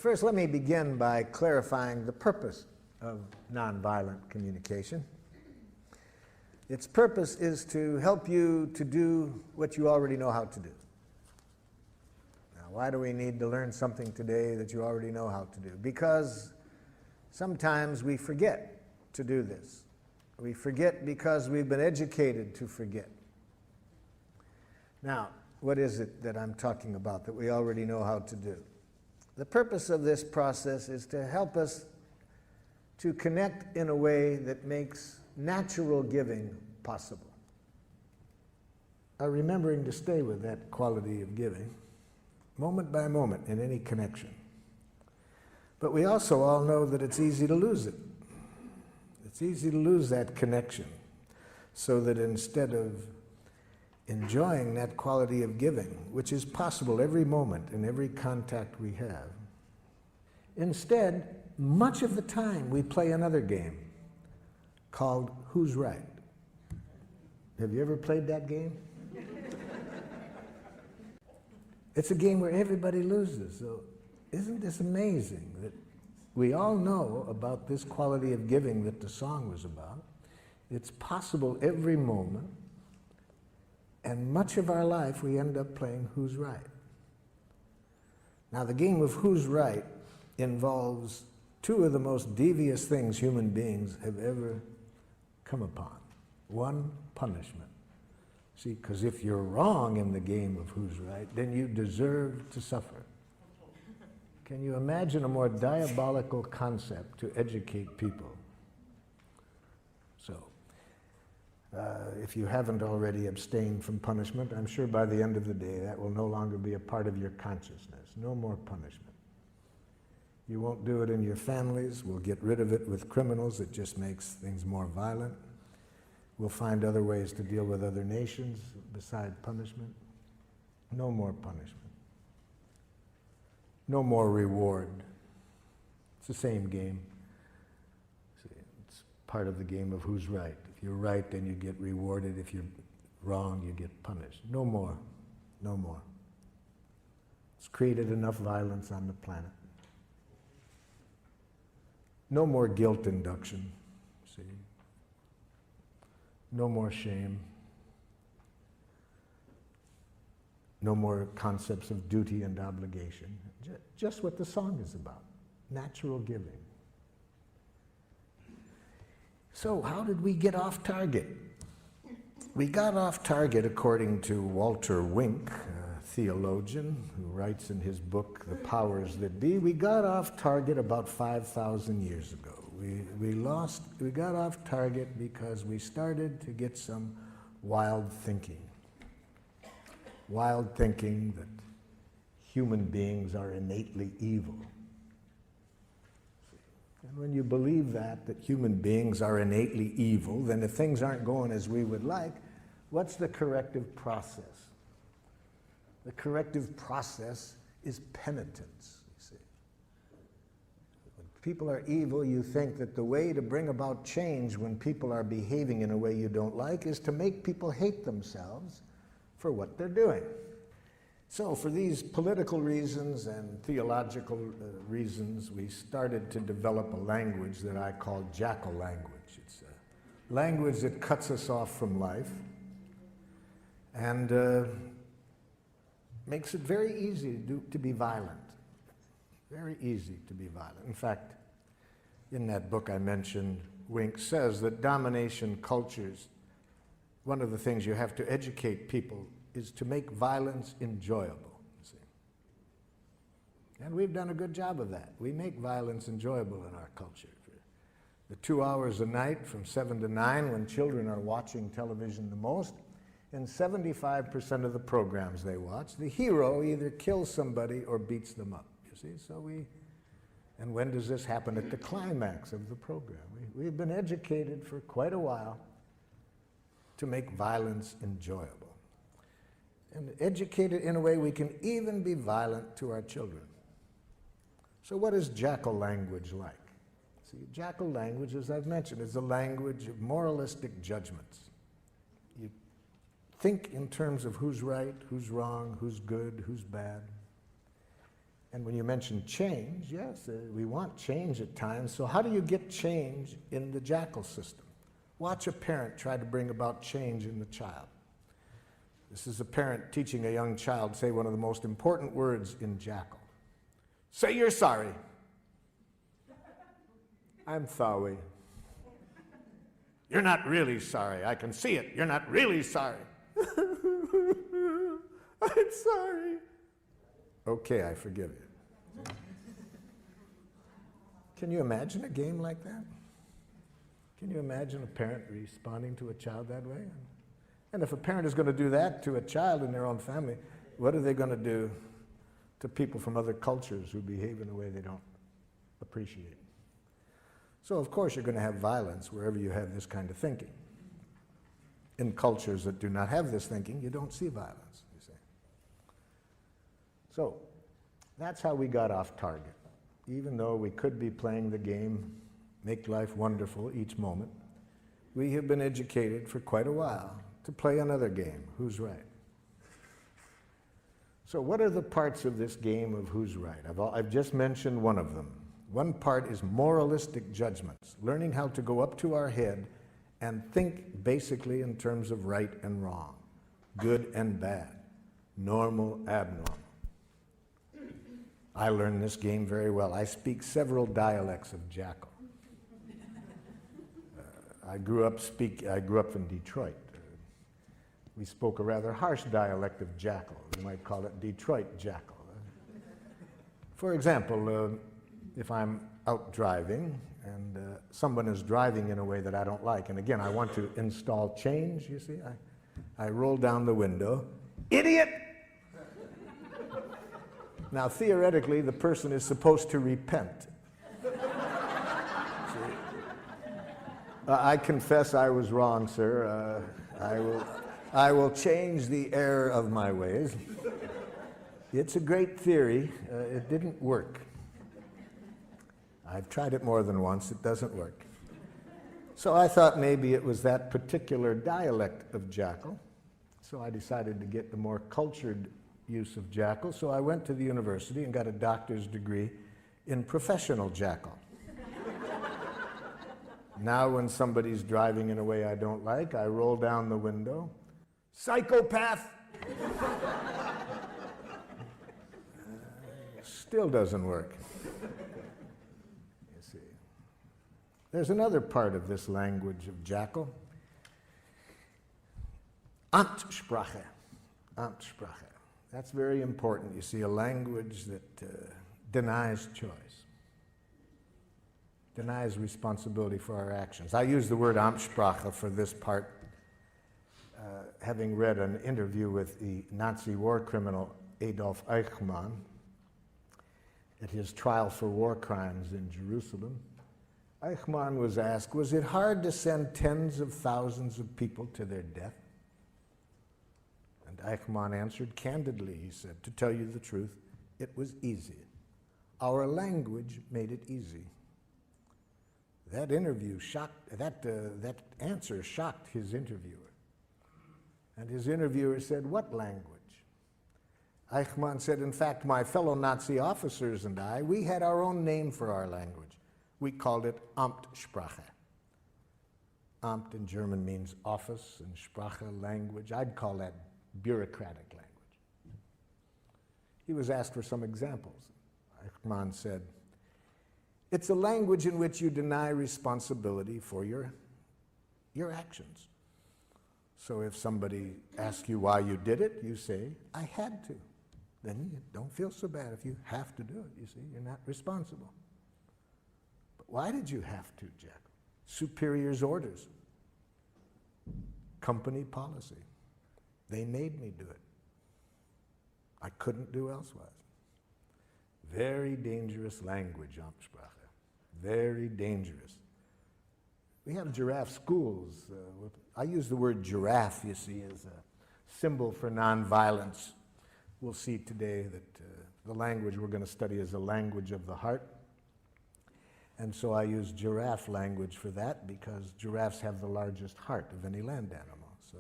First, let me begin by clarifying the purpose of nonviolent communication. Its purpose is to help you to do what you already know how to do. Now, why do we need to learn something today that you already know how to do? Because sometimes we forget to do this. We forget because we've been educated to forget. Now, what is it that I'm talking about that we already know how to do? The purpose of this process is to help us to connect in a way that makes natural giving possible. Remembering to stay with that quality of giving, moment by moment in any connection. But we also all know that it's easy to lose it. It's easy to lose that connection, so that instead of enjoying that quality of giving, which is possible every moment in every contact we have, instead, much of the time we play another game called Who's Right? Have you ever played that game? It's a game where everybody loses. So isn't this amazing that we all know about this quality of giving that the song was about? It's possible every moment, and much of our life we end up playing Who's Right? Now, the game of Who's Right involves two of the most devious things human beings have ever come upon. One, punishment. See, because if you're wrong in the game of Who's Right, then you deserve to suffer. Can you imagine a more diabolical concept to educate people? So, if you haven't already abstained from punishment, I'm sure by the end of the day that will no longer be a part of your consciousness. No more punishment. You won't do it in your families. We'll get rid of it with criminals. It just makes things more violent. We'll find other ways to deal with other nations beside punishment. No more punishment. No more reward. It's the same game. See, it's part of the game of Who's Right. If you're right, then you get rewarded. If you're wrong, you get punished. No more. No more. It's created enough violence on the planet. No more guilt induction. See? No more shame. No more concepts of duty and obligation. Just what the song is about, natural giving. So how did we get off target? We got off target, according to Walter Wink, a theologian who writes in his book, The Powers That Be, we got off target about 5,000 years ago. We got off target because we started to get some wild thinking. Wild thinking that human beings are innately evil. And when you believe that human beings are innately evil, then if things aren't going as we would like, what's the corrective process? The corrective process is penitence, you see. When people are evil, you think that the way to bring about change when people are behaving in a way you don't like is to make people hate themselves for what they're doing. So for these political reasons and theological reasons, we started to develop a language that I call jackal language. It's a language that cuts us off from life and makes it very easy to be violent. Very easy to be violent. In fact, in that book I mentioned, Wink says that domination cultures, one of the things you have to educate people is to make violence enjoyable, you see. And we've done a good job of that. We make violence enjoyable in our culture. The 2 hours a night from 7 to 9 when children are watching television the most, in 75% of the programs they watch, the hero either kills somebody or beats them up, you see. And when does this happen? At the climax of the program. We've been educated for quite a while to make violence enjoyable. And educated in a way we can even be violent to our children. So what is jackal language like? See, jackal language, as I've mentioned, is a language of moralistic judgments. You think in terms of who's right, who's wrong, who's good, who's bad. And when you mention change, yes, we want change at times. So how do you get change in the jackal system? Watch a parent try to bring about change in the child. This is a parent teaching a young child say one of the most important words in jackal. Say you're sorry. I'm sorry. You're not really sorry. I can see it. You're not really sorry. I'm sorry. Okay, I forgive you. Can you imagine a game like that? Can you imagine a parent responding to a child that way? And if a parent is going to do that to a child in their own family, what are they going to do to people from other cultures who behave in a way they don't appreciate? So of course you're going to have violence wherever you have this kind of thinking. In cultures that do not have this thinking, you don't see violence, you see. So that's how we got off target. Even though we could be playing the game, make life wonderful each moment, we have been educated for quite a while to play another game, who's right. So what are the parts of this game of who's right? I've just mentioned one of them. One part is moralistic judgments, learning how to go up to our head and think basically in terms of right and wrong, good and bad, normal, abnormal. I learned this game very well. I speak several dialects of jackal. I grew up in Detroit. We spoke a rather harsh dialect of jackal. You might call it Detroit jackal. For example, if I'm out driving and someone is driving in a way that I don't like, and again, I want to install change, you see, I roll down the window, idiot! Now, theoretically, the person is supposed to repent. I confess I was wrong, sir. I will change the error of my ways. It's a great theory. It didn't work. I've tried it more than once. It doesn't work. So I thought maybe it was that particular dialect of jackal. So I decided to get the more cultured use of jackal. So I went to the university and got a doctor's degree in professional jackal. Now when somebody's driving in a way I don't like, I roll down the window. Psychopath! Still doesn't work. You see. There's another part of this language of jackal. Amtssprache. Amtssprache. That's very important. You see, a language that denies choice, denies responsibility for our actions. I use the word Amtssprache for this part, having read an interview with the Nazi war criminal Adolf Eichmann at his trial for war crimes in Jerusalem. Eichmann was asked, was it hard to send tens of thousands of people to their death? And Eichmann answered candidly, he said, to tell you the truth, it was easy. Our language made it easy. That interview shocked, that answer shocked his interviewer. And his interviewer said, what language? Eichmann said, in fact, my fellow Nazi officers and I, we had our own name for our language. We called it Amtssprache. Amt in German means office, and Sprache, language. I'd call that bureaucratic language. He was asked for some examples. Eichmann said, it's a language in which you deny responsibility for your actions. So if somebody asks you why you did it, you say, I had to. Then you don't feel so bad if you have to do it, you see. You're not responsible. But why did you have to, Jack? Superior's orders. Company policy. They made me do it. I couldn't do elsewise. Very dangerous language, Amtssprache. Very dangerous. We have giraffe schools. I use the word giraffe, you see, as a symbol for nonviolence. We'll see today that the language we're going to study is a language of the heart. And so I use giraffe language for that because giraffes have the largest heart of any land animal. So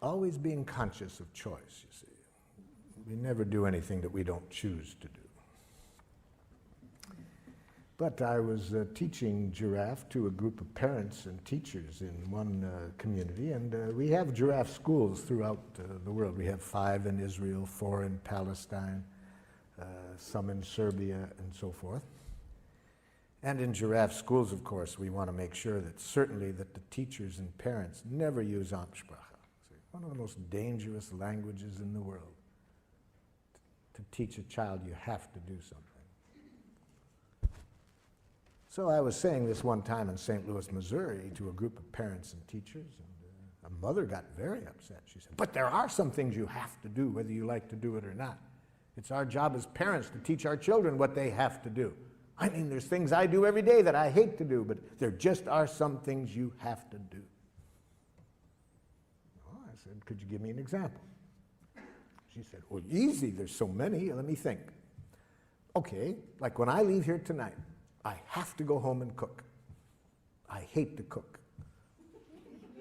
always being conscious of choice, you see. We never do anything that we don't choose to do. But I was teaching giraffe to a group of parents and teachers in one community, and we have giraffe schools throughout the world. We have 5 in Israel, 4 in Palestine, some in Serbia, and so forth. And in giraffe schools, of course, we want to make sure that certainly that the teachers and parents never use Amtssprache. One of the most dangerous languages in the world. To teach a child, you have to do something. So I was saying this one time in St. Louis, Missouri, to a group of parents and teachers, and a mother got very upset. She said, "But there are some things you have to do, whether you like to do it or not. It's our job as parents to teach our children what they have to do. I mean, there's things I do every day that I hate to do, but there just are some things you have to do." Well, I said, "Could you give me an example?" She said, "Well, easy, there's so many. Let me think. Okay, like when I leave here tonight, I have to go home and cook. I hate to cook.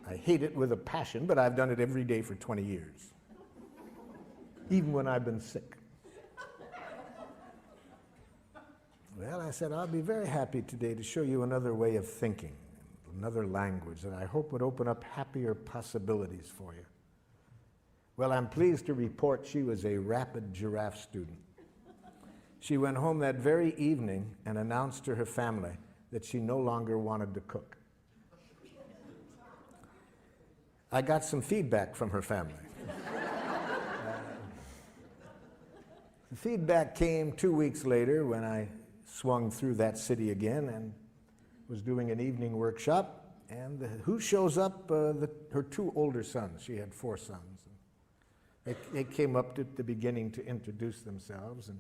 I hate it with a passion, but I've done it every day for 20 years, even when I've been sick." Well, I said, "I'll be very happy today to show you another way of thinking, another language that I hope would open up happier possibilities for you." Well, I'm pleased to report she was a rapid giraffe student. She went home that very evening and announced to her family that she no longer wanted to cook. I got some feedback from her family. The feedback came 2 weeks later when I swung through that city again and was doing an evening workshop. And who shows up? Her 2 older sons. She had 4 sons. They came up at the beginning to introduce themselves. And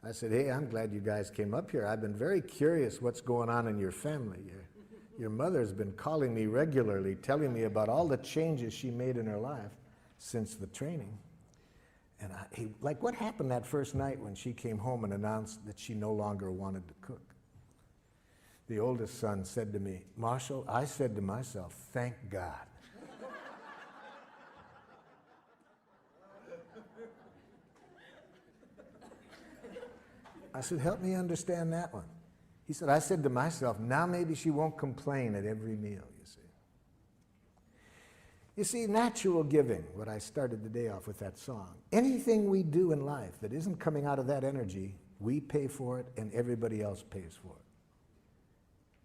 I said, "Hey, I'm glad you guys came up here. I've been very curious what's going on in your family. Your mother's been calling me regularly, telling me about all the changes she made in her life since the training." And like, what happened that first night when she came home and announced that she no longer wanted to cook? The oldest son said to me, "Marshall, I said to myself, thank God." I said, "Help me understand that one." He said, "I said to myself, now maybe she won't complain at every meal, you see." You see, natural giving, what I started the day off with that song, anything we do in life that isn't coming out of that energy, we pay for it and everybody else pays for it.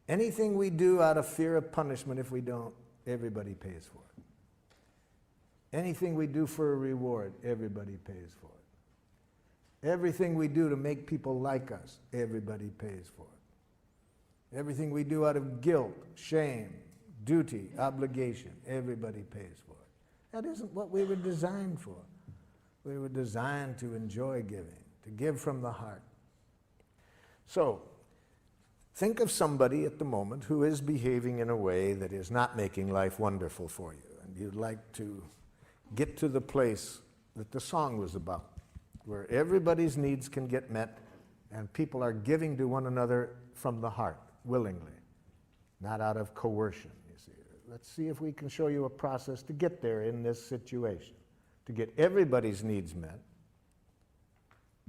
Anything we do out of fear of punishment, if we don't, everybody pays for it. Anything we do for a reward, everybody pays for it. Everything we do to make people like us, everybody pays for it. Everything we do out of guilt, shame, duty, obligation, everybody pays for it. That isn't what we were designed for. We were designed to enjoy giving, to give from the heart. So, think of somebody at the moment who is behaving in a way that is not making life wonderful for you, and you'd like to get to the place that the song was about, where everybody's needs can get met and people are giving to one another from the heart, willingly, not out of coercion, you see. Let's see if we can show you a process to get there in this situation, to get everybody's needs met,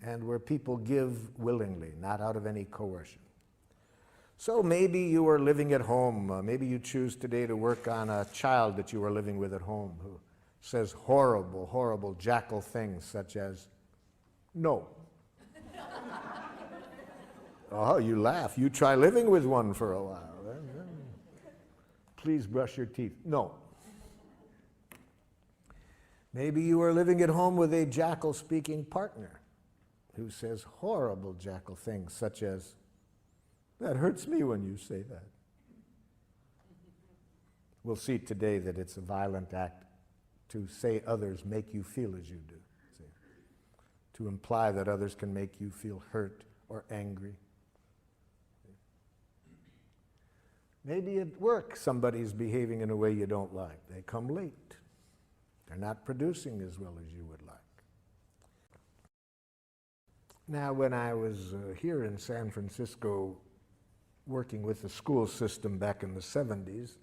and where people give willingly, not out of any coercion. So maybe you are living at home. Maybe you choose today to work on a child that you are living with at home who says horrible, horrible jackal things such as, "No." Oh, you laugh. You try living with one for a while. "Please brush your teeth." "No." Maybe you are living at home with a jackal-speaking partner who says horrible jackal things such as, "That hurts me when you say that." We'll see today that it's a violent act to say others make you feel as you do. See? To imply that others can make you feel hurt or angry. Maybe at work somebody's behaving in a way you don't like. They come late. They're not producing as well as you would like. Now, when I was here in San Francisco working with the school system back in the 70s,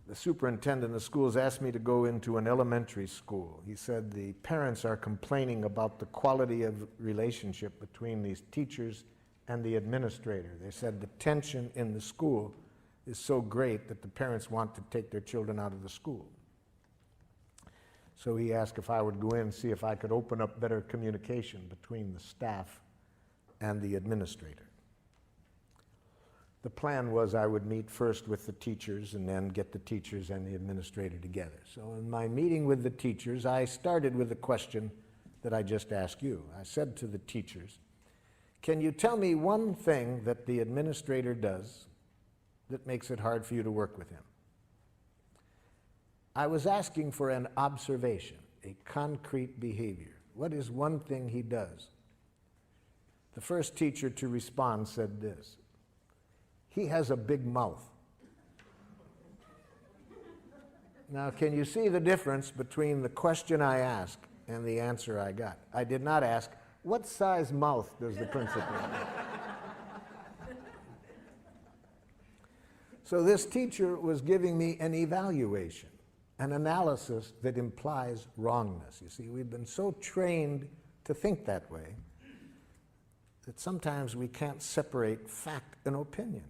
the superintendent of schools asked me to go into an elementary school. He said the parents are complaining about the quality of relationship between these teachers and the administrator. They said the tension in the school is so great that the parents want to take their children out of the school. So he asked if I would go in and see if I could open up better communication between the staff and the administrator. The plan was I would meet first with the teachers and then get the teachers and the administrator together. So in my meeting with the teachers, I started with the question that I just asked you. I said to the teachers, can you tell me one thing that the administrator does that makes it hard for you to work with him? I was asking for an observation, a concrete behavior. What is one thing he does? The first teacher to respond said this: he has a big mouth. Now, can you see the difference between the question I asked and the answer I got? I did not ask, what size mouth does the principal have? So this teacher was giving me an evaluation, an analysis that implies wrongness. You see, we've been so trained to think that way that sometimes we can't separate fact and opinion.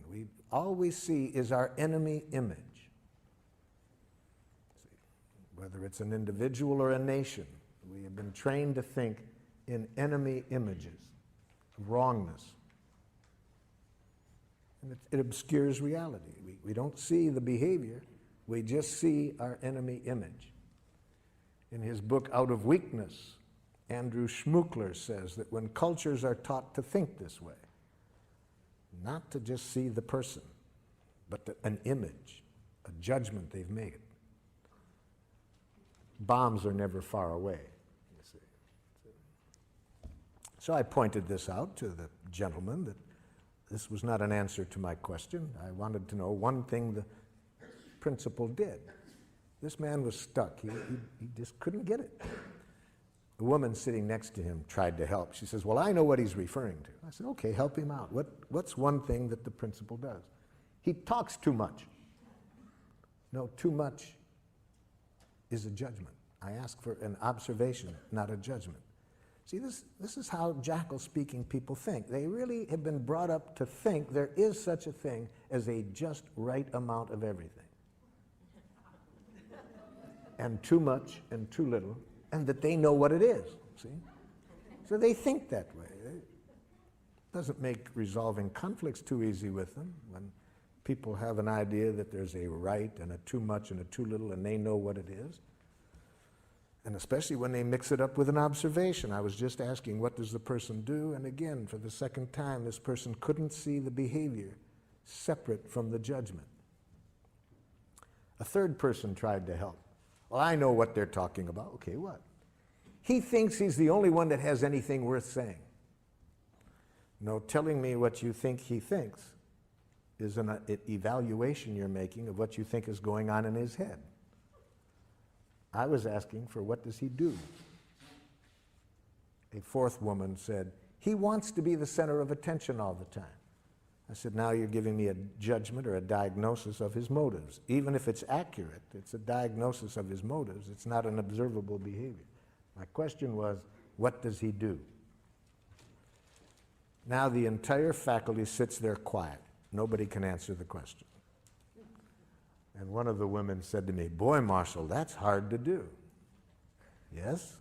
All we see is our enemy image. Whether it's an individual or a nation, we have been trained to think in enemy images, wrongness. And it obscures reality. We don't see the behavior, we just see our enemy image. In his book, Out of Weakness, Andrew Schmuckler says that when cultures are taught to think this way, not to just see the person, but an image, a judgment they've made, bombs are never far away, you see. So I pointed this out to the gentleman, that this was not an answer to my question. I wanted to know one thing the principal did. This man was stuck. He just couldn't get it. The woman sitting next to him tried to help. She says, well, I know what he's referring to. I said, okay, help him out. What's one thing that the principal does? He talks too much. No, too much is a judgment. I ask for an observation, not a judgment. See, this is how jackal-speaking people think. They really have been brought up to think there is such a thing as a just right amount of everything. And too much and too little, and that they know what it is, see? So they think that way. It doesn't make resolving conflicts too easy with them when people have an idea that there's a right and a too much and a too little, and they know what it is. And especially when they mix it up with an observation. I was just asking, what does the person do? And again, for the second time, this person couldn't see the behavior separate from the judgment. A third person tried to help. Well, I know what they're talking about. Okay, what? He thinks he's the only one that has anything worth saying. No, telling me what you think he thinks is an evaluation you're making of what you think is going on in his head. I was asking for what does he do? A fourth woman said, he wants to be the center of attention all the time. I said, now you're giving me a judgment or a diagnosis of his motives. Even if it's accurate, it's a diagnosis of his motives. It's not an observable behavior. My question was, what does he do? Now the entire faculty sits there quiet. Nobody can answer the question. And one of the women said to me, boy, Marshall, that's hard to do. Yes.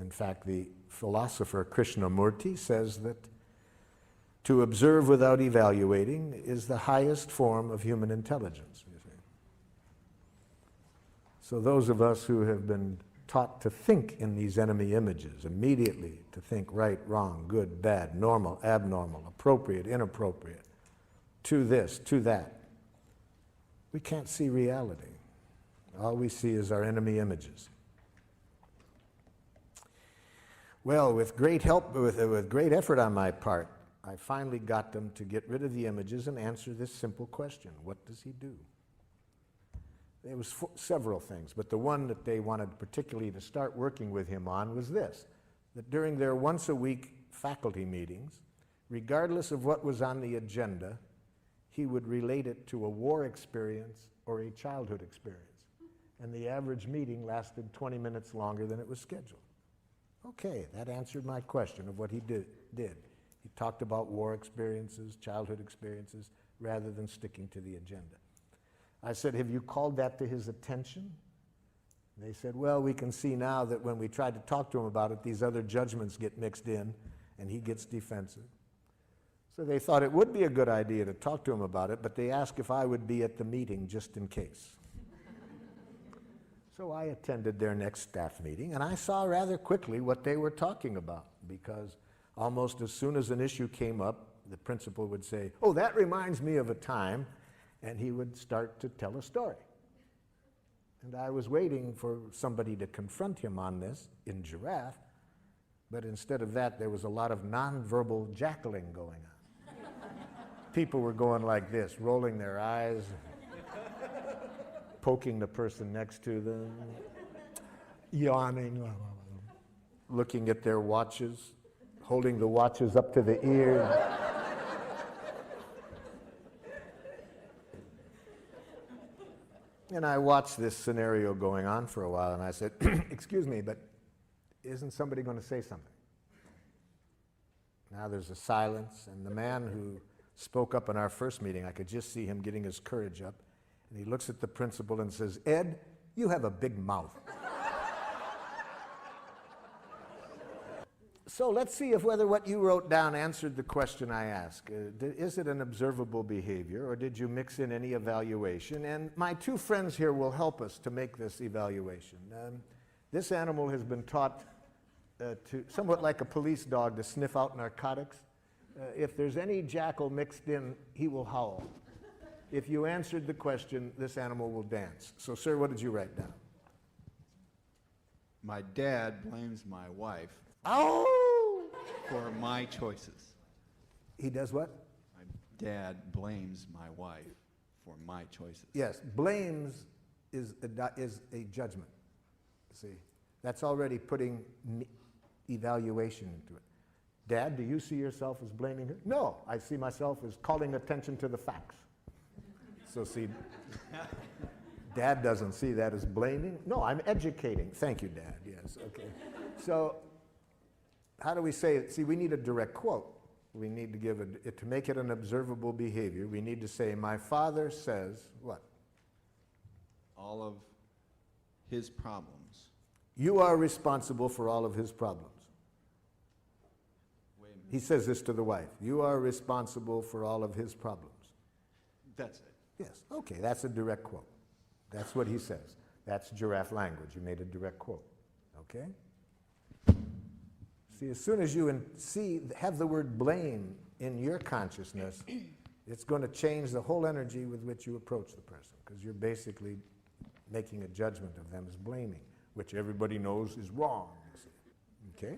In fact, the philosopher Krishnamurti says that to observe without evaluating is the highest form of human intelligence, you see. So those of us who have been taught to think in these enemy images, immediately to think right, wrong, good, bad, normal, abnormal, appropriate, inappropriate, to this, to that, we can't see reality. All we see is our enemy images. Well, with great help, with great effort on my part, I finally got them to get rid of the images and answer this simple question: what does he do? There was several things, but the one that they wanted particularly to start working with him on was this: that during their once-a-week faculty meetings, regardless of what was on the agenda, he would relate it to a war experience or a childhood experience. And the average meeting lasted 20 minutes longer than it was scheduled. Okay, that answered my question of what he did. He talked about war experiences, childhood experiences, rather than sticking to the agenda. I said, have you called that to his attention? They said, well, we can see now that when we tried to talk to him about it, these other judgments get mixed in, and he gets defensive. So they thought it would be a good idea to talk to him about it, but they asked if I would be at the meeting just in case. So I attended their next staff meeting, and I saw rather quickly what they were talking about, because almost as soon as an issue came up, the principal would say, oh, that reminds me of a time, and he would start to tell a story. And I was waiting for somebody to confront him on this in Giraffe, but instead of that, there was a lot of nonverbal jackling going on. People were going like this, rolling their eyes, poking the person next to them, yawning, looking at their watches, holding the watches up to the ears. And I watched this scenario going on for a while, and I said, excuse me, but isn't somebody going to say something? Now there's a silence, and the man who spoke up in our first meeting, I could just see him getting his courage up, and he looks at the principal and says, Ed, you have a big mouth. So let's see if whether what you wrote down answered the question I asked. Is it an observable behavior, or did you mix in any evaluation? And my two friends here will help us to make this evaluation. This animal has been taught to, somewhat like a police dog, to sniff out narcotics. If there's any jackal mixed in, he will howl. If you answered the question, this animal will dance. So, sir, what did you write down? My dad blames my wife for my choices. He does what? My dad blames my wife for my choices. Yes, blames is a judgment. See, that's already putting evaluation into it. Dad, do you see yourself as blaming her? No, I see myself as calling attention to the facts. So see, Dad doesn't see that as blaming. No, I'm educating. Thank you, Dad. Yes, okay. So how do we say it? See, we need a direct quote. We need to give it, to make it an observable behavior, we need to say, my father says, what? All of his problems. You are responsible for all of his problems. Wait a minute. He says this to the wife. You are responsible for all of his problems. That's it. Yes, okay, that's a direct quote. That's what he says. That's giraffe language. You made a direct quote, okay? See, as soon as you have the word blame in your consciousness, it's going to change the whole energy with which you approach the person, because you're basically making a judgment of them as blaming, which everybody knows is wrong. Okay?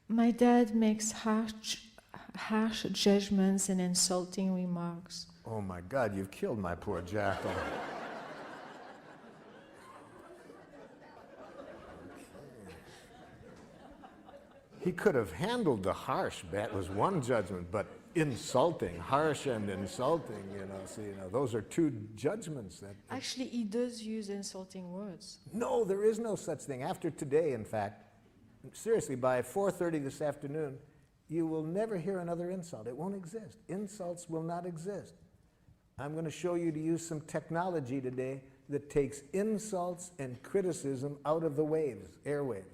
My dad makes harsh judgments and insulting remarks. Oh my God, you've killed my poor jackal. He could have handled the harsh, that was one judgment, but insulting, harsh and insulting, see, those are two judgments. That Actually, he does use insulting words. No, there is no such thing. After today, in fact, seriously, by 4:30 this afternoon, you will never hear another insult. It won't exist. Insults will not exist. I'm going to show you to use some technology today that takes insults and criticism out of the waves, airwaves.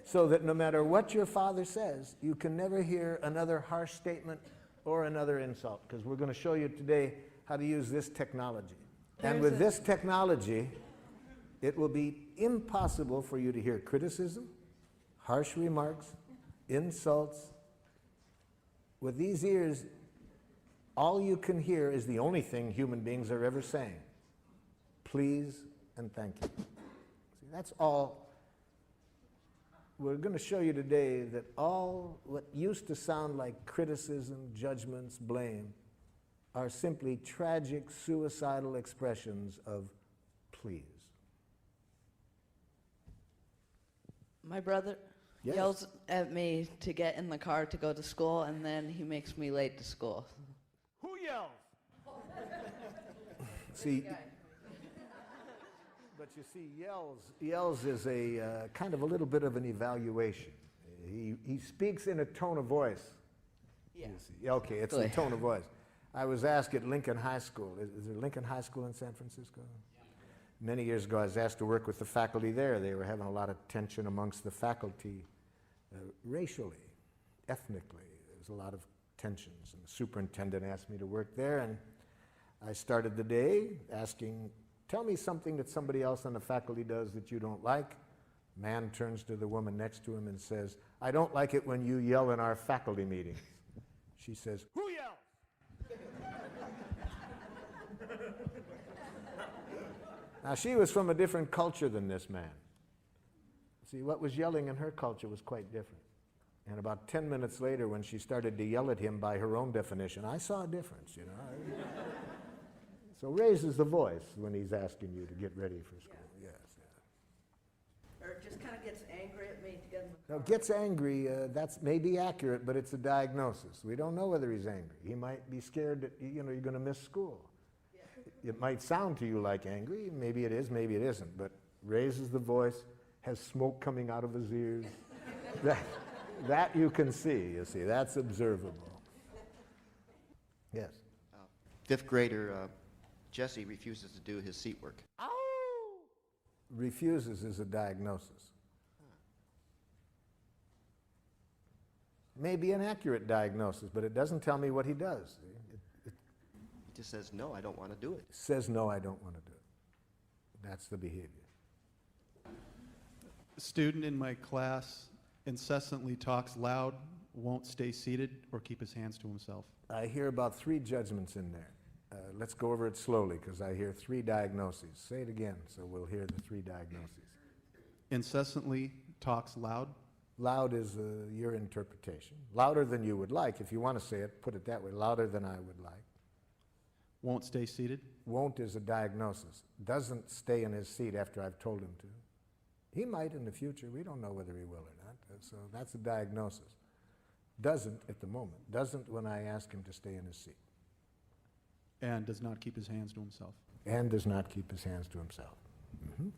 So that no matter what your father says, you can never hear another harsh statement or another insult, because we're going to show you today how to use this technology. And with this technology, it will be impossible for you to hear criticism, harsh remarks, insults. With these ears, all you can hear is the only thing human beings are ever saying. Please and thank you. See, that's all. We're going to show you today that all what used to sound like criticism, judgments, blame, are simply tragic, suicidal expressions of please. My brother yells at me to get in the car to go to school, and then he makes me late to school. Who yells? See, but you see, yells is a kind of a little bit of an evaluation. He speaks in a tone of voice. Yeah. You see. Okay, it's a tone of voice. I was asked at Lincoln High School. Is there Lincoln High School in San Francisco? Many years ago, I was asked to work with the faculty there. They were having a lot of tension amongst the faculty racially, ethnically. There was a lot of tensions. And the superintendent asked me to work there, and I started the day asking, tell me something that somebody else on the faculty does that you don't like. Man turns to the woman next to him and says, I don't like it when you yell in our faculty meetings. She says, who yells? Now, she was from a different culture than this man. See, what was yelling in her culture was quite different. And about 10 minutes later, when she started to yell at him by her own definition, I saw a difference, you know. So raises the voice when he's asking you to get ready for school. Yes, yeah. Or just kind of gets angry at me to get in the Now, car. gets angry, that's maybe accurate, but it's a diagnosis. We don't know whether he's angry. He might be scared that, you know, you're going to miss school. It might sound to you like angry. Maybe it is, maybe it isn't. But raises the voice, has smoke coming out of his ears. That you can see, you see. That's observable. Yes? Fifth grader Jesse refuses to do his seat work. Refuses is a diagnosis. Maybe an accurate diagnosis, but it doesn't tell me what he does. He just says, no, I don't want to do it. Says, no, I don't want to do it. That's the behavior. A student in my class incessantly talks loud, won't stay seated, or keep his hands to himself. I hear about 3 judgments in there. Let's go over it slowly because I hear 3 diagnoses. Say it again so we'll hear the 3 diagnoses. Incessantly talks loud, Loud is your interpretation. Louder than you would like. If you want to say it, put it that way. Louder than I would like. won't stay seated, Won't is a diagnosis. Doesn't stay in his seat after I've told him to. He might in the future. We don't know whether he will or not. So that's a diagnosis. Doesn't at the moment. Doesn't when I ask him to stay in his seat. and does not keep his hands to himself. And does not keep his hands to himself. Mm-hmm.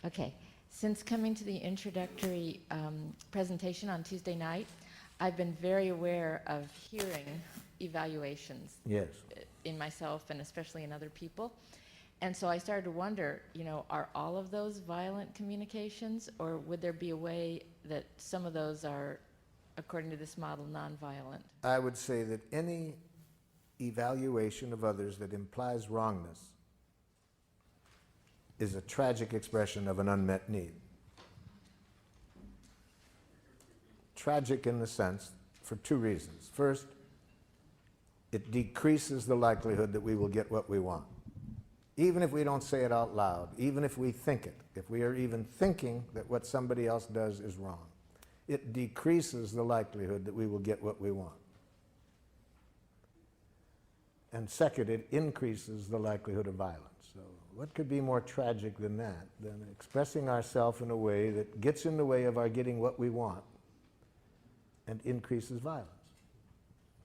Okay. Since coming to the introductory presentation on Tuesday night, I've been very aware of hearing evaluations Yes. in myself and especially in other people. And so I started to wonder, are all of those violent communications, or would there be a way that some of those are, according to this model, nonviolent? I would say that any evaluation of others that implies wrongness is a tragic expression of an unmet need. Tragic in the sense, for 2 reasons. First, it decreases the likelihood that we will get what we want. Even if we don't say it out loud, even if we think it, if we are even thinking that what somebody else does is wrong, it decreases the likelihood that we will get what we want. And second, it increases the likelihood of violence. So what could be more tragic than that, than expressing ourselves in a way that gets in the way of our getting what we want and increases violence?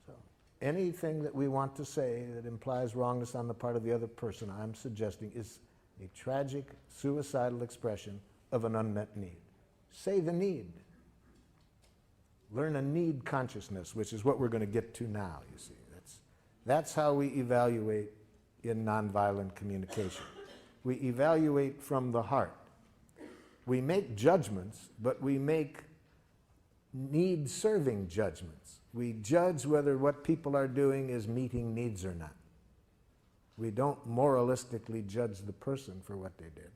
So anything that we want to say that implies wrongness on the part of the other person, I'm suggesting, is a tragic, suicidal expression of an unmet need. Say the need. Learn a need consciousness, which is what we're going to get to now, you see. That's how we evaluate in nonviolent communication. We evaluate from the heart. We make judgments, but we make need-serving judgments. We judge whether what people are doing is meeting needs or not. We don't moralistically judge the person for what they did.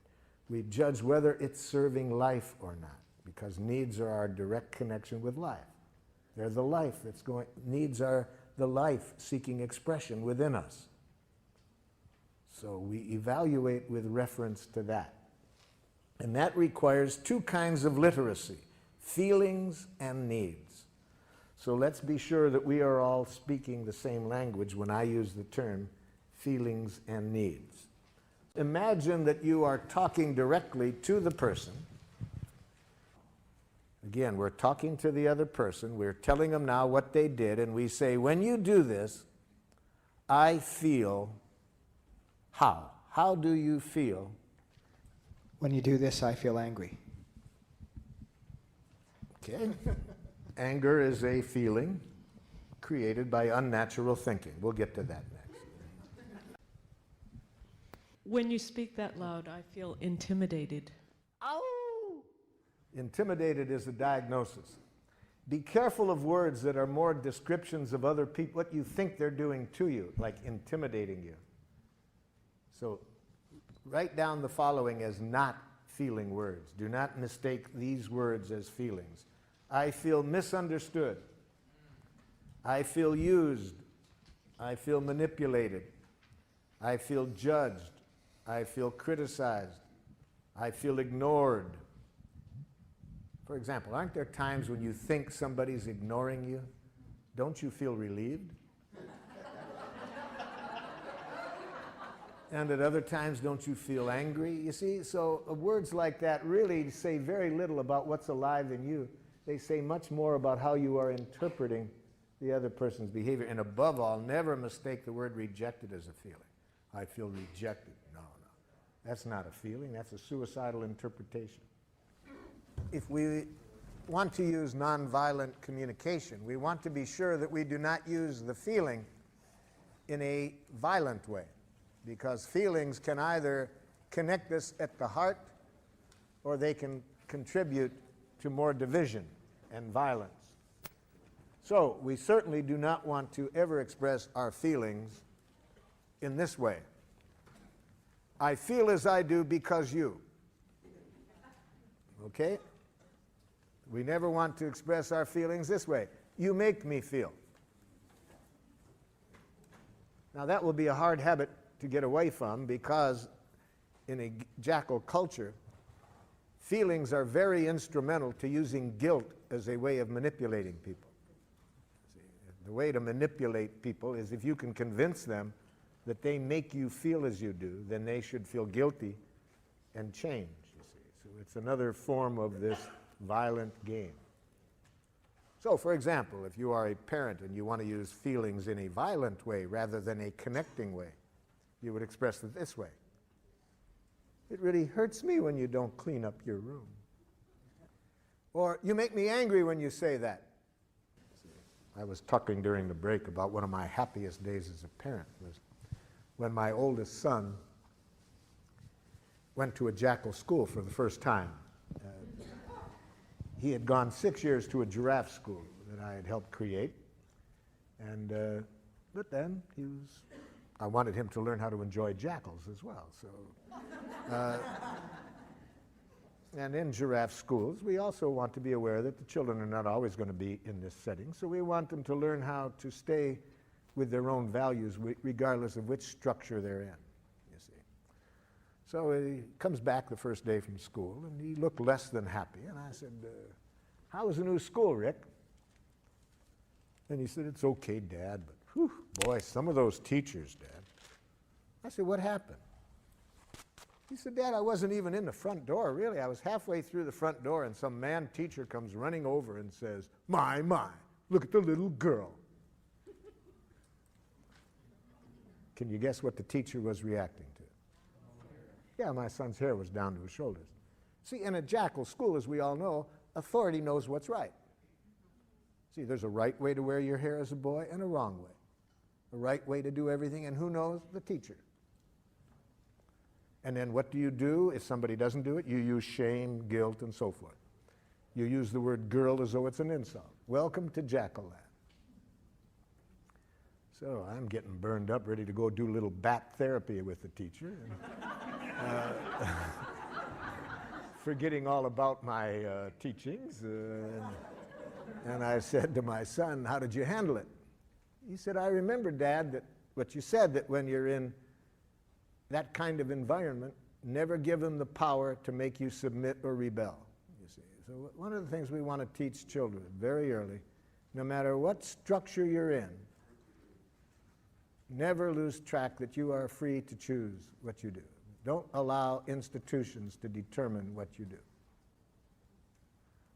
We judge whether it's serving life or not, because needs are our direct connection with life. They're the life that's going, needs are the life-seeking expression within us. So we evaluate with reference to that. And that requires 2 kinds of literacy, feelings and needs. So let's be sure that we are all speaking the same language when I use the term feelings and needs. Imagine that you are talking directly to the person. Again, we're talking to the other person. We're telling them now what they did, and we say, when you do this, I feel How? How do you feel? When you do this, I feel angry. Okay. Anger is a feeling created by unnatural thinking. We'll get to that next. When you speak that loud, I feel intimidated. Intimidated is a diagnosis. Be careful of words that are more descriptions of other people, what you think they're doing to you, like intimidating you. So write down the following as not feeling words. Do not mistake these words as feelings. I feel misunderstood. I feel used. I feel manipulated. I feel judged. I feel criticized. I feel ignored. For example, aren't there times when you think somebody's ignoring you? Don't you feel relieved? And at other times, don't you feel angry? You see, so words like that really say very little about what's alive in you. They say much more about how you are interpreting the other person's behavior. And above all, never mistake the word rejected as a feeling. I feel rejected. No. That's not a feeling. That's a suicidal interpretation. If we want to use nonviolent communication, we want to be sure that we do not use the feeling in a violent way, because feelings can either connect us at the heart or they can contribute to more division and violence. So we certainly do not want to ever express our feelings in this way. I feel as I do because you. Okay? We never want to express our feelings this way. You make me feel. Now that will be a hard habit to get away from, because in a jackal culture, feelings are very instrumental to using guilt as a way of manipulating people. See, the way to manipulate people is if you can convince them that they make you feel as you do, then they should feel guilty and change, you see. So it's another form of this violent game. So, for example, if you are a parent and you want to use feelings in a violent way rather than a connecting way, you would express it this way. It really hurts me when you don't clean up your room. Or, you make me angry when you say that. I was talking during the break about one of my happiest days as a parent was when my oldest son went to a jackal school for the first time. He had gone 6 years to a giraffe school that I had helped create, and but then I wanted him to learn how to enjoy jackals as well. So, and in giraffe schools, we also want to be aware that the children are not always going to be in this setting, so we want them to learn how to stay with their own values regardless of which structure they're in, you see. So he comes back the first day from school, and he looked less than happy. And I said, how was the new school, Rick? And he said, it's okay, Dad, but whew, boy, some of those teachers, Dad. I said, what happened? He said, Dad, I wasn't even in the front door, really. I was halfway through the front door, and some man teacher comes running over and says, my, look at the little girl. Can you guess what the teacher was reacting to? Yeah, my son's hair was down to his shoulders. See, in a jackal school, as we all know, authority knows what's right. See, there's a right way to wear your hair as a boy and a wrong way. A right way to do everything, and who knows? The teacher. And then what do you do if somebody doesn't do it? You use shame, guilt, and so forth. You use the word girl as though it's an insult. Welcome to jackal land. So I'm getting burned up, ready to go do a little bat therapy with the teacher. And, forgetting all about my teachings. And I said to my son, how did you handle it? He said, I remember, Dad, that what you said, that when you're in that kind of environment, never give them the power to make you submit or rebel, you see. So one of the things we want to teach children very early, no matter what structure you're in, never lose track that you are free to choose what you do. Don't allow institutions to determine what you do.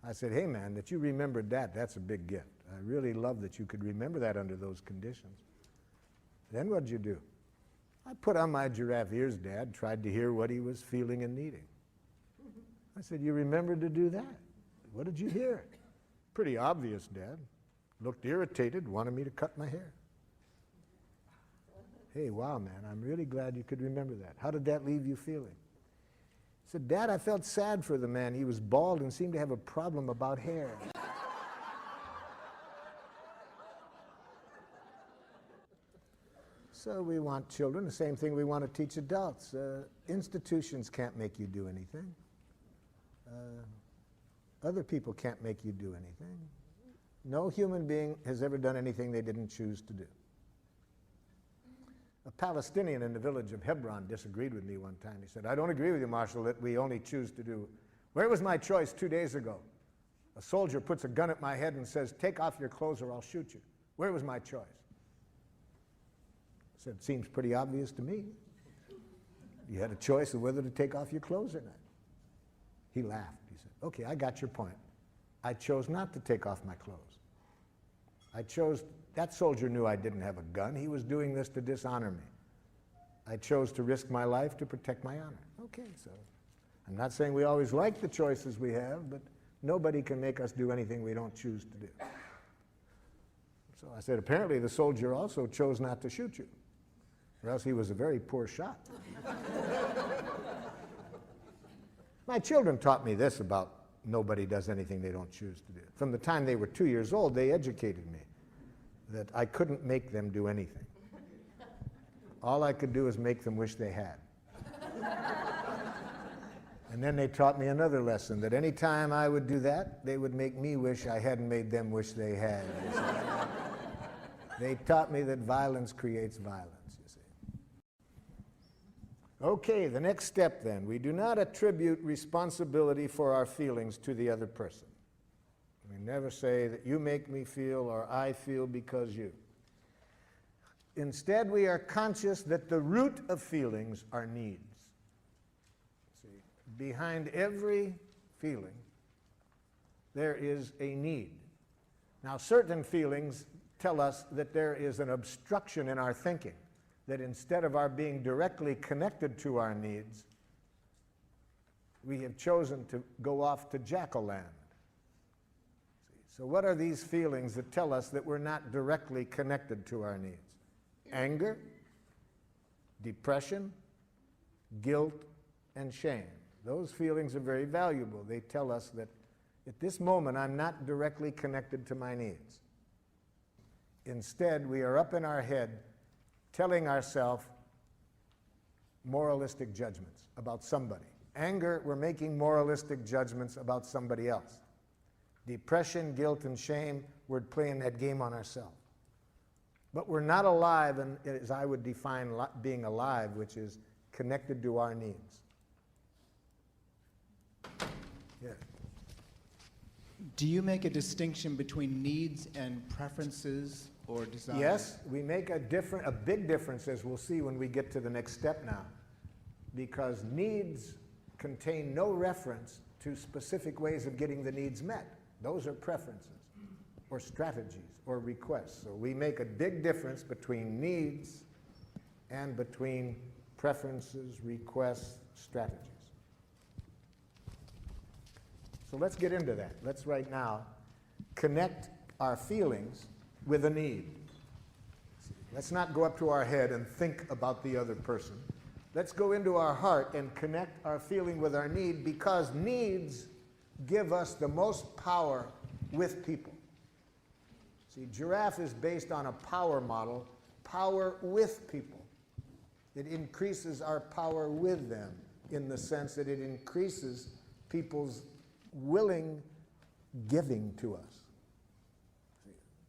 I said, hey man, that you remembered that, that's a big gift. I really love that you could remember that under those conditions. Then what'd you do? I put on my giraffe ears, Dad, tried to hear what he was feeling and needing. I said, you remembered to do that? What did you hear? Pretty obvious, Dad. Looked irritated, wanted me to cut my hair. Hey, wow, man, I'm really glad you could remember that. How did that leave you feeling? I said, Dad, I felt sad for the man. He was bald and seemed to have a problem about hair. So we want children, the same thing we want to teach adults. Institutions can't make you do anything. Other people can't make you do anything. No human being has ever done anything they didn't choose to do. A Palestinian in the village of Hebron disagreed with me one time. He said, I don't agree with you, Marshal, that we only choose to do. Where was my choice 2 days ago? A soldier puts a gun at my head and says, take off your clothes or I'll shoot you. Where was my choice? I said, seems pretty obvious to me. You had a choice of whether to take off your clothes or not. He laughed. He said, okay, I got your point. I chose not to take off my clothes. That soldier knew I didn't have a gun. He was doing this to dishonor me. I chose to risk my life to protect my honor. Okay, so I'm not saying we always like the choices we have, but nobody can make us do anything we don't choose to do. So I said, apparently the soldier also chose not to shoot you, or else he was a very poor shot. My children taught me this about nobody does anything they don't choose to do. From the time they were 2 years old, they educated me that I couldn't make them do anything. All I could do is make them wish they had. And then they taught me another lesson, that any time I would do that, they would make me wish I hadn't made them wish they had. You see. They taught me that violence creates violence, you see. Okay, the next step then. We do not attribute responsibility for our feelings to the other person. We never say that you make me feel or I feel because you. Instead, we are conscious that the root of feelings are needs. See, behind every feeling, there is a need. Now, certain feelings tell us that there is an obstruction in our thinking, that instead of our being directly connected to our needs, we have chosen to go off to Jackal-land. So what are these feelings that tell us that we're not directly connected to our needs? Anger, depression, guilt, and shame. Those feelings are very valuable. They tell us that at this moment I'm not directly connected to my needs. Instead, we are up in our head telling ourselves moralistic judgments about somebody. Anger, we're making moralistic judgments about somebody else. Depression, guilt, and shame, we're playing that game on ourselves. But we're not alive, and as I would define being alive, which is connected to our needs. Yeah. Do you make a distinction between needs and preferences or desires? Yes, we make a big difference, as we'll see when we get to the next step now, because needs contain no reference to specific ways of getting the needs met. Those are preferences or strategies or requests. So we make a big difference between needs and between preferences, requests, strategies. So let's get into that. Let's right now connect our feelings with a need. Let's not go up to our head and think about the other person. Let's go into our heart and connect our feeling with our need, because needs give us the most power with people. See, giraffe is based on a power model, power with people. It increases our power with them in the sense that it increases people's willing giving to us,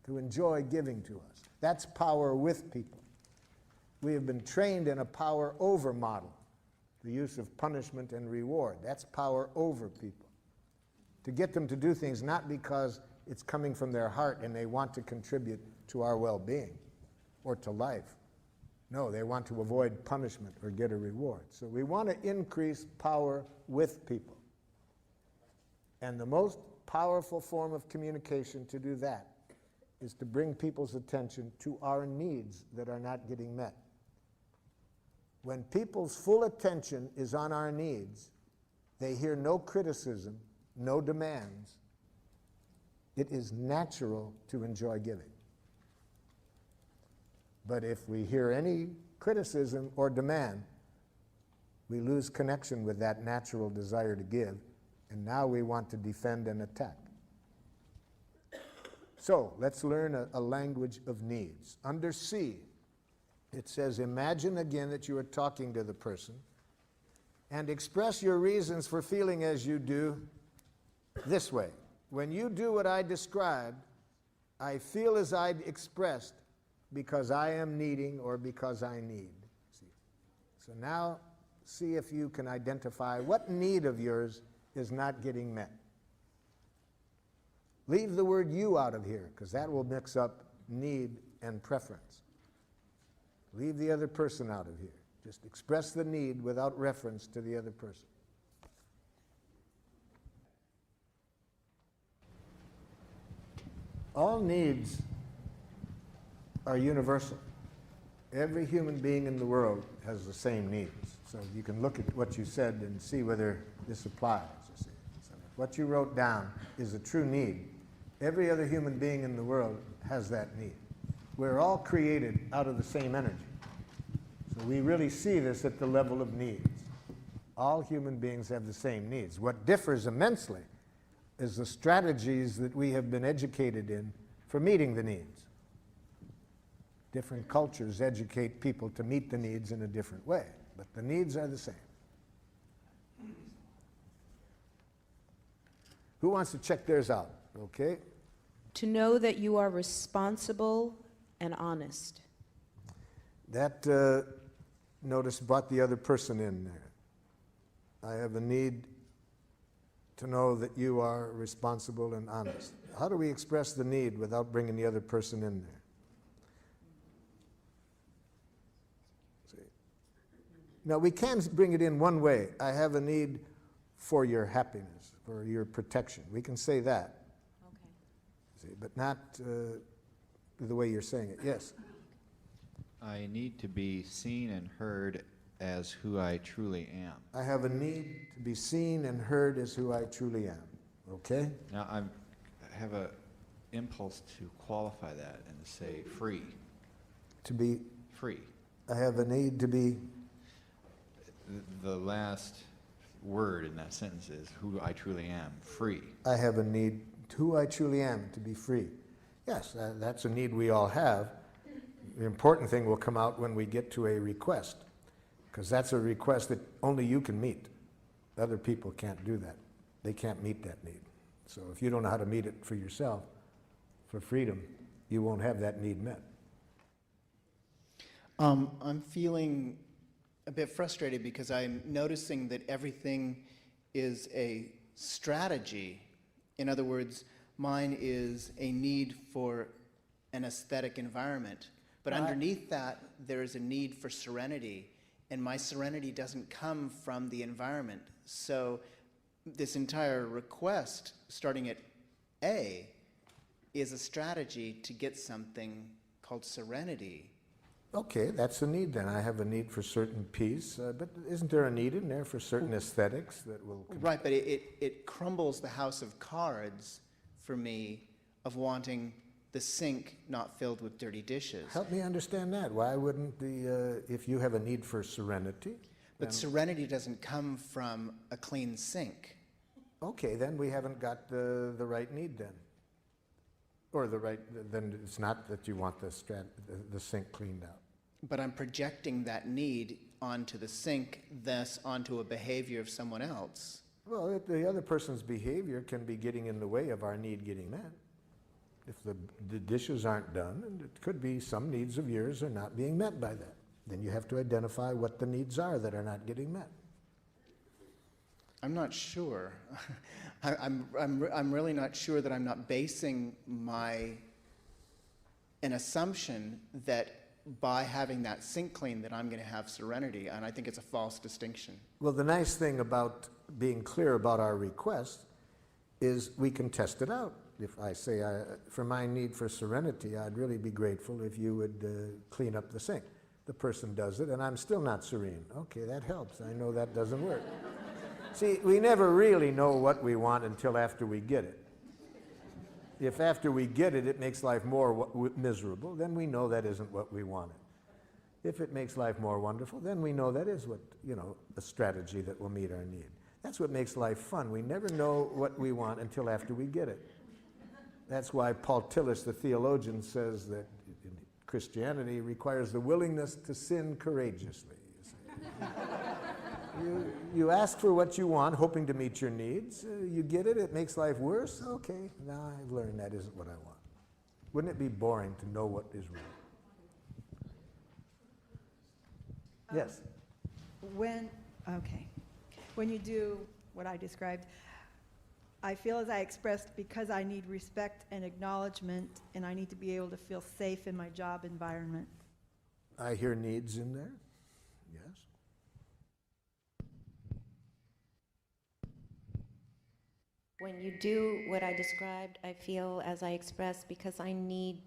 to enjoy giving to us. That's power with people. We have been trained in a power over model, the use of punishment and reward. That's power over people. To get them to do things not because it's coming from their heart and they want to contribute to our well-being or to life. No, they want to avoid punishment or get a reward. So we want to increase power with people. And the most powerful form of communication to do that is to bring people's attention to our needs that are not getting met. When people's full attention is on our needs, they hear no criticism, no demands. It is natural to enjoy giving. But if we hear any criticism or demand, we lose connection with that natural desire to give, and now we want to defend and attack. So let's learn a language of needs. Under C, it says, imagine again that you are talking to the person and express your reasons for feeling as you do this way. When you do what I described, I feel as I expressed because I am needing or because I need. See? So now see if you can identify what need of yours is not getting met. Leave the word you out of here, because that will mix up need and preference. Leave the other person out of here. Just express the need without reference to the other person. All needs are universal. Every human being in the world has the same needs. So you can look at what you said and see whether this applies. You see. So if what you wrote down is a true need, every other human being in the world has that need. We're all created out of the same energy. So we really see this at the level of needs. All human beings have the same needs. What differs immensely is the strategies that we have been educated in for meeting the needs. Different cultures educate people to meet the needs in a different way, but the needs are the same. Who wants to check theirs out? Okay. To know that you are responsible and honest. That notice brought the other person in there. I have a need to know that you are responsible and honest. How do we express the need without bringing the other person in there? See? Now, we can bring it in one way. I have a need for your happiness, for your protection. We can say that. Okay. See, but not the way you're saying it. Yes? I need to be seen and heard as who I truly am. I have a need to be seen and heard as who I truly am. Okay? Now, I have an impulse to qualify that and to say free. To be Free. I have a need to be. The last word in that sentence is who I truly am, free. I have a need, who I truly am, to be free. Yes, that's a need we all have. The important thing will come out when we get to a request, because that's a request that only you can meet. Other people can't do that. They can't meet that need. So if you don't know how to meet it for yourself, for freedom, you won't have that need met. I'm feeling a bit frustrated because I'm noticing that everything is a strategy. In other words, mine is a need for an aesthetic environment. But underneath that, there is a need for serenity. And my serenity doesn't come from the environment. So this entire request, starting at A, is a strategy to get something called serenity. Okay, that's a need then. I have a need for certain peace, but isn't there a need in there for certain aesthetics that will... Right, but it crumbles the house of cards for me of wanting the sink not filled with dirty dishes. Help me understand that. Why wouldn't if you have a need for serenity... But serenity doesn't come from a clean sink. Okay, then we haven't got the right need then. Or then it's not that you want the sink cleaned out. But I'm projecting that need onto the sink, thus onto a behavior of someone else. Well, the other person's behavior can be getting in the way of our need getting met. If the dishes aren't done, and it could be some needs of yours are not being met by that. Then you have to identify what the needs are that are not getting met. I'm not sure. I'm really not sure that I'm not basing an assumption that by having that sink clean that I'm going to have serenity, and I think it's a false distinction. Well, the nice thing about being clear about our request is we can test it out. If I say, for my need for serenity, I'd really be grateful if you would clean up the sink. the person does it, and I'm still not serene. Okay, that helps. I know that doesn't work. See, we never really know what we want until after we get it. If after we get it, it makes life more miserable, then we know that isn't what we wanted. If it makes life more wonderful, then we know that is what, a strategy that will meet our need. That's what makes life fun. We never know what we want until after we get it. That's why Paul Tillich, the theologian, says that Christianity requires the willingness to sin courageously. You ask for what you want, hoping to meet your needs. You get it, it makes life worse. Okay, now I've learned that isn't what I want. Wouldn't it be boring to know what is wrong? Yes. When you do what I described, I feel as I expressed because I need respect and acknowledgement, and I need to be able to feel safe in my job environment. I hear needs in there. Yes. When you do what I described, I feel as I expressed because I need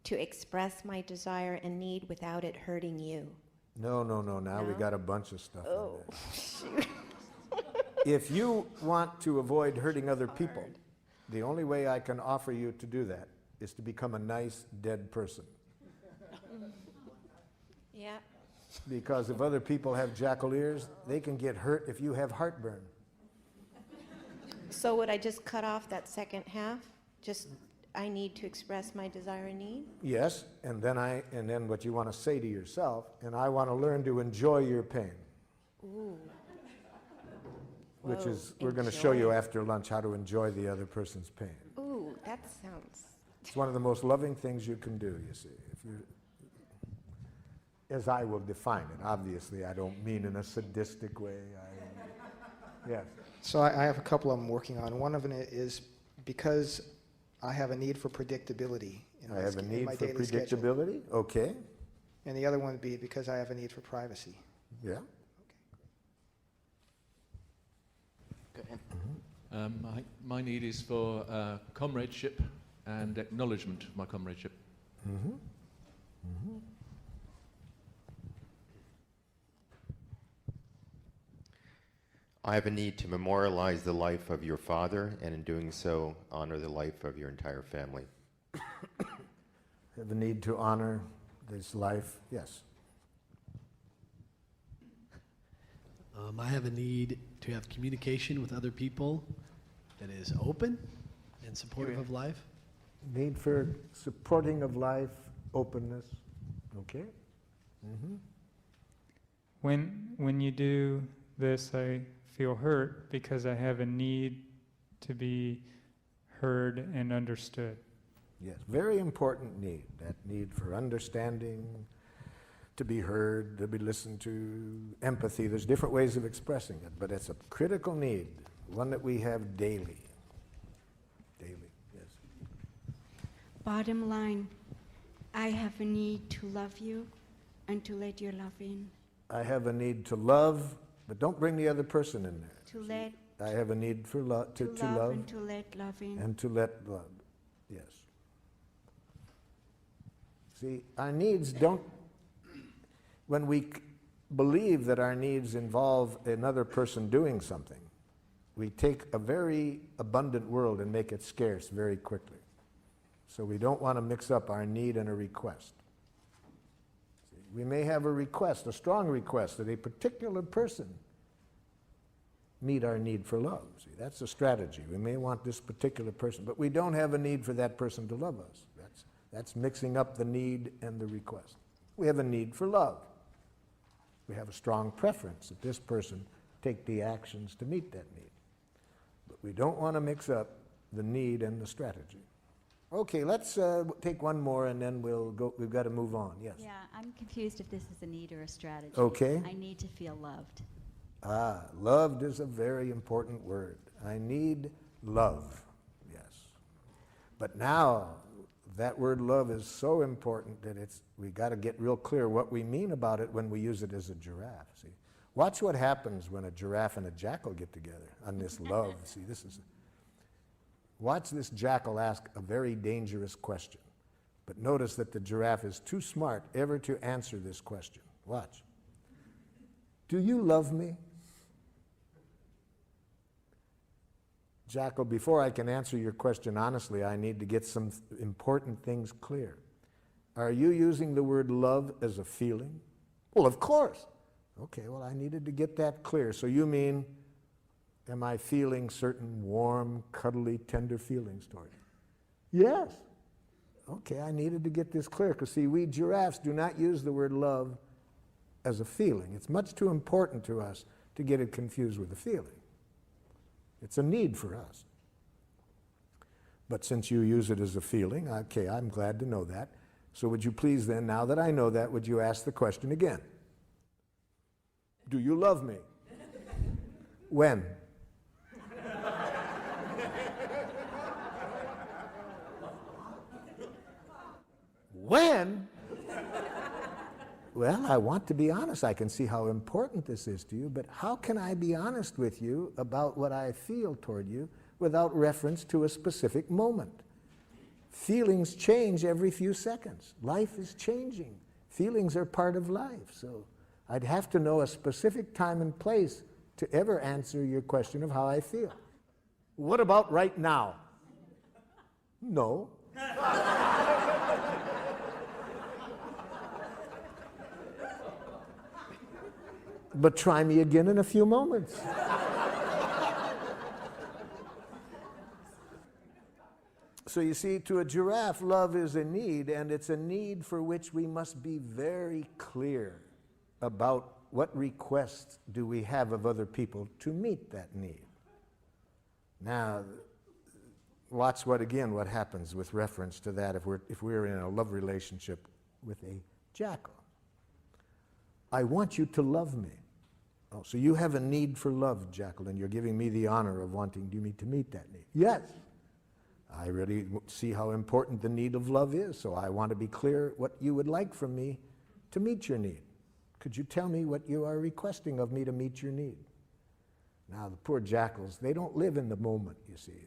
to express my desire and need without it hurting you. No. Now we got a bunch of stuff Oh, in there. If you want to avoid hurting other people, the only way I can offer you to do that is to become a nice, dead person. Yeah. Because if other people have jackal ears, they can get hurt if you have heartburn. So would I just cut off that second half? Just, I need to express my desire and need? Yes, and then what you want to say to yourself, and I want to learn to enjoy your pain. Ooh. Which Whoa, is, we're going to show you enjoy. after lunch how to enjoy the other person's pain. Ooh, that sounds... It's one of the most loving things you can do, you see. As I will define it. Obviously, I don't mean in a sadistic way. Yes. So I have a couple I'm working on. One of them is because I have a need for predictability. I have a in need my for daily schedule. predictability. Okay. And the other one would be because I have a need for privacy. Yeah. Go ahead. My need is for comradeship and acknowledgement of my comradeship. Mm-hmm. Mm-hmm. I have a need to memorialize the life of your father, and in doing so, honor the life of your entire family. Have a need to honor this life. Yes. I have a need to have communication with other people that is open and supportive of life. Need for supporting of life, openness. Okay. Mm-hmm. When you do this, I feel hurt because I have a need to be heard and understood. Yes, very important need. That need for understanding, to be heard, to be listened to, empathy. There's different ways of expressing it, but it's a critical need, one that we have daily. Daily, yes. Bottom line, I have a need to love you and to let your love in. I have a need to love, but don't bring the other person in there. To let I have a need for to love and to let love in. and to let love. Yes. See, our needs don't, when we believe that our needs involve another person doing something, we take a very abundant world and make it scarce very quickly. So we don't want to mix up our need and a request. See, we may have a request, a strong request, that a particular person meet our need for love. See, that's a strategy. We may want this particular person, but we don't have a need for that person to love us. That's mixing up the need and the request. We have a need for love. We have a strong preference that this person take the actions to meet that need. But we don't want to mix up the need and the strategy. Okay, let's take one more and then we'll go. We've got to move on. Yes. Yeah, I'm confused if this is a need or a strategy. Okay. I need to feel loved. Loved is a very important word. I need love. Yes. But now, that word love is so important that we got to get real clear what we mean about it when we use it as a giraffe. See, watch what happens when a giraffe and a jackal get together on this love. See, watch this jackal ask a very dangerous question. But notice that the giraffe is too smart ever to answer this question. Watch. Do you love me? Jackal, before I can answer your question honestly, I need to get some important things clear. Are you using the word love as a feeling? Well, of course. Okay, well, I needed to get that clear. So you mean, am I feeling certain warm, cuddly, tender feelings toward you? Yes. Okay, I needed to get this clear, because see, we giraffes do not use the word love as a feeling. It's much too important to us to get it confused with a feeling. It's a need for us. But since you use it as a feeling, okay, I'm glad to know that. So would you please then, now that I know that, would you ask the question again? Do you love me? When? When? Well, I want to be honest. I can see how important this is to you, but how can I be honest with you about what I feel toward you without reference to a specific moment? Feelings change every few seconds. Life is changing. Feelings are part of life. So I'd have to know a specific time and place to ever answer your question of how I feel. What about right now? No. But try me again in a few moments. So you see, to a giraffe, love is a need, and it's a need for which we must be very clear about what requests do we have of other people to meet that need. Now, watch what happens with reference to that if we're in a love relationship with a jackal. I want you to love me. Oh, so you have a need for love, jackal, and you're giving me the honor of wanting me to meet that need. Yes. I really see how important the need of love is, so I want to be clear what you would like from me to meet your need. Could you tell me what you are requesting of me to meet your need? Now, the poor jackals, they don't live in the moment, you see.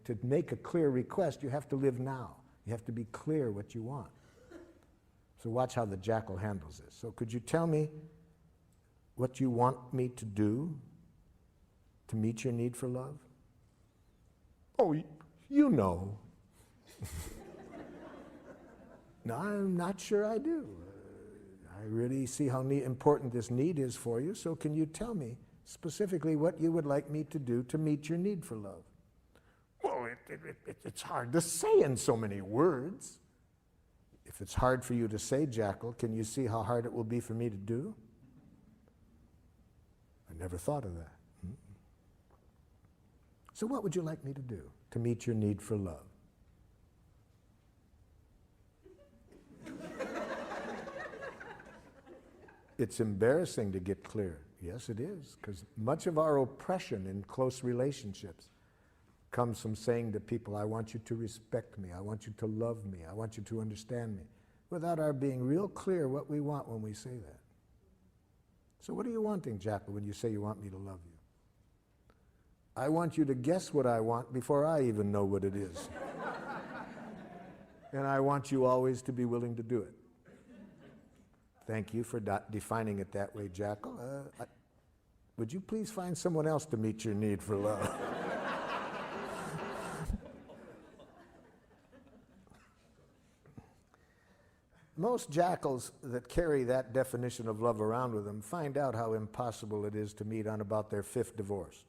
To make a clear request, you have to live now. You have to be clear what you want. So watch how the jackal handles this. So could you tell me what you want me to do to meet your need for love? Oh, you know. No, I'm not sure I do. I really see how important this need is for you, so can you tell me specifically what you would like me to do to meet your need for love? Well, it's hard to say in so many words. If it's hard for you to say, jackal, can you see how hard it will be for me to do? I never thought of that. So what would you like me to do to meet your need for love? It's embarrassing to get clear. Yes, it is, because much of our oppression in close relationships comes from saying to people, I want you to respect me, I want you to love me, I want you to understand me, without our being real clear what we want when we say that. So what are you wanting, jackal, when you say you want me to love you? I want you to guess what I want before I even know what it is. And I want you always to be willing to do it. Thank you for defining it that way, jackal. Would you please find someone else to meet your need for love? Most jackals that carry that definition of love around with them find out how impossible it is to meet on about their 5th divorce.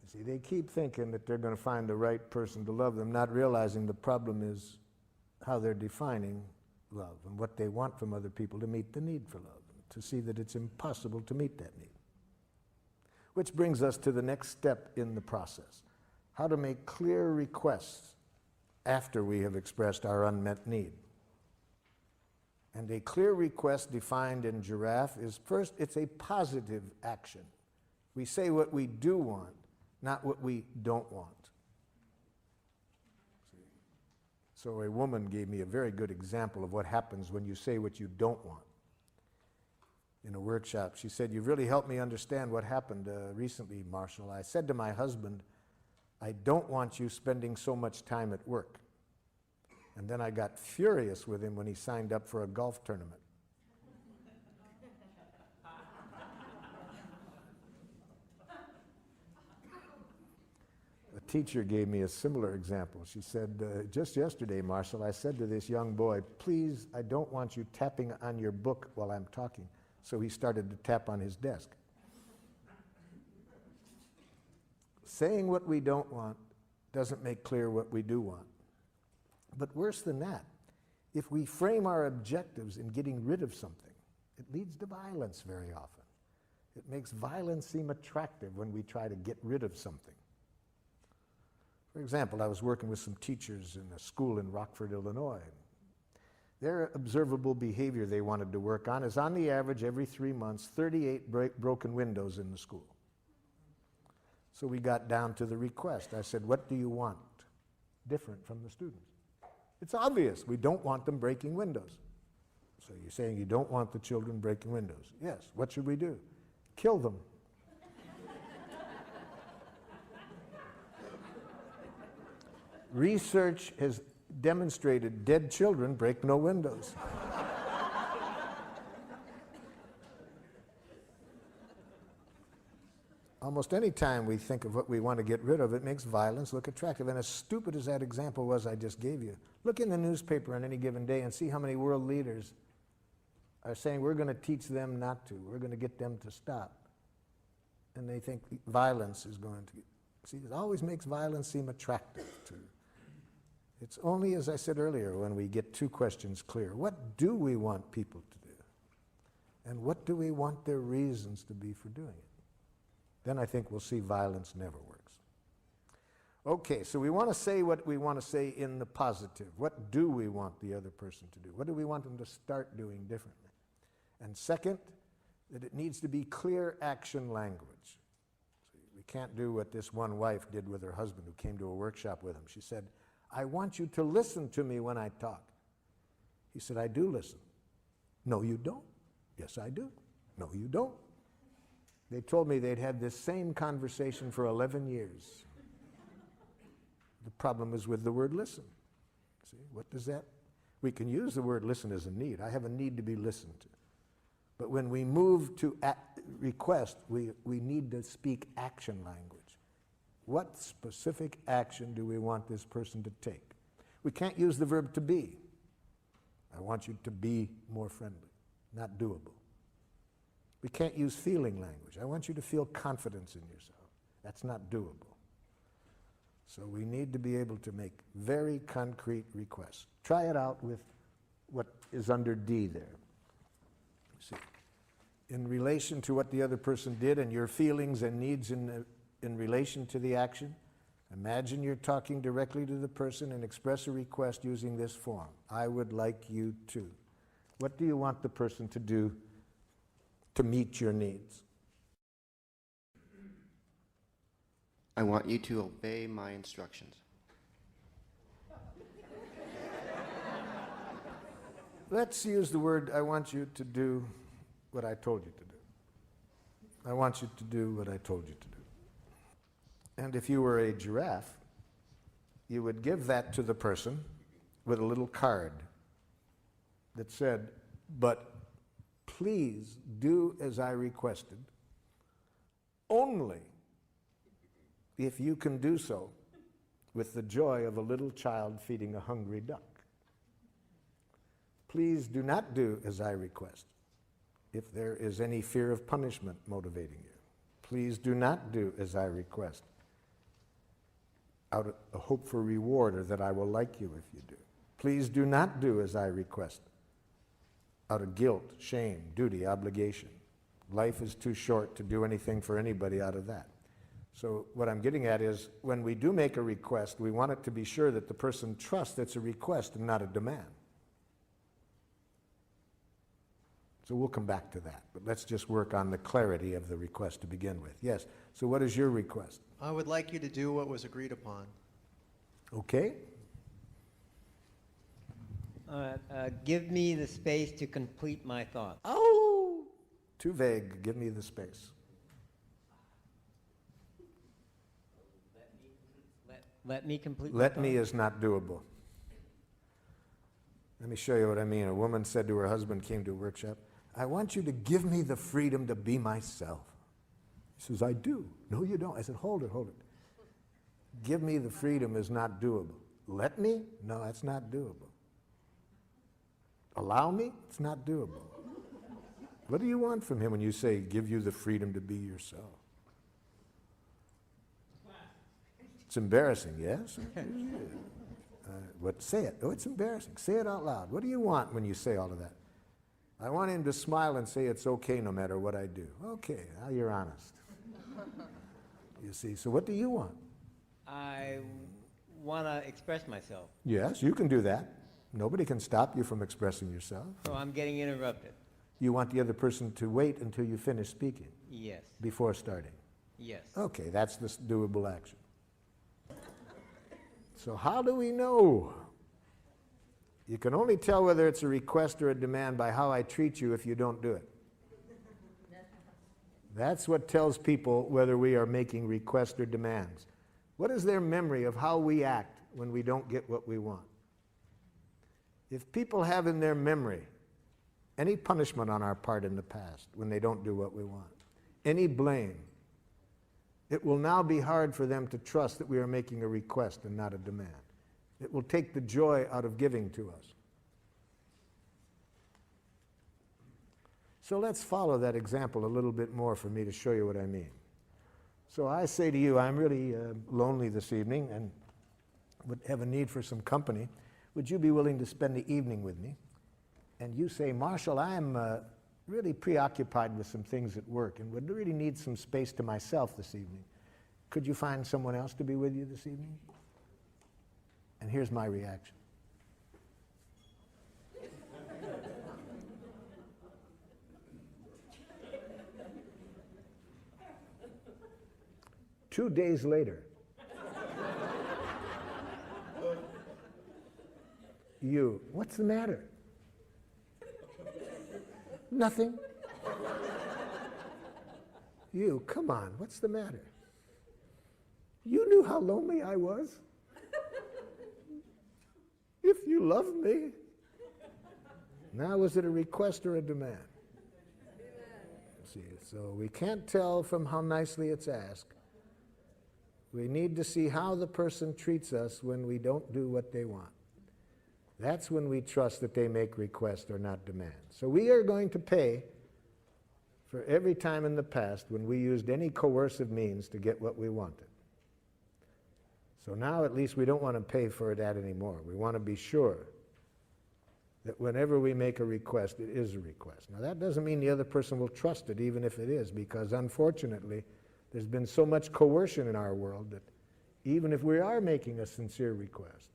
You see, they keep thinking that they're going to find the right person to love them, not realizing the problem is how they're defining love and what they want from other people to meet the need for love, to see that it's impossible to meet that need. Which brings us to the next step in the process, how to make clear requests after we have expressed our unmet need. And a clear request defined in giraffe is, first, it's a positive action. We say what we do want, not what we don't want. So a woman gave me a very good example of what happens when you say what you don't want. In a workshop, she said, you've really helped me understand what happened recently, Marshall. I said to my husband, I don't want you spending so much time at work. And then I got furious with him when he signed up for a golf tournament. A teacher gave me a similar example. She said, just yesterday, Marshall, I said to this young boy, please, I don't want you tapping on your book while I'm talking. So he started to tap on his desk. Saying what we don't want doesn't make clear what we do want. But worse than that, if we frame our objectives in getting rid of something, it leads to violence very often. It makes violence seem attractive when we try to get rid of something. For example, I was working with some teachers in a school in Rockford, Illinois. Their observable behavior they wanted to work on is, on the average, every 3 months, 38 broken windows in the school. So we got down to the request. I said, what do you want different from the students? It's obvious. We don't want them breaking windows. So you're saying you don't want the children breaking windows? Yes. What should we do? Kill them. Research has demonstrated dead children break no windows. Almost any time we think of what we want to get rid of, it makes violence look attractive. And as stupid as that example was I just gave you, look in the newspaper on any given day and see how many world leaders are saying we're going to teach them not to, we're going to get them to stop. And they think violence is going to, see, it always makes violence seem attractive to. It's only, as I said earlier, when we get two questions clear. What do we want people to do? And what do we want their reasons to be for doing it? Then I think we'll see violence never works. Okay, so we want to say what we want to say in the positive. What do we want the other person to do? What do we want them to start doing differently? And second, that it needs to be clear action language. So we can't do what this one wife did with her husband who came to a workshop with him. She said, I want you to listen to me when I talk. He said, I do listen. No, you don't. Yes, I do. No, you don't. They told me they'd had this same conversation for 11 years. The problem is with the word listen. See, what does that? We can use the word listen as a need. I have a need to be listened to. But when we move to request, we need to speak action language. What specific action do we want this person to take? We can't use the verb to be. I want you to be more friendly. Not doable. We can't use feeling language. I want you to feel confidence in yourself. That's not doable. So we need to be able to make very concrete requests. Try it out with what is under D there. See, in relation to what the other person did and your feelings and needs in relation to the action, imagine you're talking directly to the person and express a request using this form. I would like you to. What do you want the person to do to meet your needs? I want you to obey my instructions. Let's use the word, I want you to do what I told you to do. I want you to do what I told you to do. And if you were a giraffe, you would give that to the person with a little card that said, but please do as I requested, only if you can do so with the joy of a little child feeding a hungry duck. Please do not do as I request if there is any fear of punishment motivating you. Please do not do as I request out of a hope for reward or that I will like you if you do. Please do not do as I request out of guilt, shame, duty, obligation. Life is too short to do anything for anybody out of that. So what I'm getting at is when we do make a request, we want it to be sure that the person trusts it's a request and not a demand. So we'll come back to that, but let's just work on the clarity of the request to begin with. Yes, so what is your request? I would like you to do what was agreed upon. Okay. Give me the space to complete my thoughts. Oh! Too vague. Give me the space. Let me complete my Let me thought. is not doable. Let me show you what I mean. A woman said to her husband, came to a workshop, I want you to give me the freedom to be myself. He says, I do. No, you don't. I said, hold it, hold it. Give me the freedom is not doable. Let me? No, that's not doable. Allow me? It's not doable. What do you want from him when you say, give you the freedom to be yourself? It's embarrassing, yes? What? Say it. Oh, it's embarrassing. Say it out loud. What do you want when you say all of that? I want him to smile and say it's okay no matter what I do. Okay, now you're honest. You see, so what do you want? I want to express myself. Yes, you can do that. Nobody can stop you from expressing yourself. So I'm getting interrupted. You want the other person to wait until you finish speaking Yes. before starting. Yes. Okay, that's the doable action. So how do we know? You can only tell whether it's a request or a demand by how I treat you if you don't do it. That's what tells people whether we are making requests or demands. What is their memory of how we act when we don't get what we want? If people have in their memory any punishment on our part in the past when they don't do what we want, any blame, it will now be hard for them to trust that we are making a request and not a demand. It will take the joy out of giving to us. So let's follow that example a little bit more for me to show you what I mean. So I say to you, I'm really lonely this evening and would have a need for some company. Would you be willing to spend the evening with me? And you say, Marshall, I'm really preoccupied with some things at work and would really need some space to myself this evening. Could you find someone else to be with you this evening? And here's my reaction. Two days later, you, what's the matter? Nothing. You, come on, what's the matter? You knew how lonely I was. If you loved me. Now, was it a request or a demand? See, so we can't tell from how nicely it's asked. We need to see how the person treats us when we don't do what they want. That's when we trust that they make requests or not demands. So we are going to pay for every time in the past when we used any coercive means to get what we wanted. So now at least we don't want to pay for that anymore. We want to be sure that whenever we make a request, it is a request. Now that doesn't mean the other person will trust it, even if it is, because unfortunately, there's been so much coercion in our world that even if we are making a sincere request,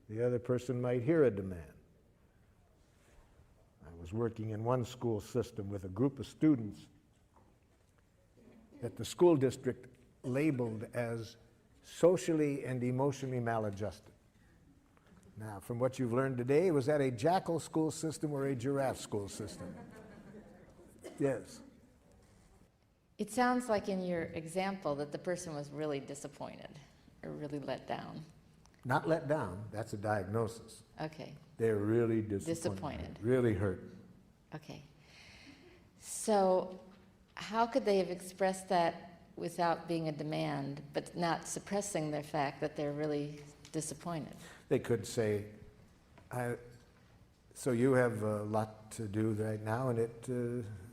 the other person might hear a demand. I was working in one school system with a group of students that the school district labeled as socially and emotionally maladjusted. Now, from what you've learned today, was that a jackal school system or a giraffe school system? Yes. It sounds like in your example that the person was really disappointed or really let down. Not let down, that's a diagnosis. Okay. They're really disappointed. Disappointed. Really hurt. Okay. So how could they have expressed that without being a demand, but not suppressing the fact that they're really disappointed? They could say, so you have a lot to do right now, and it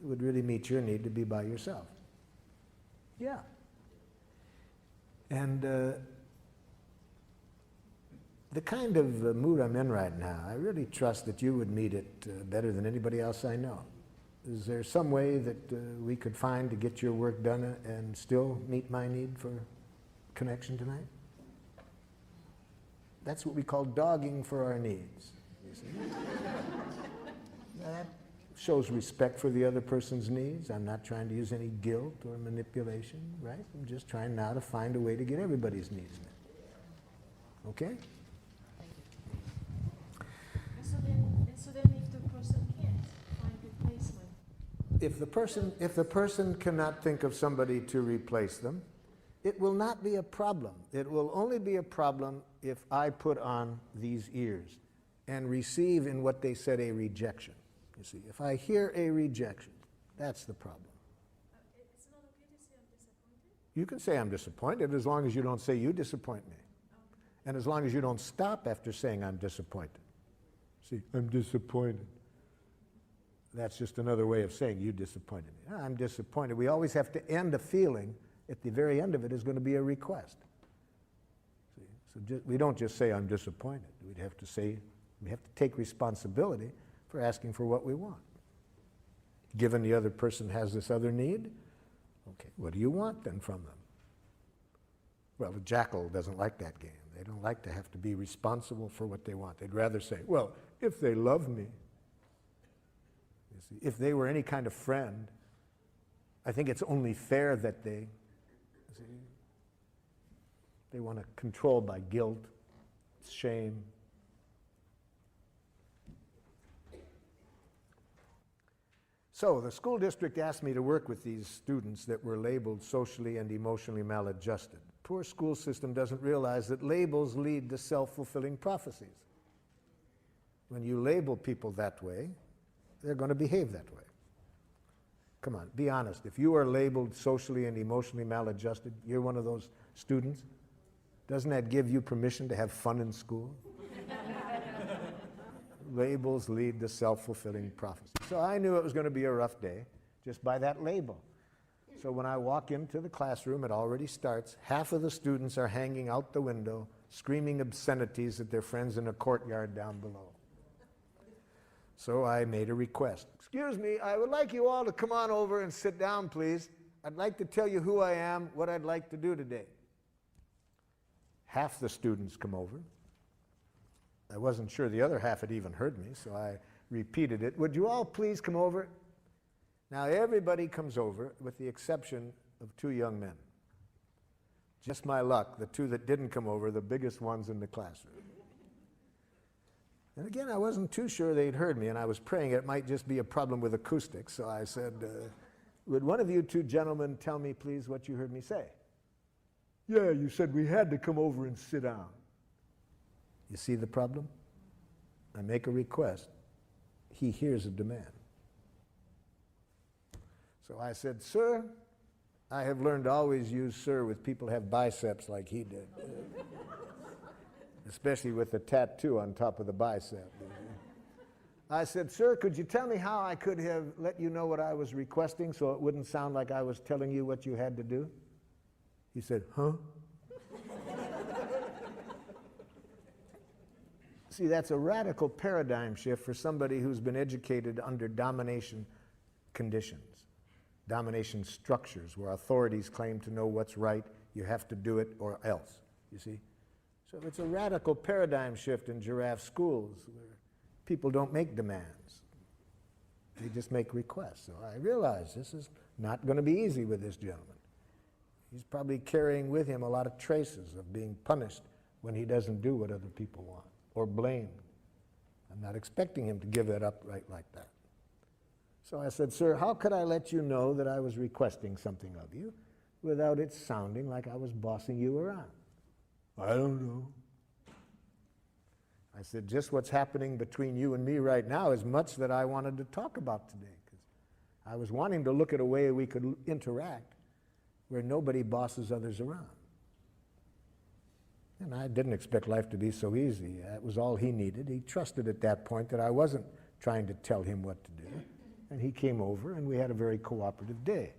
would really meet your need to be by yourself. Yeah. And the kind of mood I'm in right now, I really trust that you would meet it better than anybody else I know. Is there some way that we could find to get your work done and still meet my need for connection tonight? That's what we call dogging for our needs. You see? That shows respect for the other person's needs. I'm not trying to use any guilt or manipulation, right? I'm just trying now to find a way to get everybody's needs met. Okay? So then if the person can't find replacement? If the person cannot think of somebody to replace them, it will not be a problem. It will only be a problem if I put on these ears and receive in what they said a rejection. You see, if I hear a rejection, that's the problem. It's not okay to say I'm disappointed? You can say I'm disappointed as long as you don't say you disappoint me. And as long as you don't stop after saying I'm disappointed. See, I'm disappointed. That's just another way of saying you disappointed me. I'm disappointed. We always have to end a feeling. At the very end of it is going to be a request. See? So we don't just say I'm disappointed. We'd have to say, we have to take responsibility for asking for what we want. Given the other person has this other need, okay, what do you want then from them? Well, the jackal doesn't like that game. They don't like to have to be responsible for what they want. They'd rather say, well, if they love me, you see, if they were any kind of friend, I think it's only fair that they want to control by guilt, shame. So the school district asked me to work with these students that were labeled socially and emotionally maladjusted. Poor school system doesn't realize that labels lead to self-fulfilling prophecies. When you label people that way, they're going to behave that way. Come on, be honest. If you are labeled socially and emotionally maladjusted, you're one of those students, doesn't that give you permission to have fun in school? Labels lead to self-fulfilling prophecy. So I knew it was going to be a rough day just by that label. So when I walk into the classroom, it already starts. Half of the students are hanging out the window, screaming obscenities at their friends in a courtyard down below. So I made a request. Excuse me, I would like you all to come on over and sit down, please. I'd like to tell you who I am, what I'd like to do today. Half the students come over. I wasn't sure the other half had even heard me, so I repeated it. Would you all please come over? Now everybody comes over with the exception of two young men. Just my luck, the two that didn't come over, the biggest ones in the classroom. And again, I wasn't too sure they'd heard me, and I was praying it might just be a problem with acoustics, so I said, would one of you two gentlemen tell me, please, what you heard me say? Yeah, you said we had to come over and sit down. You see the problem? I make a request. He hears a demand. So I said, sir, I have learned to always use sir with people who have biceps like he did. Especially with the tattoo on top of the bicep. I said, sir, could you tell me how I could have let you know what I was requesting so it wouldn't sound like I was telling you what you had to do? He said, huh? See, that's a radical paradigm shift for somebody who's been educated under domination conditions, domination structures where authorities claim to know what's right, you have to do it or else, you see? So it's a radical paradigm shift in giraffe schools where people don't make demands. They just make requests. So I realize this is not going to be easy with this gentleman. He's probably carrying with him a lot of traces of being punished when he doesn't do what other people want or blamed. I'm not expecting him to give it up right like that. So I said, sir, how could I let you know that I was requesting something of you without it sounding like I was bossing you around? I don't know. I said, just what's happening between you and me right now is much that I wanted to talk about today, because I was wanting to look at a way we could interact where nobody bosses others around. And I didn't expect life to be so easy. That was all he needed. He trusted at that point that I wasn't trying to tell him what to do. And he came over and we had a very cooperative day.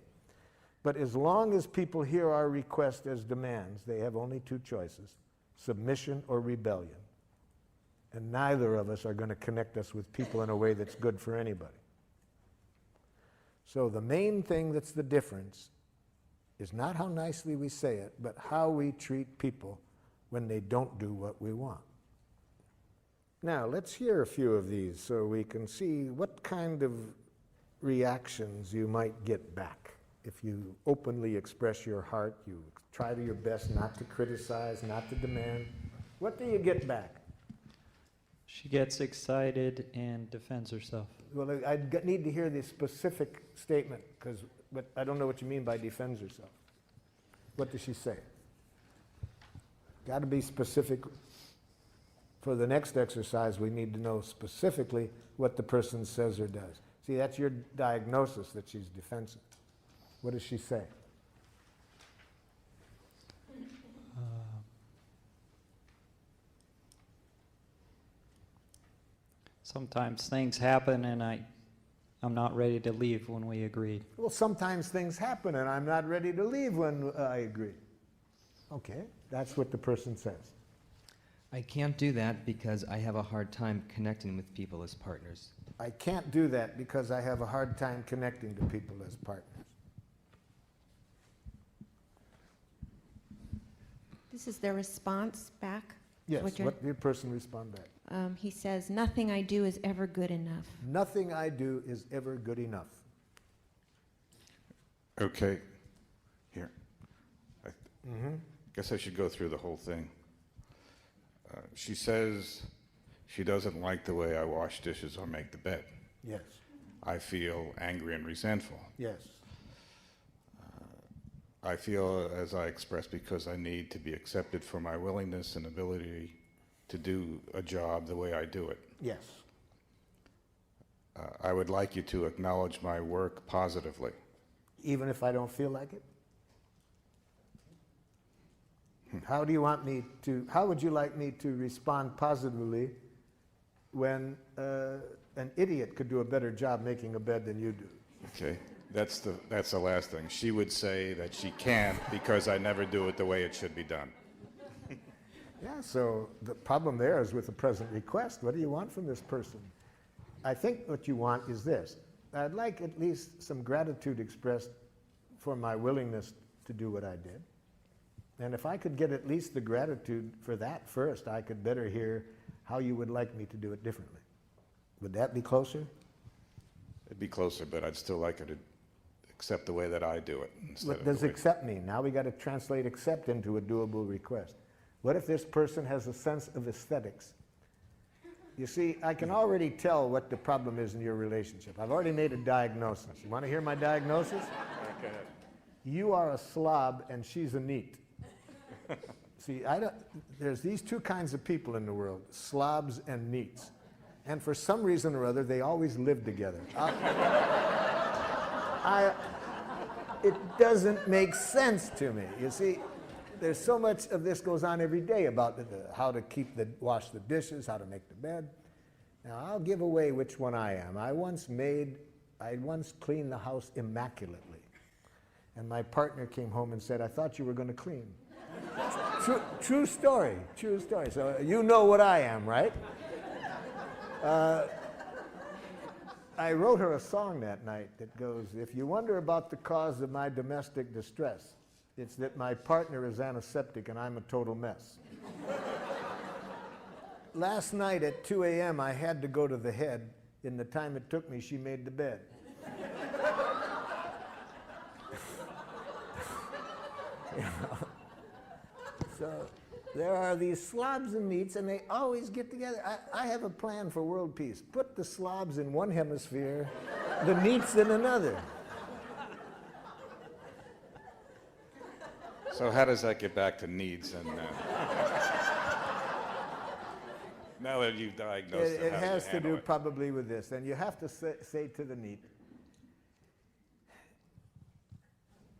But as long as people hear our request as demands, they have only two choices, submission or rebellion. And neither of us are going to connect us with people in a way that's good for anybody. So the main thing that's the difference is not how nicely we say it, but how we treat people when they don't do what we want. Now, let's hear a few of these so we can see what kind of reactions you might get back. If you openly express your heart, you try to your best not to criticize, not to demand, what do you get back? She gets excited and defends herself. Well, I need to hear the specific statement, but I don't know what you mean by defends herself. What does she say? Got to be specific. For the next exercise, we need to know specifically what the person says or does. See, that's your diagnosis that she's defensive. What does she say? Sometimes things happen and I'm not ready to leave when we agreed. Well, sometimes things happen and I'm not ready to leave when I agree. Okay, that's what the person says. I can't do that because I have a hard time connecting with people as partners. I can't do that because I have a hard time connecting to people as partners. This is their response back? Yes, What you're- what did the person respond back? He says, nothing I do is ever good enough. Nothing I do is ever good enough. Okay, here. I Mm-hmm. guess I should go through the whole thing. She says she doesn't like the way I wash dishes or make the bed. Yes. I feel angry and resentful. Yes. I feel as I express because I need to be accepted for my willingness and ability to do a job the way I do it. Yes. I would like you to acknowledge my work positively. Even if I don't feel like it? How do you want me to, how would you like me to respond positively when an idiot could do a better job making a bed than you do? Okay, that's the last thing. She would say that she can't because I never do it the way it should be done. Yeah, so the problem there is with the present request. What do you want from this person? I think what you want is this. I'd like at least some gratitude expressed for my willingness to do what I did. And if I could get at least the gratitude for that first, I could better hear how you would like me to do it differently. Would that be closer? It'd be closer, but I'd still like her to accept the way that I do it. What does accept mean? Now we got to translate accept into a doable request. What if this person has a sense of aesthetics? You see, I can already tell what the problem is in your relationship. I've already made a diagnosis. You want to hear my diagnosis? Go ahead. You are a slob and she's a neat. See, there's these two kinds of people in the world, slobs and neats. And for some reason or other, they always live together. It doesn't make sense to me. You see, there's so much of this goes on every day about how to wash the dishes, how to make the bed. Now, I'll give away which one I am. I once cleaned the house immaculately. And my partner came home and said, I thought you were going to clean. True story, true story. So you know what I am, right? I wrote her a song that night that goes, if you wonder about the cause of my domestic distress, it's that my partner is antiseptic and I'm a total mess. Last night at 2 a.m. I had to go to the head. In the time it took me, she made the bed. You know? So there are these slobs and neats, and they always get together. I have a plan for world peace. Put the slobs in one hemisphere, the neats in another. So how does that get back to needs? And now that you've diagnosed It how do you has to handle do it? probably with this. And you have to say to the neat,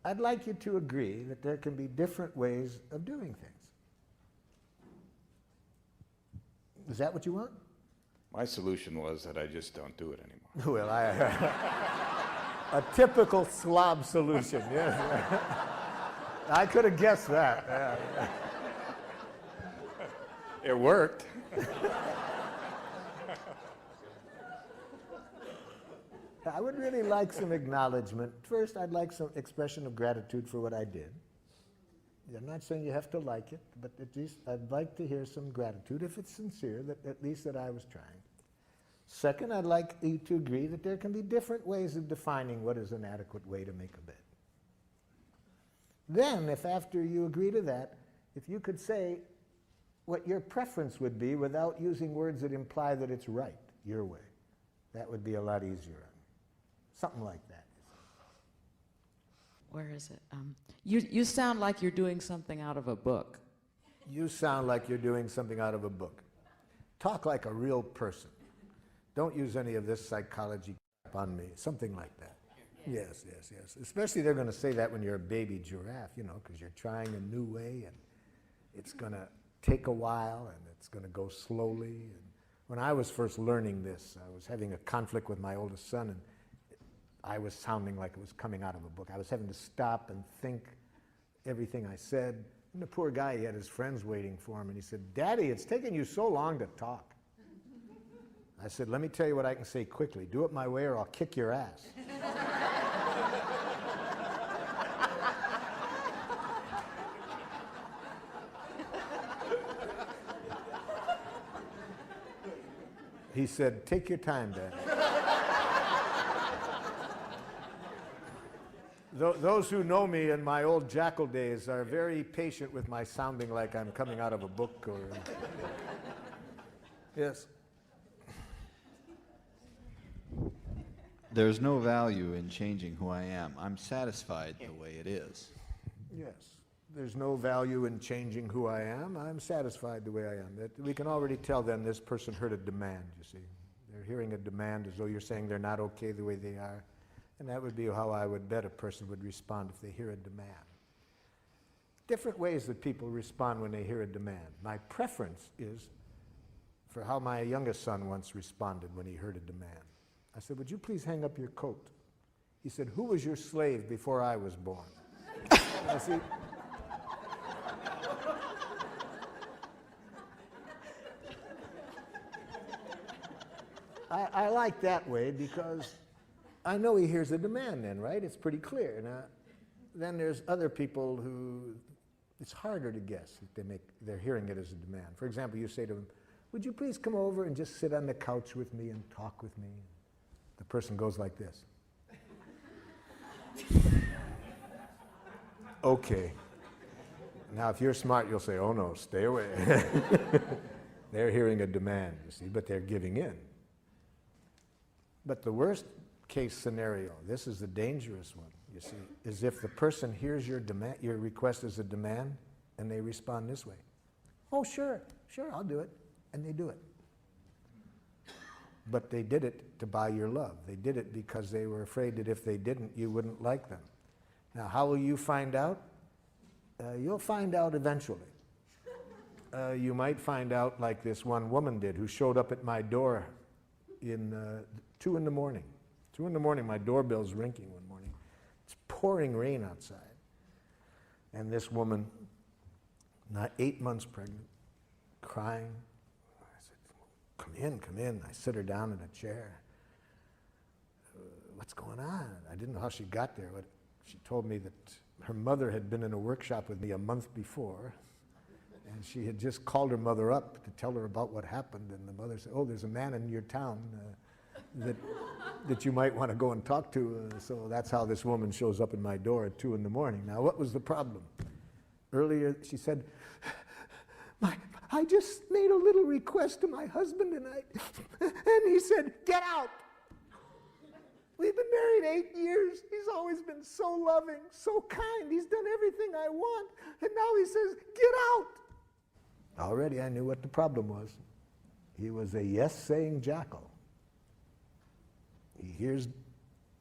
I'd like you to agree that there can be different ways of doing things. Is that what you want? My solution was that I just don't do it anymore. Well, a typical slob solution, yes. I could have guessed that. Yeah. It worked. I would really like some acknowledgement. First, I'd like some expression of gratitude for what I did. I'm not saying you have to like it, but at least I'd like to hear some gratitude, if it's sincere, that at least that I was trying. Second, I'd like you to agree that there can be different ways of defining what is an adequate way to make a bed. Then, if after you agree to that, if you could say what your preference would be without using words that imply that it's right, your way, that would be a lot easier. Something like that. where is it? You sound like you're doing something out of a book. You sound like you're doing something out of a book. Talk like a real person. Don't use any of this psychology crap on me, something like that. Yes, yes, yes. Especially they're going to say that when you're a baby giraffe, you know, because you're trying a new way and it's going to take a while and it's going to go slowly. And when I was first learning this, I was having a conflict with my oldest son, and I was sounding like it was coming out of a book. I was having to stop and think everything I said. And the poor guy, he had his friends waiting for him, and he said, "Daddy, it's taking you so long to talk." I said, "Let me tell you what I can say quickly. Do it my way or I'll kick your ass." He said, "Take your time, Dad." Those who know me in my old jackal days are very patient with my sounding like I'm coming out of a book or... Yes. There's no value in changing who I am. I'm satisfied the way it is. Yes. There's no value in changing who I am. I'm satisfied the way I am. That we can already tell then this person heard a demand, you see. They're hearing a demand as though you're saying they're not okay the way they are. And that would be how I would bet a person would respond if they hear a demand. Different ways that people respond when they hear a demand. My preference is for how my youngest son once responded when he heard a demand. I said, "Would you please hang up your coat?" He said, "Who was your slave before I was born?" You see, I like that way because I know he hears a demand then, right? It's pretty clear. Now, then there's other people who it's harder to guess if they're hearing it as a demand. For example, you say to them, "Would you please come over and just sit on the couch with me and talk with me?" The person goes like this. Okay. Now, if you're smart, you'll say, "Oh no, stay away." They're hearing a demand, you see, but they're giving in. But the worst case scenario, this is the dangerous one, you see, is if the person hears your demand, your request as a demand, and they respond this way. "Oh, sure, I'll do it." And they do it. But they did it to buy your love. They did it because they were afraid that if they didn't, you wouldn't like them. Now, how will you find out? You'll find out eventually. You might find out like this one woman did who showed up at my door in 2 in the morning. 2 in the morning, my doorbell's ringing one morning. It's pouring rain outside. And this woman, not 8 months pregnant, crying. I said, come in. I sit her down in a chair. What's going on? I didn't know how she got there, but she told me that her mother had been in a workshop with me a month before, and she had just called her mother up to tell her about what happened, and the mother said, "Oh, there's a man in your town that you might want to go and talk to." So that's how this woman shows up in my door at 2 in the morning. Now, what was the problem? Earlier, she said, I just made a little request to my husband tonight, and he said, "Get out." We've been married 8 years. He's always been so loving, so kind. He's done everything I want, and now he says, "Get out." Already I knew what the problem was. He was a yes-saying jackal. He hears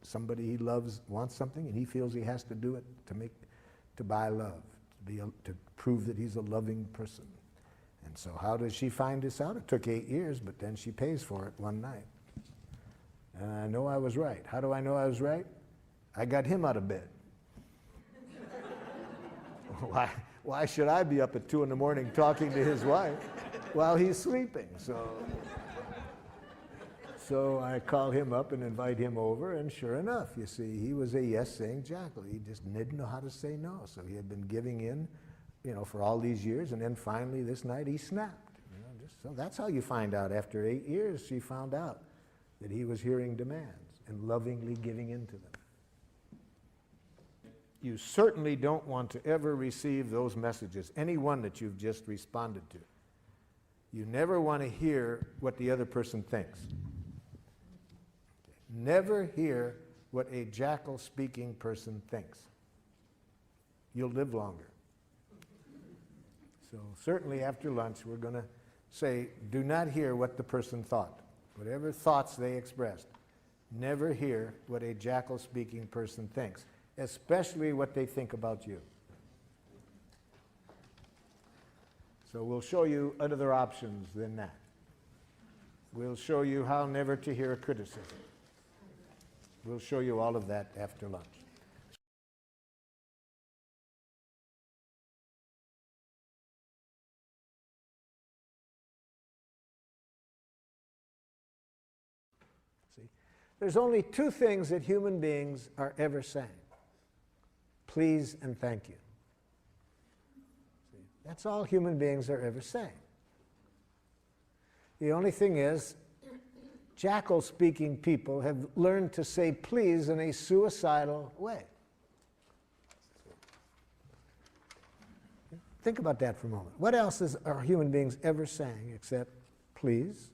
somebody he loves wants something, and he feels he has to do it to buy love, to prove that he's a loving person. And so how does she find this out? It took 8 years, but then she pays for it one night. And I know I was right. How do I know I was right? I got him out of bed. Why should I be up at 2 in the morning talking to his wife while he's sleeping? So I call him up and invite him over, and sure enough, you see, he was a yes-saying jackal. He just didn't know how to say no. So he had been giving in, for all these years, and then finally this night he snapped. So that's how you find out. After 8 years, she found out that he was hearing demands and lovingly giving in to them. You certainly don't want to ever receive those messages, any one that you've just responded to. You never want to hear what the other person thinks. Never hear what a jackal-speaking person thinks. you'll live longer. So certainly after lunch, we're going to say, do not hear what the person thought. Whatever thoughts they expressed, never hear what a jackal-speaking person thinks, especially what they think about you. So we'll show you other options than that. We'll show you how never to hear a criticism. We'll show you all of that after lunch. See, there's only two things that human beings are ever saying: please and thank you. See, that's all human beings are ever saying. The only thing is, jackal-speaking people have learned to say please in a suicidal way. Think about that for a moment. What else are human beings ever saying except please?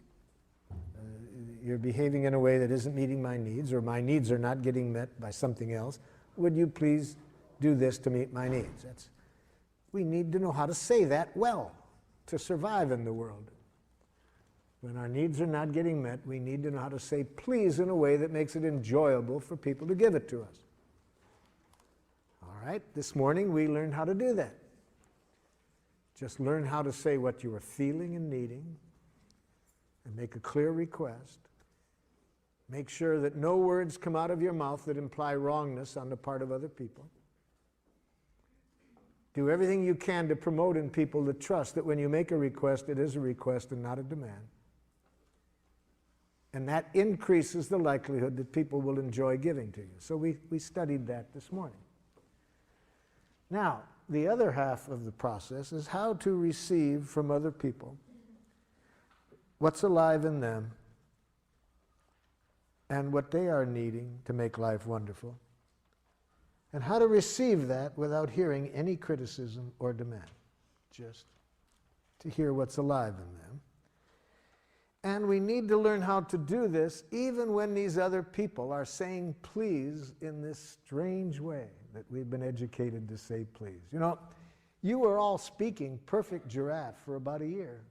You're behaving in a way that isn't meeting my needs, or my needs are not getting met by something else. Would you please do this to meet my needs? We need to know how to say that well to survive in the world. When our needs are not getting met, we need to know how to say please in a way that makes it enjoyable for people to give it to us. All right, this morning we learned how to do that. Just learn how to say what you are feeling and needing, and make a clear request. Make sure that no words come out of your mouth that imply wrongness on the part of other people. Do everything you can to promote in people the trust that when you make a request, it is a request and not a demand. And that increases the likelihood that people will enjoy giving to you. So we studied that this morning. Now, the other half of the process is how to receive from other people what's alive in them and what they are needing to make life wonderful, and how to receive that without hearing any criticism or demand, just to hear what's alive in them. And we need to learn how to do this even when these other people are saying please in this strange way that we've been educated to say please. You know, you were all speaking perfect giraffe for about a year.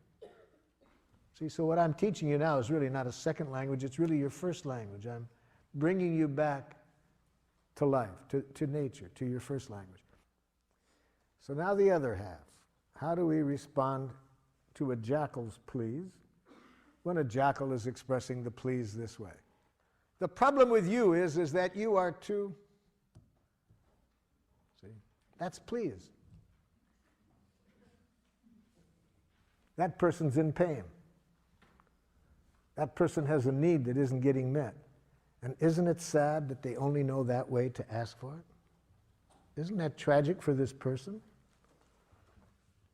See, so what I'm teaching you now is really not a second language, it's really your first language. I'm bringing you back to life, to nature, to your first language. So now the other half. How do we respond to a jackal's please when a jackal is expressing the please this way? The problem with you is that you are too, see, that's please. That person's in pain. That person has a need that isn't getting met. And isn't it sad that they only know that way to ask for it? Isn't that tragic for this person?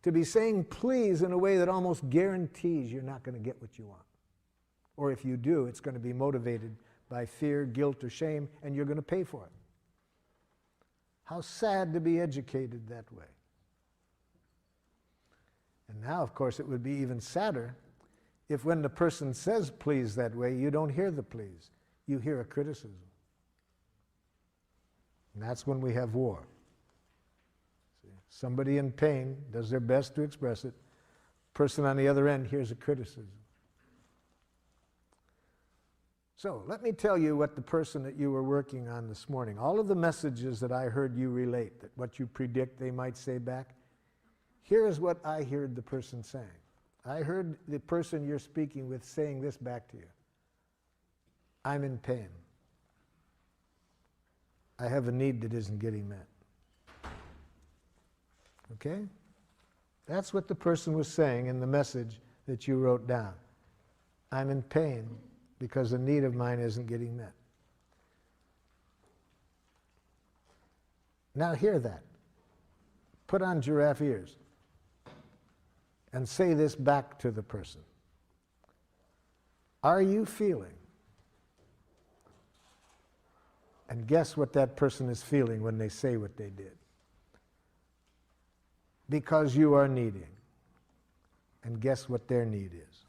To be saying please in a way that almost guarantees you're not going to get what you want. Or if you do, it's going to be motivated by fear, guilt, or shame, and you're going to pay for it. How sad to be educated that way. And now, of course, it would be even sadder if when the person says please that way, you don't hear the please. You hear a criticism. And that's when we have war. See, somebody in pain does their best to express it. Person on the other end hears a criticism. So let me tell you what the person that you were working on this morning, all of the messages that I heard you relate, that what you predict they might say back, here is what I heard the person saying. I heard the person you're speaking with saying this back to you. I'm in pain. I have a need that isn't getting met. Okay? That's what the person was saying in the message that you wrote down. I'm in pain because a need of mine isn't getting met. Now hear that. Put on giraffe ears and say this back to the person. Are you feeling? And guess what that person is feeling when they say what they did. Because you are needing. And guess what their need is.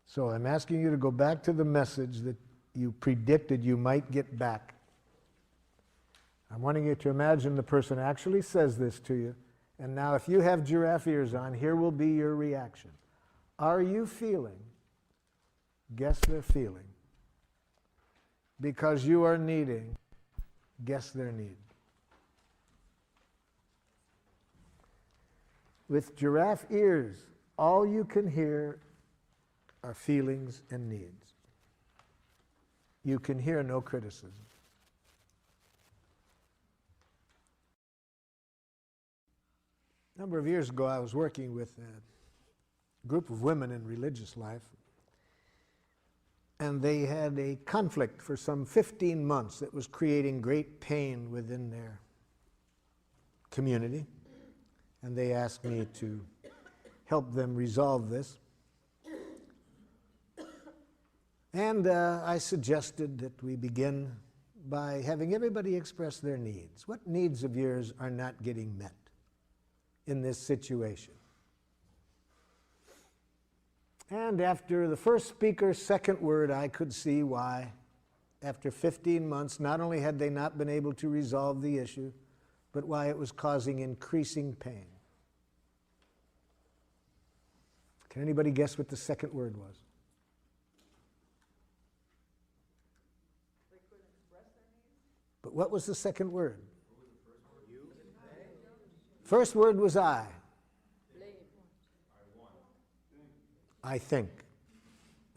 So I'm asking you to go back to the message that you predicted you might get back I'm wanting you to imagine the person actually says this to you. And now if you have giraffe ears on, here will be your reaction. Are you feeling? Guess their feeling. Because you are needing, guess their need. With giraffe ears, all you can hear are feelings and needs. You can hear no criticism. A number of years ago, I was working with a group of women in religious life, and they had a conflict for some 15 months that was creating great pain within their community, and they asked me to help them resolve this. And I suggested that we begin by having everybody express their needs. What needs of yours are not getting met in this situation? And after the first speaker's second word, I could see why, after 15 months, not only had they not been able to resolve the issue, but why it was causing increasing pain. Can anybody guess what the second word was? But what was the second word? First word was I. I think.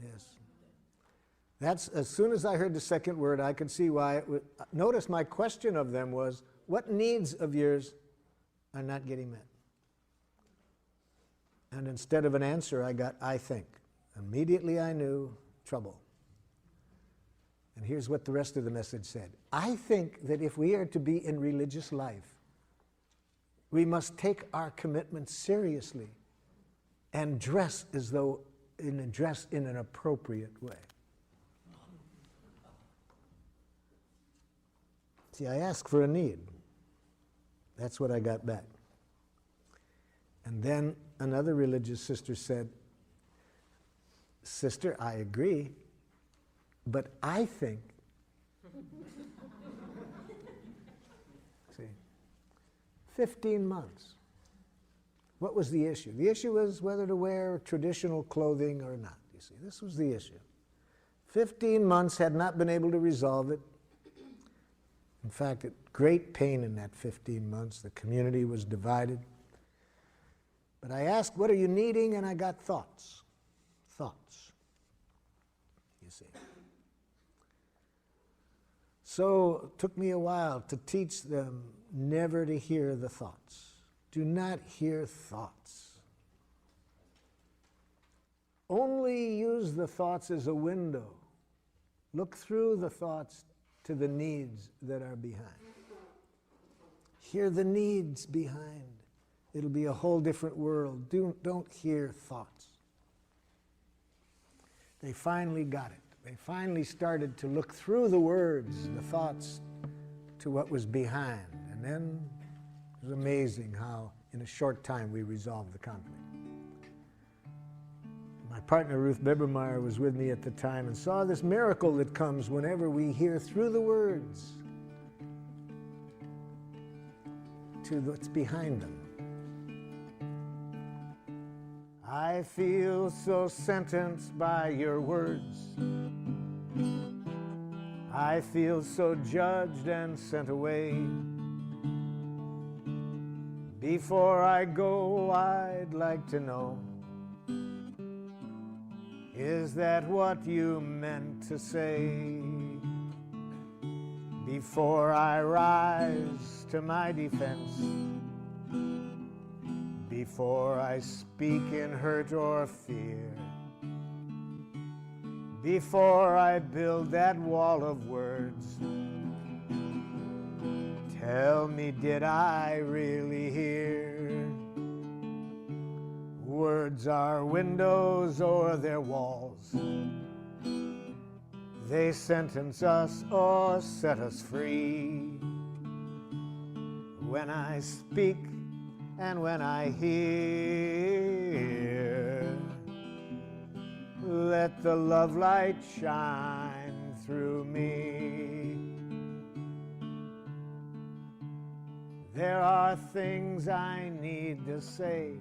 Yes. That's, as soon as I heard the second word, I could see why it would. Notice my question of them was, what needs of yours are not getting met? And instead of an answer, I got, I think. Immediately I knew trouble. And here's what the rest of the message said. I think that if we are to be in religious life, we must take our commitment seriously and dress as though in an appropriate way. See, I asked for a need. That's what I got back. And then another religious sister said, Sister, I agree, but I think. See, 15 months. What was the issue? The issue was whether to wear traditional clothing or not. You see, this was the issue. 15 months had not been able to resolve it. In fact, great pain in that 15 months. The community was divided. But I asked, what are you needing? And I got thoughts. Thoughts. You see. So it took me a while to teach them never to hear the thoughts. Do not hear thoughts. Only use the thoughts as a window. Look through the thoughts to the needs that are behind. Hear the needs behind. It'll be a whole different world. Don't hear thoughts. They finally got it. They finally started to look through the words, the thoughts, to what was behind. And then it was amazing how in a short time we resolved the conflict. My partner Ruth Bibermeyer was with me at the time and saw this miracle that comes whenever we hear through the words to what's behind them. I feel so sentenced by your words. I feel so judged and sent away. Before I go, I'd like to know, is that what you meant to say? Before I rise to my defense, before I speak in hurt or fear, before I build that wall of words, tell me, did I really hear? Words are windows or they're walls. They sentence us or set us free. When I speak and when I hear, let the love light shine through me. There are things I need to say,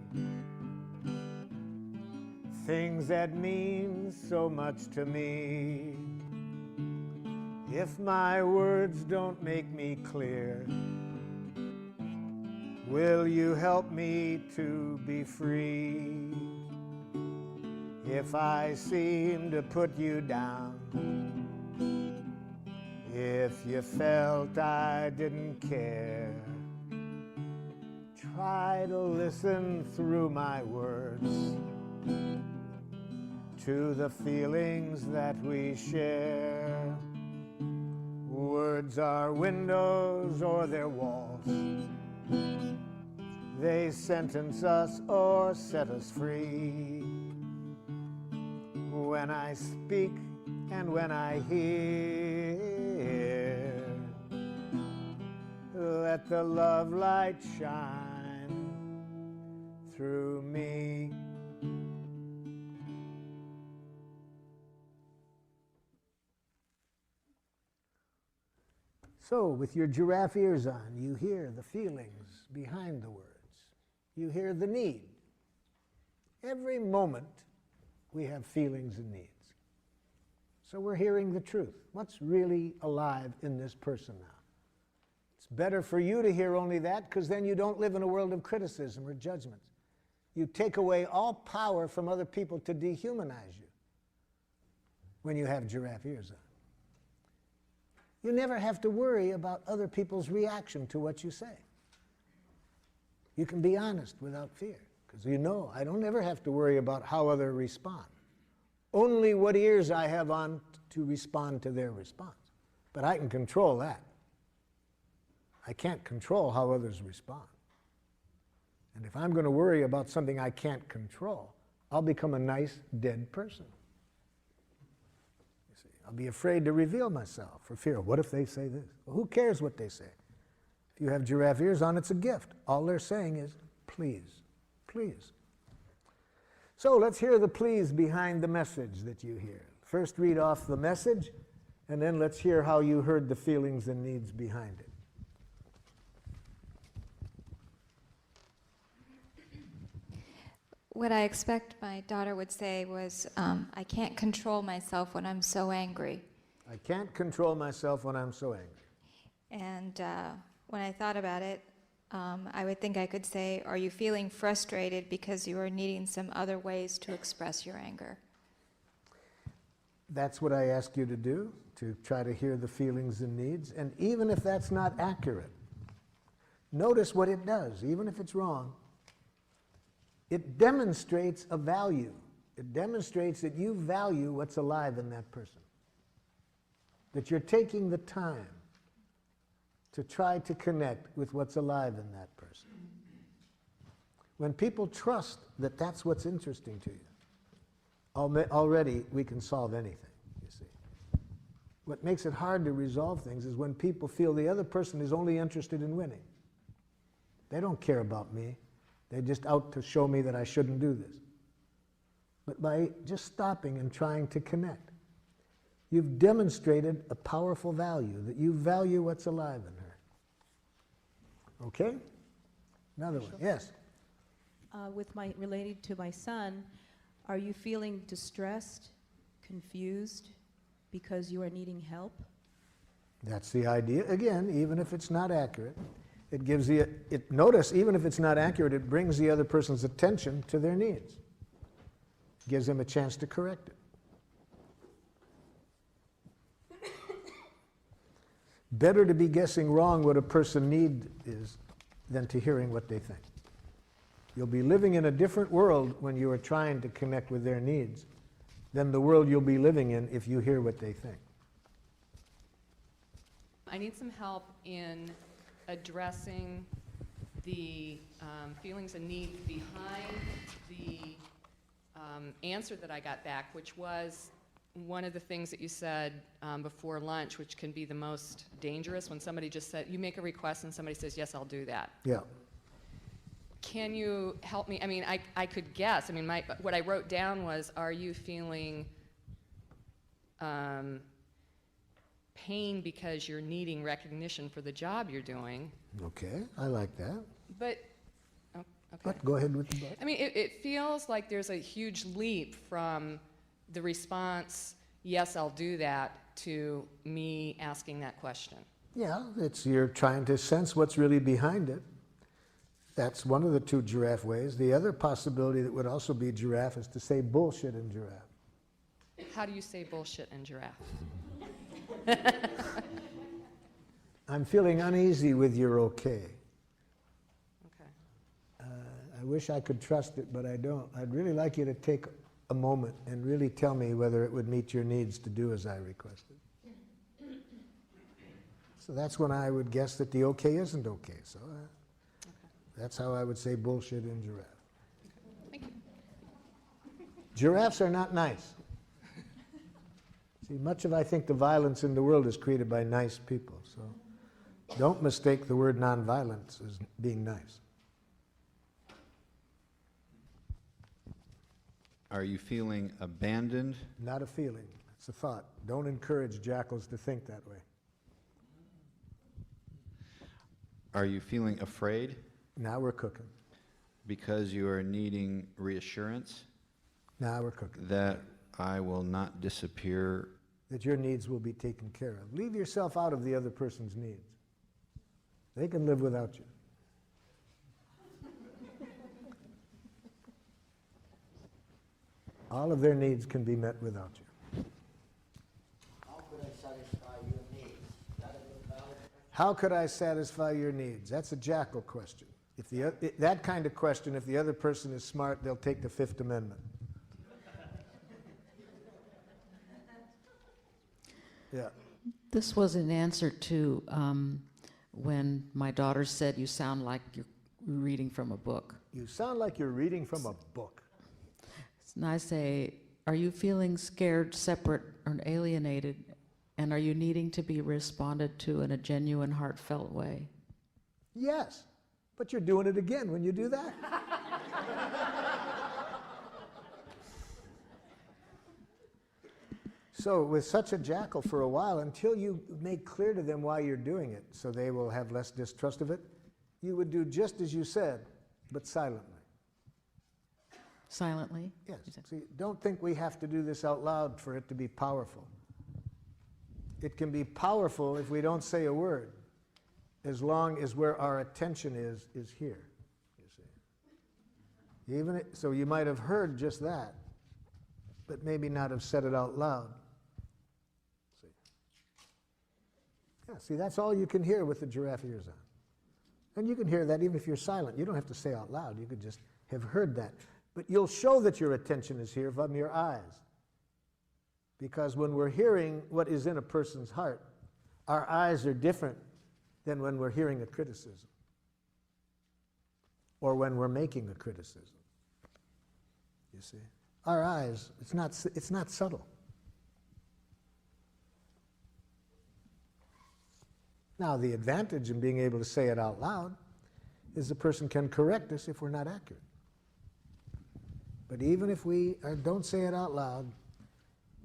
things that mean so much to me. If my words don't make me clear, will you help me to be free? If I seem to put you down, if you felt I didn't care, try to listen through my words to the feelings that we share. Words are windows or they're walls. They sentence us or set us free. When I speak and when I hear, let the love light shine through me. So, with your giraffe ears on, you hear the feelings behind the words. You hear the need. Every moment, we have feelings and needs. So we're hearing the truth. What's really alive in this person now? It's better for you to hear only that, because then you don't live in a world of criticism or judgment. You take away all power from other people to dehumanize you when you have giraffe ears on. You never have to worry about other people's reaction to what you say. You can be honest without fear, because you know I don't ever have to worry about how others respond. Only what ears I have on to respond to their response. But I can control that. I can't control how others respond. And if I'm going to worry about something I can't control, I'll become a nice, dead person. You see, I'll be afraid to reveal myself for fear. What if they say this? Well, who cares what they say? If you have giraffe ears on, it's a gift. All they're saying is, please, please. So let's hear the please behind the message that you hear. First read off the message, and then let's hear how you heard the feelings and needs behind it. What I expect my daughter would say was, I can't control myself when I'm so angry. I can't control myself when I'm so angry. And when I thought about it, I would think I could say, are you feeling frustrated because you are needing some other ways to express your anger? That's what I ask you to do, to try to hear the feelings and needs. And even if that's not accurate, notice what it does, even if it's wrong. It demonstrates a value. It demonstrates that you value what's alive in that person. That you're taking the time to try to connect with what's alive in that person. When people trust that that's what's interesting to you, already we can solve anything, you see. What makes it hard to resolve things is when people feel the other person is only interested in winning. They don't care about me. They're just out to show me that I shouldn't do this. But by just stopping and trying to connect, you've demonstrated a powerful value, that you value what's alive in her. Okay? Another one. Yes? Related to my son, are you feeling distressed, confused, because you are needing help? That's the idea. Again, even if it's not accurate, it gives notice, even if it's not accurate, it brings the other person's attention to their needs. Gives them a chance to correct it. Better to be guessing wrong what a person needs is than to hearing what they think. You'll be living in a different world when you are trying to connect with their needs than the world you'll be living in if you hear what they think. I need some help in addressing the feelings and needs behind the answer that I got back, which was one of the things that you said before lunch, which can be the most dangerous, when somebody just said, you make a request and somebody says, yes, I'll do that. Yeah. Can you help me? I mean, I could guess. I mean, what I wrote down was, are you feeling pain because you're needing recognition for the job you're doing. Okay, I like that. But, oh, okay. But go ahead with the but. I mean, it feels like there's a huge leap from the response, yes, I'll do that, to me asking that question. Yeah, it's you're trying to sense what's really behind it. That's one of the two giraffe ways. The other possibility that would also be giraffe is to say bullshit in giraffe. How do you say bullshit in giraffe? I'm feeling uneasy with your okay. Okay. I wish I could trust it, but I don't. I'd really like you to take a moment and really tell me whether it would meet your needs to do as I requested. So that's when I would guess that the okay isn't okay. So that's how I would say bullshit in giraffe. Thank you. Giraffes are not nice. See, much of, I think, the violence in the world is created by nice people. So don't mistake the word nonviolence as being nice. Are you feeling abandoned? Not a feeling. It's a thought. Don't encourage jackals to think that way. Are you feeling afraid? Now we're cooking. Because you are needing reassurance? Now we're cooking. That I will not disappear. That your needs will be taken care of. Leave yourself out of the other person's needs. They can live without you. All of their needs can be met without you. How could I satisfy your needs? That is a valid question. How could I satisfy your needs? That's a jackal question. That kind of question, if the other person is smart, they'll take the Fifth Amendment. Yeah. This was an answer to when my daughter said, "You sound like you're reading from a book." You sound like you're reading from a book. And I say, "Are you feeling scared, separate, or alienated? And are you needing to be responded to in a genuine, heartfelt way?" Yes, but you're doing it again when you do that. So with such a jackal for a while, until you make clear to them why you're doing it, so they will have less distrust of it, you would do just as you said, but silently. Silently? Yes. See, don't think we have to do this out loud for it to be powerful. It can be powerful if we don't say a word, as long as where our attention is here, you see. So you might have heard just that, but maybe not have said it out loud. See? Yeah, see, that's all you can hear with the giraffe ears on. And you can hear that even if you're silent. You don't have to say out loud. You could just have heard that. But you'll show that your attention is here from your eyes. Because when we're hearing what is in a person's heart, our eyes are different than when we're hearing a criticism or when we're making a criticism. You see? Our eyes, it's not subtle. Now, the advantage in being able to say it out loud is the person can correct us if we're not accurate. But even if we don't say it out loud,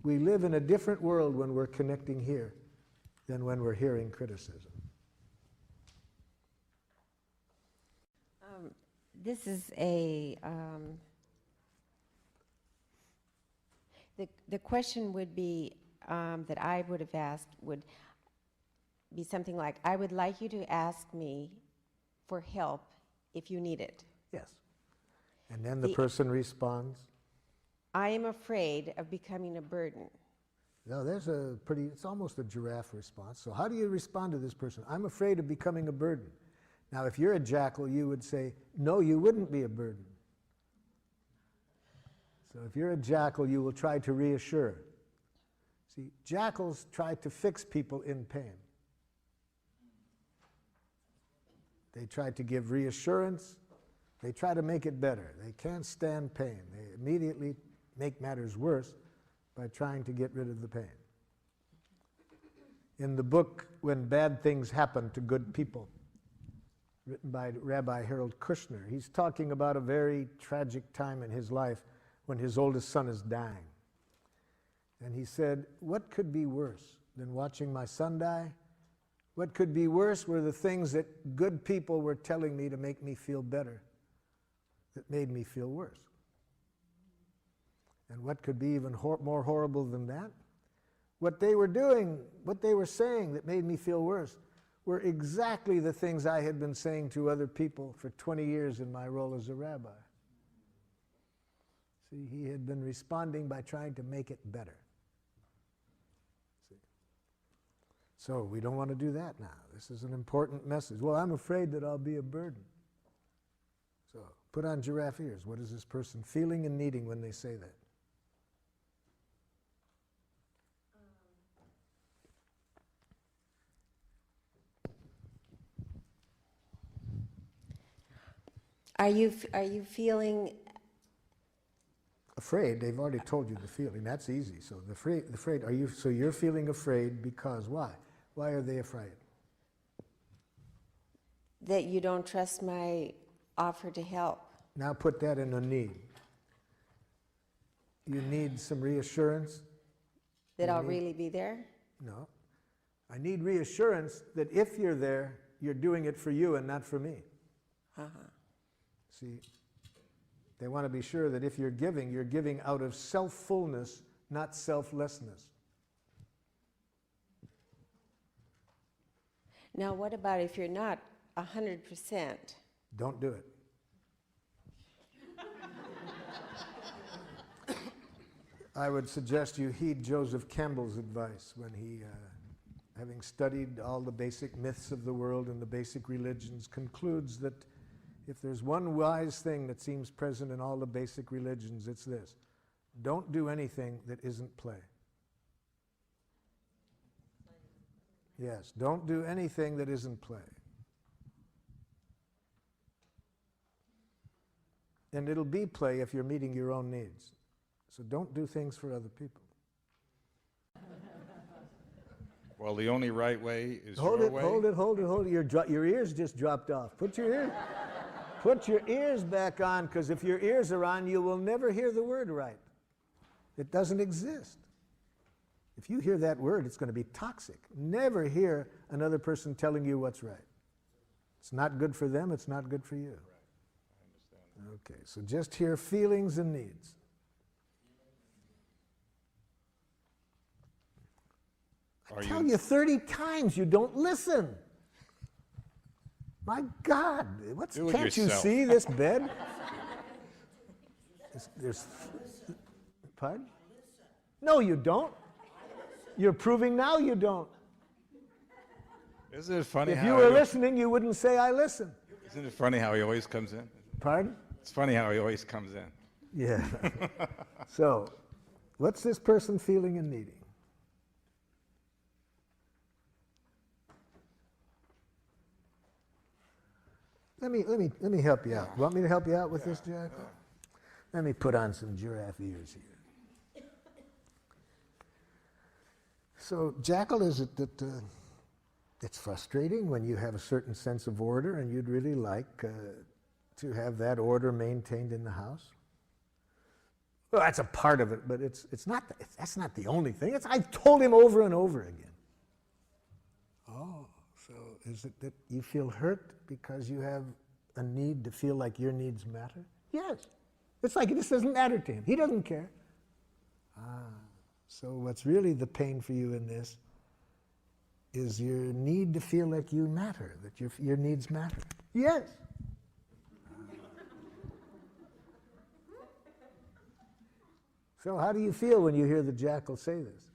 we live in a different world when we're connecting here than when we're hearing criticism. This is a, the question would be, that I would have asked would be something like, I would like you to ask me for help if you need it. Yes. And then the person responds. I am afraid of becoming a burden. No, there's it's almost a giraffe response. So how do you respond to this person? I'm afraid of becoming a burden. Now, if you're a jackal, you would say, no, you wouldn't be a burden. So if you're a jackal, you will try to reassure. See, jackals try to fix people in pain. They try to give reassurance. They try to make it better. They can't stand pain. They immediately make matters worse by trying to get rid of the pain. In the book, When Bad Things Happen to Good People, written by Rabbi Harold Kushner, he's talking about a very tragic time in his life when his oldest son is dying. And he said, what could be worse than watching my son die? What could be worse were the things that good people were telling me to make me feel better that made me feel worse. And what could be even more horrible than that? What they were doing, what they were saying that made me feel worse were exactly the things I had been saying to other people for 20 years in my role as a rabbi. See, he had been responding by trying to make it better. See? So we don't want to do that now. This is an important message. Well, I'm afraid that I'll be a burden. So put on giraffe ears. What is this person feeling and needing when they say that? Are you feeling Afraid? They've already told you the feeling. That's easy. So the afraid. Are you? So you're feeling afraid because why? Why are they afraid? that you don't trust my offer to help? Now put that in a need. You need some reassurance. That I'll really be there? No. I need reassurance that if you're there, you're doing it for you and not for me. See, they want to be sure that if you're giving out of self-fullness, not selflessness. Now, what about if you're not 100%? Don't do it. I would suggest you heed Joseph Campbell's advice when he, having studied all the basic myths of the world and the basic religions, concludes that if there's one wise thing that seems present in all the basic religions, it's this: don't do anything that isn't play. Yes, don't do anything that isn't play. And it'll be play if you're meeting your own needs. So don't do things for other people. Well, the only right way is Hold your it, way. hold it, hold it, hold it. Your ears just dropped off. Put your ears back on, because if your ears are on, you will never hear the word right. It doesn't exist. If you hear that word, it's going to be toxic. Never hear another person telling you what's right. It's not good for them, it's not good for you. Right. I understand. Okay, so just hear feelings and needs. I tell you 30 times, you don't listen. My God, can't you see this bed? Pardon? No, you don't. You're proving now you don't. Isn't it funny If you were listening, you wouldn't say, I listen. Isn't it funny how he always comes in? Pardon? It's funny how he always comes in. Yeah. So, what's this person feeling and needing? Let me help you out. Want me to help you out with this, Jack? Let me put on some giraffe ears here. So, Jackal, is it that it's frustrating when you have a certain sense of order and you'd really like to have that order maintained in the house? Well, that's a part of it, but it's not. That's not the only thing. I've told him over and over again. Oh, so is it that you feel hurt because you have a need to feel like your needs matter? Yes. It's like this doesn't matter to him. He doesn't care. So what's really the pain for you in this is your need to feel like you matter, that your needs matter. Yes. So how do you feel when you hear the jackal say this?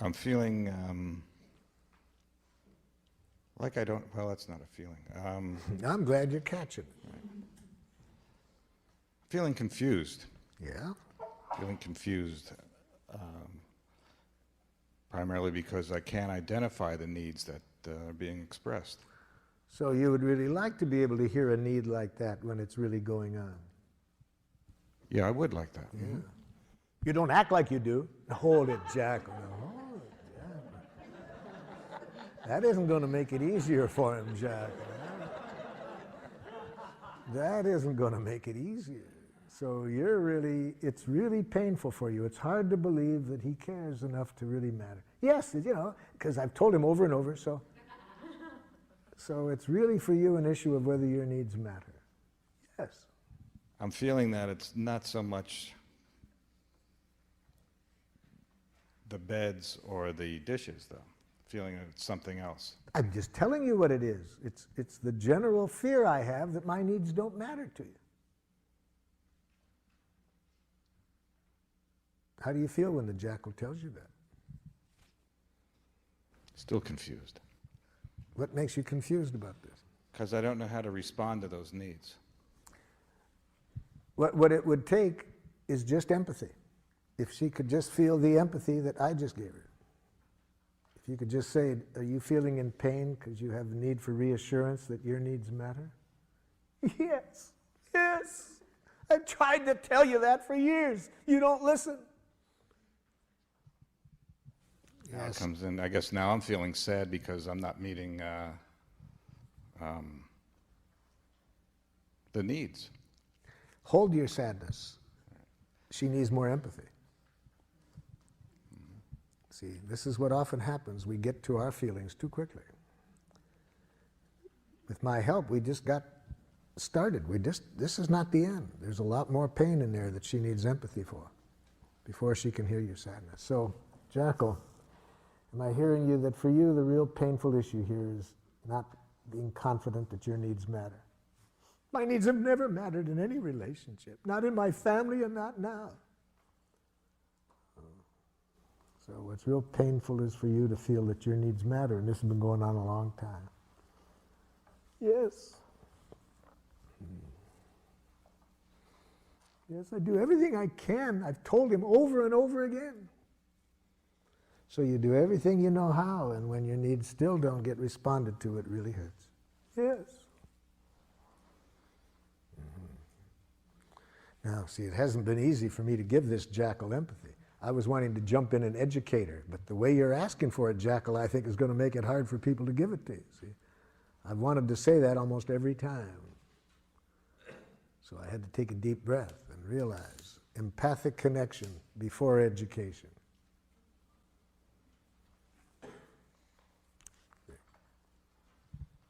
I'm feeling like I don't, well, that's not a feeling. I'm glad you're catching it. Right. Feeling confused. Yeah? Feeling confused, primarily because I can't identify the needs that are being expressed. So you would really like to be able to hear a need like that when it's really going on? Yeah, I would like that. Yeah. You don't act like you do. Hold it, Jack. Hold it, Jack. That isn't going to make it easier for him, Jack. That isn't going to make it easier. So it's really painful for you. It's hard to believe that he cares enough to really matter. Yes, because I've told him over and over, so it's really for you an issue of whether your needs matter. Yes. I'm feeling that it's not so much the beds or the dishes, though. Feeling that it's something else. I'm just telling you what it is. It's the general fear I have that my needs don't matter to you. How do you feel when the jackal tells you that? Still confused. What makes you confused about this? Because I don't know how to respond to those needs. What it would take is just empathy. If she could just feel the empathy that I just gave her. If you could just say, are you feeling in pain because you have the need for reassurance that your needs matter? Yes, yes. I've tried to tell you that for years. You don't listen. Now it comes in. I guess now I'm feeling sad because I'm not meeting the needs. Hold your sadness. She needs more empathy. See, this is what often happens. We get to our feelings too quickly. With my help, we just got started. This is not the end. There's a lot more pain in there that she needs empathy for before she can hear your sadness. So, Jackal, am I hearing you that for you the real painful issue here is not being confident that your needs matter? My needs have never mattered in any relationship, not in my family and not now. So what's real painful is for you to feel that your needs matter, and this has been going on a long time. Yes. Yes, I do everything I can. I've told him over and over again. So you do everything you know how, and when your needs still don't get responded to, it really hurts. Yes. Now, see, it hasn't been easy for me to give this jackal empathy. I was wanting to jump in and educate her, but the way you're asking for it, Jackal, I think is going to make it hard for people to give it to you, see? I've wanted to say that almost every time. So I had to take a deep breath and realize empathic connection before education.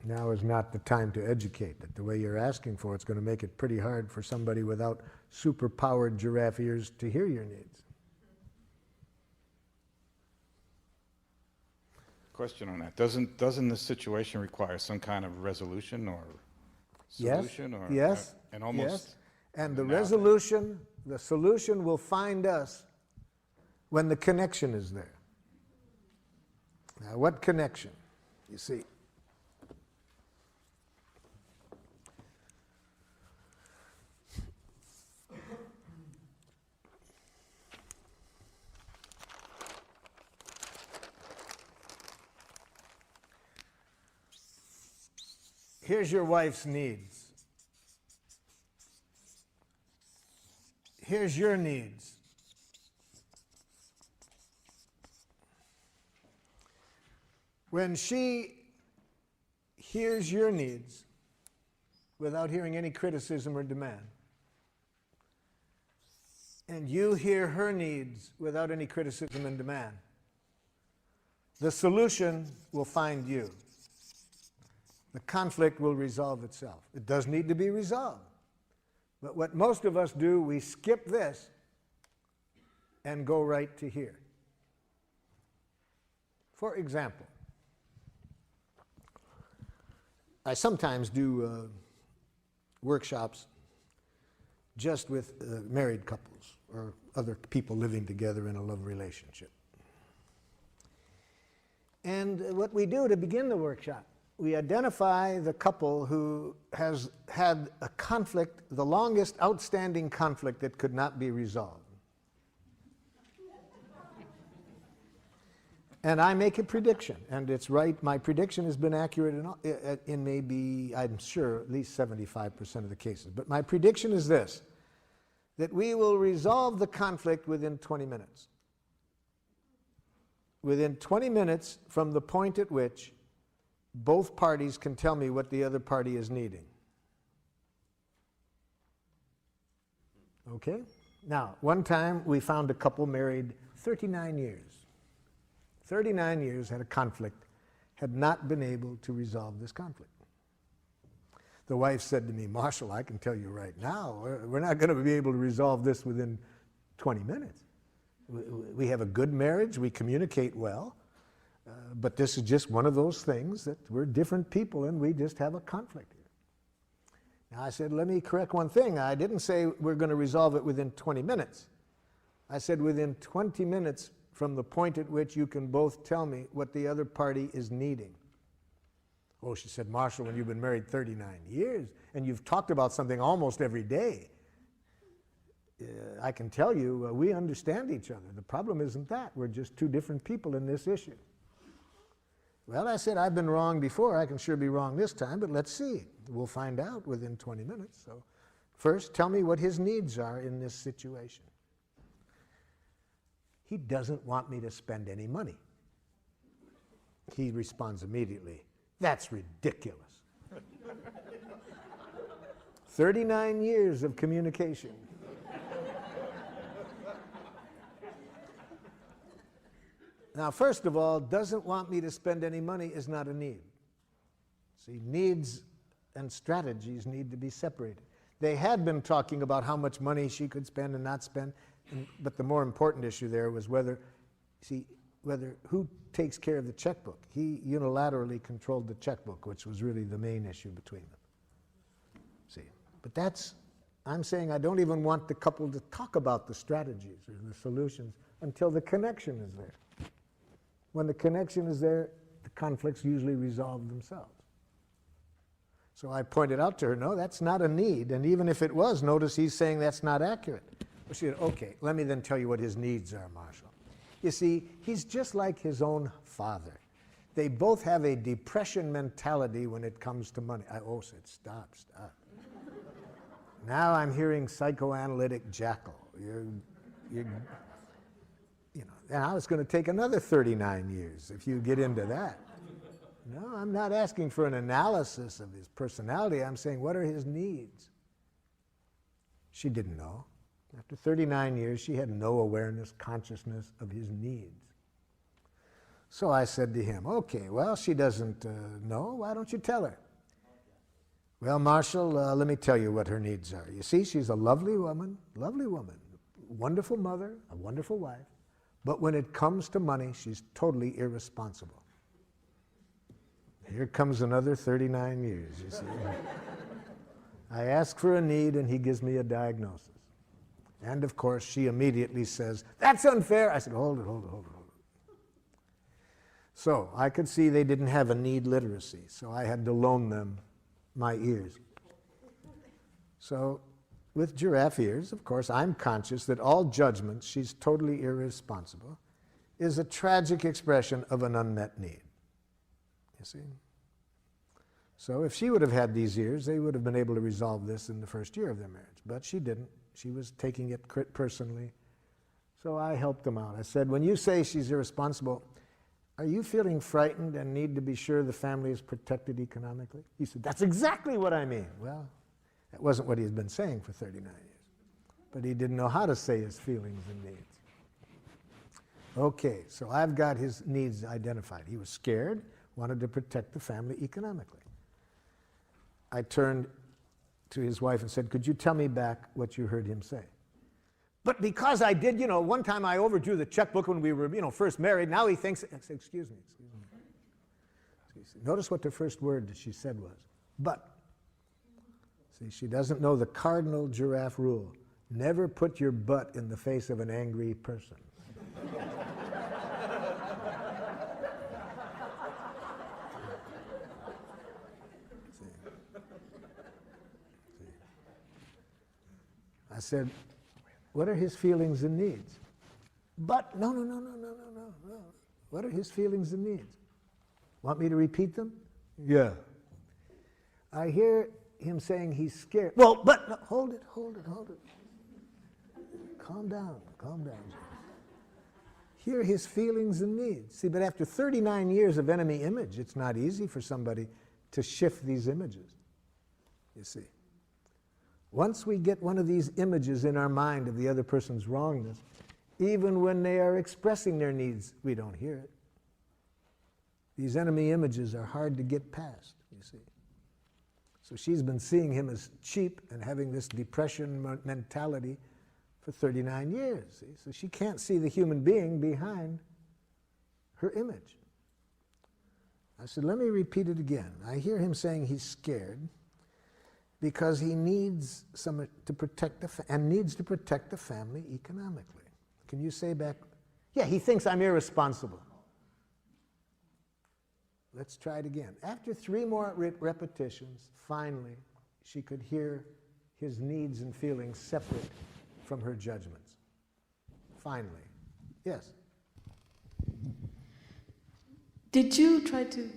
Now is not the time to educate, that the way you're asking for it's going to make it pretty hard for somebody without super-powered giraffe ears to hear your needs. Question on that. Doesn't this situation require some kind of resolution or solution? Yes, or yes, and almost yes. And the resolution, the solution will find us when the connection is there. Now, what connection? You see, here's your wife's needs. Here's your needs. When she hears your needs without hearing any criticism or demand, and you hear her needs without any criticism and demand, the solution will find you. The conflict will resolve itself. It does need to be resolved. But what most of us do, we skip this and go right to here. For example, I sometimes do workshops just with married couples or other people living together in a love relationship. And what we do to begin the workshop, we identify the couple who has had a conflict, the longest outstanding conflict that could not be resolved. And I make a prediction, and it's right. My prediction has been accurate in maybe, I'm sure, at least 75% of the cases. But my prediction is this, that we will resolve the conflict within 20 minutes. Within 20 minutes from the point at which both parties can tell me what the other party is needing. Okay? Now, one time we found a couple married 39 years. 39 years had a conflict, had not been able to resolve this conflict. The wife said to me, Marshall, I can tell you right now, we're not going to be able to resolve this within 20 minutes. We have a good marriage, we communicate well, but this is just one of those things that we're different people and we just have a conflict here. Now I said, let me correct one thing. I didn't say we're going to resolve it within 20 minutes. I said within 20 minutes from the point at which you can both tell me what the other party is needing. Oh, she said, Marshall, when you've been married 39 years and you've talked about something almost every day, I can tell you we understand each other. The problem isn't that. We're just two different people in this issue. Well, I said, I've been wrong before. I can sure be wrong this time, but let's see. We'll find out within 20 minutes. So first, tell me what his needs are in this situation. He doesn't want me to spend any money. He responds immediately, that's ridiculous. 39 years of communication. Now, first of all, doesn't want me to spend any money is not a need. See, needs and strategies need to be separated. They had been talking about how much money she could spend and not spend, but the more important issue there was whether who takes care of the checkbook. He unilaterally controlled the checkbook, which was really the main issue between them. See, but I'm saying I don't even want the couple to talk about the strategies or the solutions until the connection is there. When the connection is there, the conflicts usually resolve themselves. So I pointed out to her, no, that's not a need. And even if it was, notice he's saying that's not accurate. Well, she said, okay, let me then tell you what his needs are, Marshall. You see, he's just like his own father. They both have a depression mentality when it comes to money. I said, stop. Now I'm hearing psychoanalytic jackal. And I was going to take another 39 years if you get into that. No, I'm not asking for an analysis of his personality. I'm saying, what are his needs? She didn't know. After 39 years, she had no awareness, consciousness of his needs. So I said to him, okay, well, she doesn't know. Why don't you tell her? Well, Marshall, let me tell you what her needs are. You see, she's a lovely woman, wonderful mother, a wonderful wife. But when it comes to money, she's totally irresponsible. Here comes another 39 years, you see. I ask for a need, and he gives me a diagnosis. And, of course, she immediately says, that's unfair. I said, hold it. So I could see they didn't have a need literacy, so I had to loan them my ears. So with giraffe ears, of course, I'm conscious that all judgments, she's totally irresponsible, is a tragic expression of an unmet need. You see? So if she would have had these ears, they would have been able to resolve this in the first year of their marriage. But she didn't. She was taking it personally. So I helped them out. I said, when you say she's irresponsible, are you feeling frightened and need to be sure the family is protected economically? He said, that's exactly what I mean. Well, that wasn't what he had been saying for 39 years. But he didn't know how to say his feelings and needs. Okay, so I've got his needs identified. He was scared, wanted to protect the family economically. I turned to his wife and said, could you tell me back what you heard him say? But because I did, one time I overdrew the checkbook when we were, first married, now he thinks, I said, excuse me. Notice what the first word that she said was, but. See, she doesn't know the cardinal giraffe rule. Never put your butt in the face of an angry person. I said, what are his feelings and needs? But, no. What are his feelings and needs? Want me to repeat them? Yeah. I hear him saying he's scared. Well, but, no, hold it. Calm down. Hear his feelings and needs. See, but after 39 years of enemy image, it's not easy for somebody to shift these images, you see. Once we get one of these images in our mind of the other person's wrongness, even when they are expressing their needs, we don't hear it. These enemy images are hard to get past, you see. So she's been seeing him as cheap and having this depression mentality for 39 years. See? So she can't see the human being behind her image. I said, let me repeat it again. I hear him saying he's scared because he needs to protect the family economically. Can you say back? Yeah, he thinks I'm irresponsible. Let's try it again. After 3 more repetitions, finally, she could hear his needs and feelings separate from her judgments. Finally. Yes? Did you try to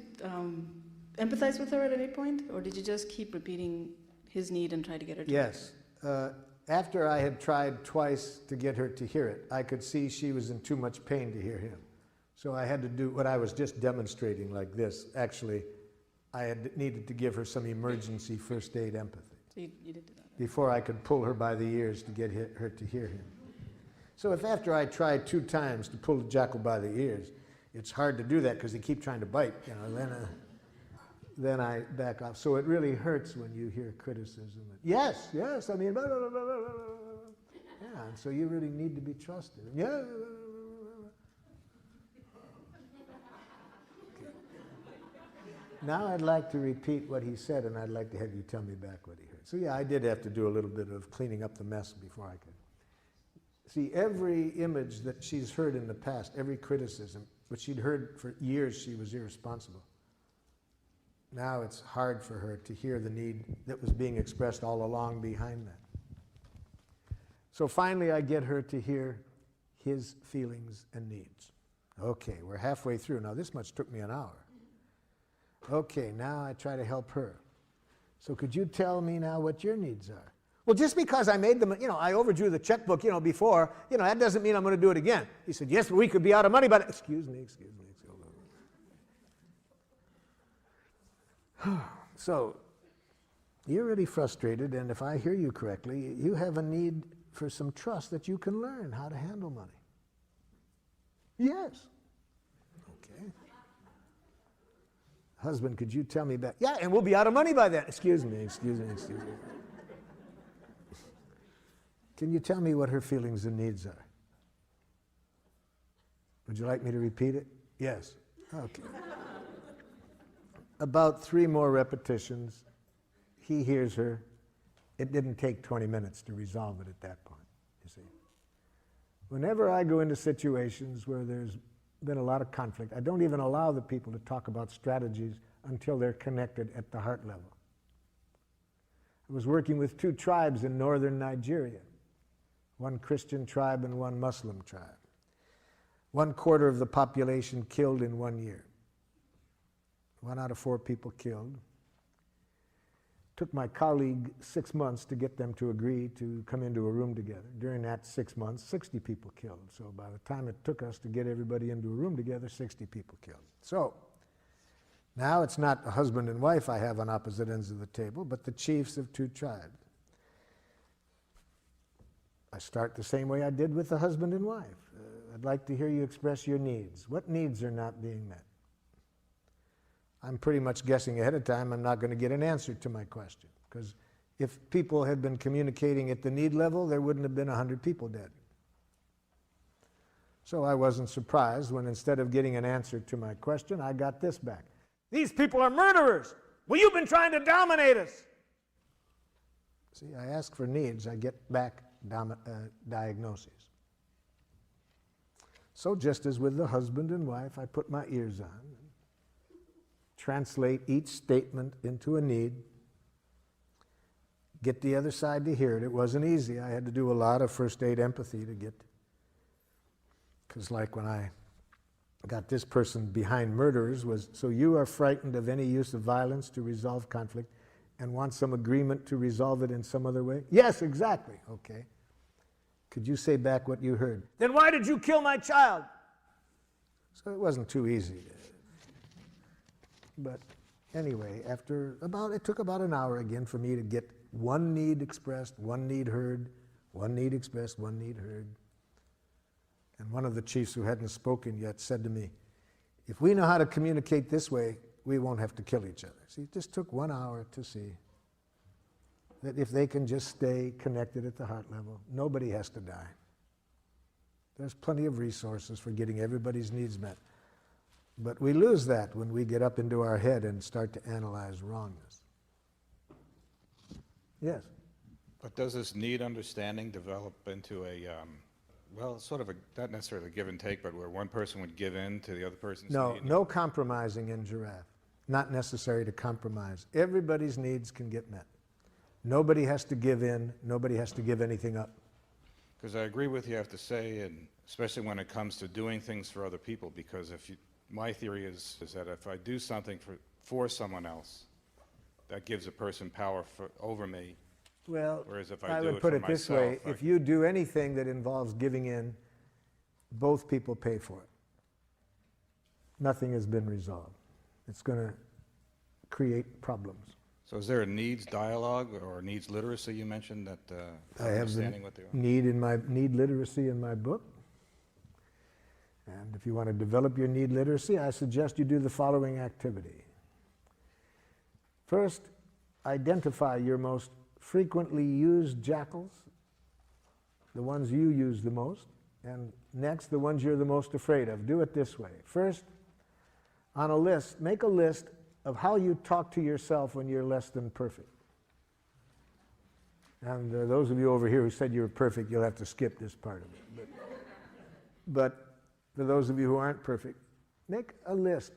empathize with her at any point, or did you just keep repeating his need and try to get her to Yes. After I had tried twice to get her to hear it, I could see she was in too much pain to hear him. So I had to do what I was just demonstrating like this. Actually, I had needed to give her some emergency first aid empathy. So you did do that. Before I could pull her by the ears to get her to hear him. So if after I tried 2 times to pull the jackal by the ears, it's hard to do that because he keeps trying to bite, you know, then I back off. So it really hurts when you hear criticism. Yes, I mean, blah, blah, blah, blah, blah, blah. Yeah, and so you really need to be trusted. Yeah. Now I'd like to repeat what he said, and I'd like to have you tell me back what he heard. So yeah, I did have to do a little bit of cleaning up the mess before I could. See, every image that she's heard in the past, every criticism, which she'd heard for years she was irresponsible. Now it's hard for her to hear the need that was being expressed all along behind that. So finally I get her to hear his feelings and needs. Okay, we're halfway through. Now this much took me an hour. Okay, now I try to help her. So could you tell me now what your needs are? Well, just because I made them, you know, I overdrew the checkbook, you know, before, you know, that doesn't mean I'm going to do it again. He said, yes, but we could be out of money, but excuse me. So, you're really frustrated, and if I hear you correctly, you have a need for some trust that you can learn how to handle money. Yes. Okay. Husband, could you tell me back? Yeah, and we'll be out of money by then. Excuse me. Can you tell me what her feelings and needs are? Would you like me to repeat it? Yes. Okay. About 3 more repetitions, he hears her. It didn't take 20 minutes to resolve it at that point, you see. Whenever I go into situations where there's been a lot of conflict, I don't even allow the people to talk about strategies until they're connected at the heart level. I was working with 2 tribes in northern Nigeria, one Christian tribe and one Muslim tribe. 1/4 of the population killed in 1 year. 1 out of 4 people killed. Took my colleague 6 months to get them to agree to come into a room together. During that 6 months, 60 people killed. So by the time it took us to get everybody into a room together, 60 people killed. So now it's not a husband and wife I have on opposite ends of the table, but the chiefs of 2 tribes. I start the same way I did with the husband and wife. I'd like to hear you express your needs. What needs are not being met? I'm pretty much guessing ahead of time I'm not going to get an answer to my question, because if people had been communicating at the need level, there wouldn't have been 100 people dead. So I wasn't surprised when instead of getting an answer to my question, I got this back. These people are murderers. Well, you've been trying to dominate us. See, I ask for needs, I get back diagnoses. So just as with the husband and wife, I put my ears on, translate each statement into a need, get the other side to hear it. It wasn't easy. I had to do a lot of first aid empathy to get, because like when I got this person behind murderers was, so you are frightened of any use of violence to resolve conflict and want some agreement to resolve it in some other way? Yes, exactly. Okay. Could you say back what you heard? Then why did you kill my child? So it wasn't too easy. But anyway, it took about an hour again for me to get one need expressed, one need heard, one need expressed, one need heard. And one of the chiefs who hadn't spoken yet said to me, if we know how to communicate this way, we won't have to kill each other. See, it just took 1 hour to see that if they can just stay connected at the heart level, nobody has to die. There's plenty of resources for getting everybody's needs met. But we lose that when we get up into our head and start to analyze wrongness. Yes? But does this need understanding develop into a, well, sort of a, not necessarily a give and take, but where one person would give in to the other person's need? No compromising in giraffe. Not necessary to compromise. Everybody's needs can get met. Nobody has to give in. Nobody has to give anything up. Because I agree with you, I have to say, and especially when it comes to doing things for other people, because if you, my theory is that if I do something for someone else, that gives a person power over me. Well, whereas if I do would it put for it this myself, way, if you do anything that involves giving in, both people pay for it. Nothing has been resolved. It's going to create problems. So is there a needs dialogue or needs literacy you mentioned that I have the understanding what they are? need literacy in my book. And if you want to develop your need literacy, I suggest you do the following activity. First, identify your most frequently used jackals, the ones you use the most, and next, the ones you're the most afraid of. Do it this way. First, on a list, make a list of how you talk to yourself when you're less than perfect. And those of you over here who said you were perfect, you'll have to skip this part of it. But for those of you who aren't perfect, make a list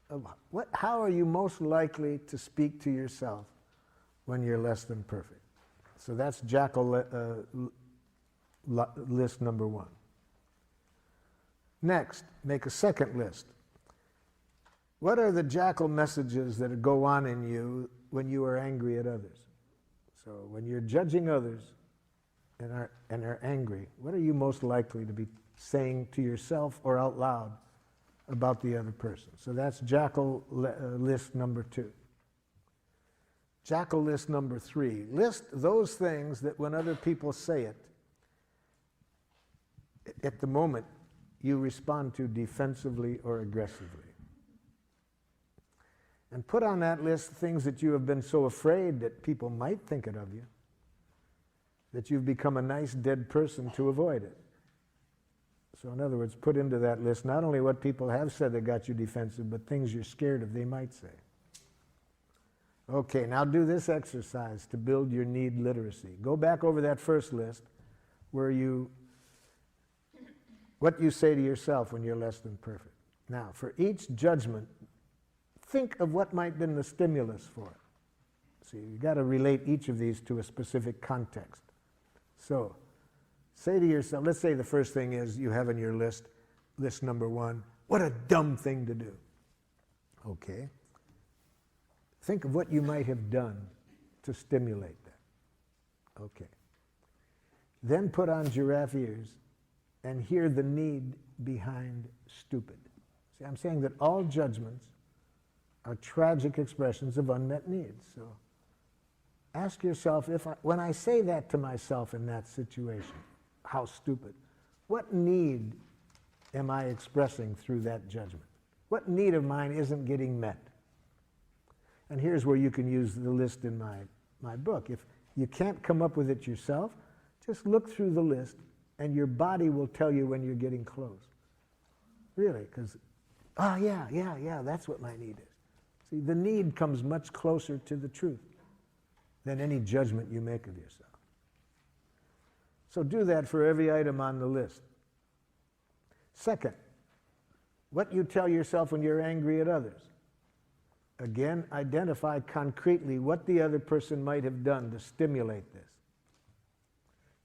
of how are you most likely to speak to yourself when you're less than perfect. So that's jackal list number 1. Next, make a second list. What are the jackal messages that go on in you when you are angry at others? So when you're judging others and are angry, what are you most likely to be saying to yourself or out loud about the other person? So that's jackal list number 2. Jackal list number 3. List those things that when other people say it, at the moment, you respond to defensively or aggressively. And put on that list things that you have been so afraid that people might think it of you, that you've become a nice dead person to avoid it. So in other words, put into that list not only what people have said that got you defensive, but things you're scared of they might say. Okay, now do this exercise to build your need literacy. Go back over that first list where what you say to yourself when you're less than perfect. Now, for each judgment, think of what might have been the stimulus for it. See, you've got to relate each of these to a specific context. So, say to yourself, let's say the first thing is you have on your list number 1, what a dumb thing to do. Okay. Think of what you might have done to stimulate that. Okay. Then put on giraffe ears and hear the need behind stupid. See, I'm saying that all judgments are tragic expressions of unmet needs. So ask yourself, when I say that to myself in that situation, how stupid, what need am I expressing through that judgment? What need of mine isn't getting met? And here's where you can use the list in my book. If you can't come up with it yourself, just look through the list and your body will tell you when you're getting close. Really, because, yeah, that's what my need is. See, the need comes much closer to the truth than any judgment you make of yourself. So do that for every item on the list. Second, what you tell yourself when you're angry at others. Again, identify concretely what the other person might have done to stimulate this.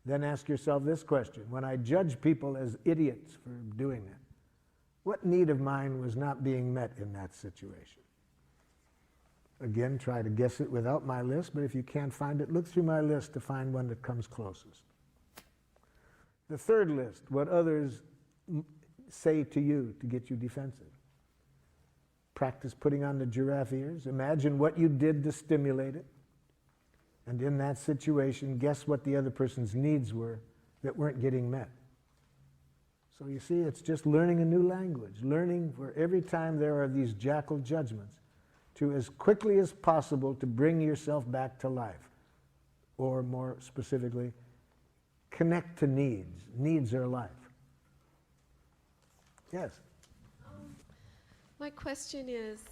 Then ask yourself this question. When I judge people as idiots for doing that, what need of mine was not being met in that situation? Again, try to guess it without my list, but if you can't find it, look through my list to find one that comes closest. The third list, what others say to you to get you defensive. Practice putting on the giraffe ears. Imagine what you did to stimulate it. And in that situation, guess what the other person's needs were that weren't getting met? So you see, it's just learning a new language, learning for every time there are these jackal judgments, to as quickly as possible to bring yourself back to life. Or more specifically, connect to needs. Needs are life. Yes? My question is,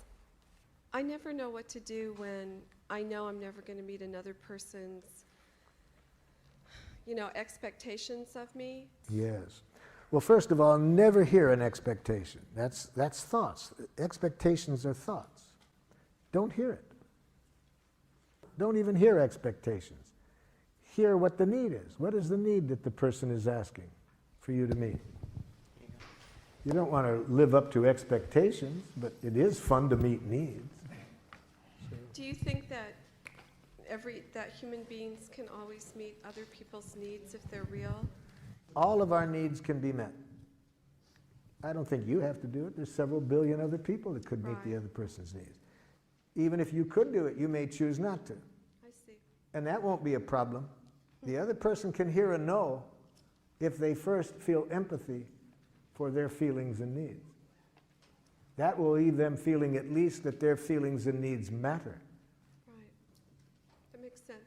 I never know what to do when I know I'm never going to meet another person's, expectations of me. Yes. Well, first of all, never hear an expectation. That's thoughts. Expectations are thoughts. Don't hear it. Don't even hear expectations. Hear what the need is. What is the need that the person is asking for you to meet? You don't want to live up to expectations, but it is fun to meet needs. Do you think that that human beings can always meet other people's needs if they're real? All of our needs can be met. I don't think you have to do it. There's several billion other people that could meet the other person's needs. Even if you could do it, you may choose not to. I see. And that won't be a problem. The other person can hear a no if they first feel empathy for their feelings and needs. That will leave them feeling at least that their feelings and needs matter. Right. That makes sense.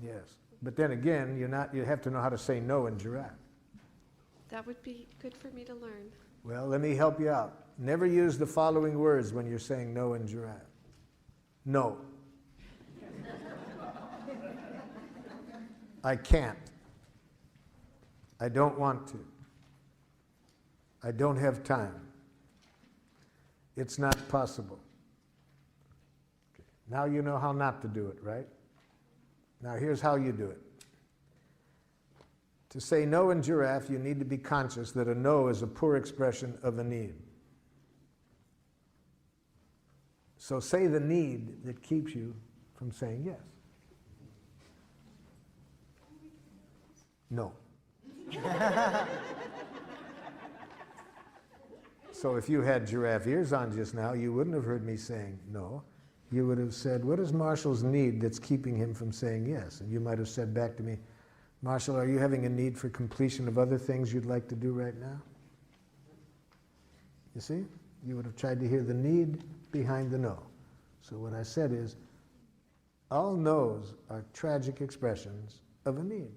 Yes. But then again, you have to know how to say no in giraffe. That would be good for me to learn. Well, let me help you out. Never use the following words when you're saying no in giraffe. No. I can't. I don't want to. I don't have time. It's not possible. Okay. Now you know how not to do it, right? Now here's how you do it. To say no in giraffe, you need to be conscious that a no is a poor expression of a need. So say the need that keeps you from saying yes. No. So if you had giraffe ears on just now, you wouldn't have heard me saying no. You would have said, what is Marshall's need that's keeping him from saying yes? And you might have said back to me, Marshall, are you having a need for completion of other things you'd like to do right now? You see? You would have tried to hear the need behind the no. So what I said is, all no's are tragic expressions of a need.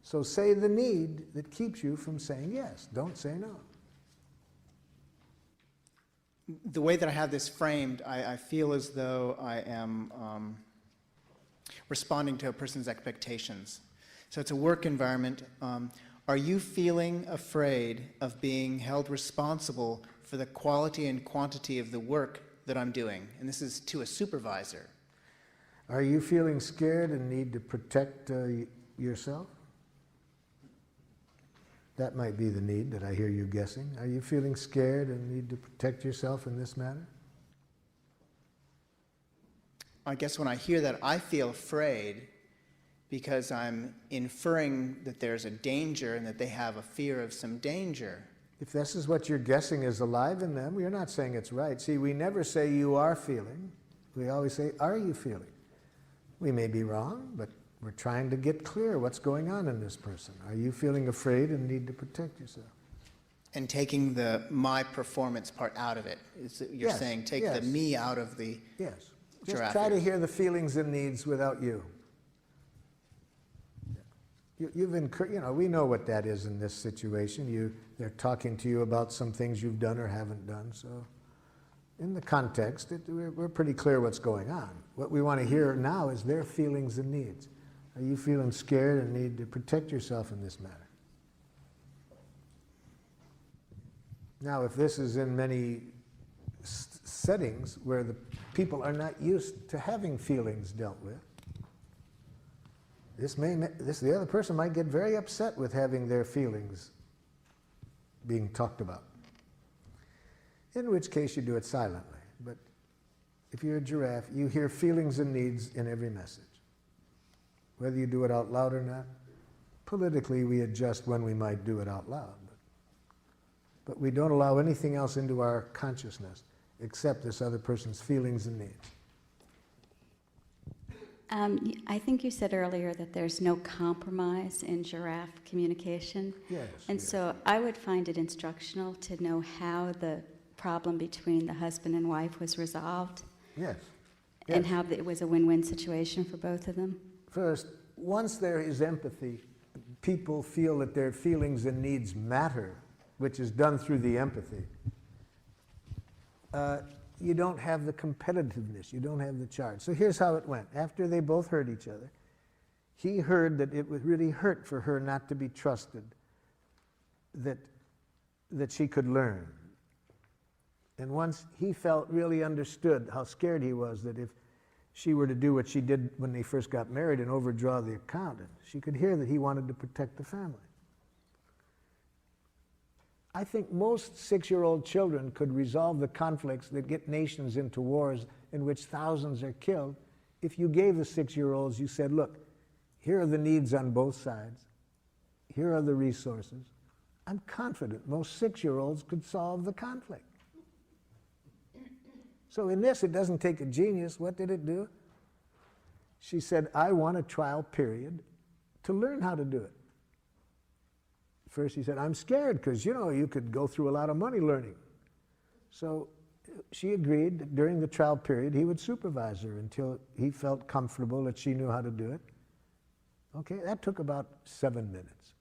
So say the need that keeps you from saying yes. Don't say no. The way that I have this framed, I feel as though I am responding to a person's expectations. So it's a work environment. Are you feeling afraid of being held responsible for the quality and quantity of the work that I'm doing? And this is to a supervisor. Are you feeling scared and need to protect yourself? That might be the need that I hear you guessing. Are you feeling scared and need to protect yourself in this matter? I guess when I hear that, I feel afraid because I'm inferring that there's a danger and that they have a fear of some danger. If this is what you're guessing is alive in them, you're not saying it's right. See, we never say you are feeling. We always say, are you feeling? We may be wrong, but we're trying to get clear what's going on in this person. Are you feeling afraid and need to protect yourself? And taking the my performance part out of it. You're Yes, saying take yes. the me out of the Yes. Just giraffe try to ears. hear the feelings and needs without you. We know what that is in this situation. They're talking to you about some things you've done or haven't done. So in the context, we're pretty clear what's going on. What we want to hear now is their feelings and needs. Are you feeling scared and need to protect yourself in this matter? Now, if this is in many settings where the people are not used to having feelings dealt with, the other person might get very upset with having their feelings being talked about. In which case you do it silently. But if you're a giraffe, you hear feelings and needs in every message. Whether you do it out loud or not, politically we adjust when we might do it out loud. But we don't allow anything else into our consciousness except this other person's feelings and needs. I think you said earlier that there's no compromise in giraffe communication. Yes. And so I would find it instructional to know how the problem between the husband and wife was resolved. Yes. And Yes. how it was a win-win situation for both of them. First, once there is empathy, people feel that their feelings and needs matter, which is done through the empathy. You don't have the competitiveness, you don't have the charge. So here's how it went. After they both heard each other, he heard that it would really hurt for her not to be trusted, that she could learn. And once he felt really understood how scared he was that if she were to do what she did when they first got married and overdraw the account, she could hear that he wanted to protect the family. I think most 6-year-old children could resolve the conflicts that get nations into wars in which thousands are killed if you gave the 6-year-olds, you said, look, here are the needs on both sides. Here are the resources. I'm confident most 6-year-olds could solve the conflict. So in this, it doesn't take a genius. What did it do? She said, I want a trial period to learn how to do it. First he said, I'm scared because, you know, you could go through a lot of money learning. So she agreed that during the trial period he would supervise her until he felt comfortable that she knew how to do it. Okay, that took about 7 minutes.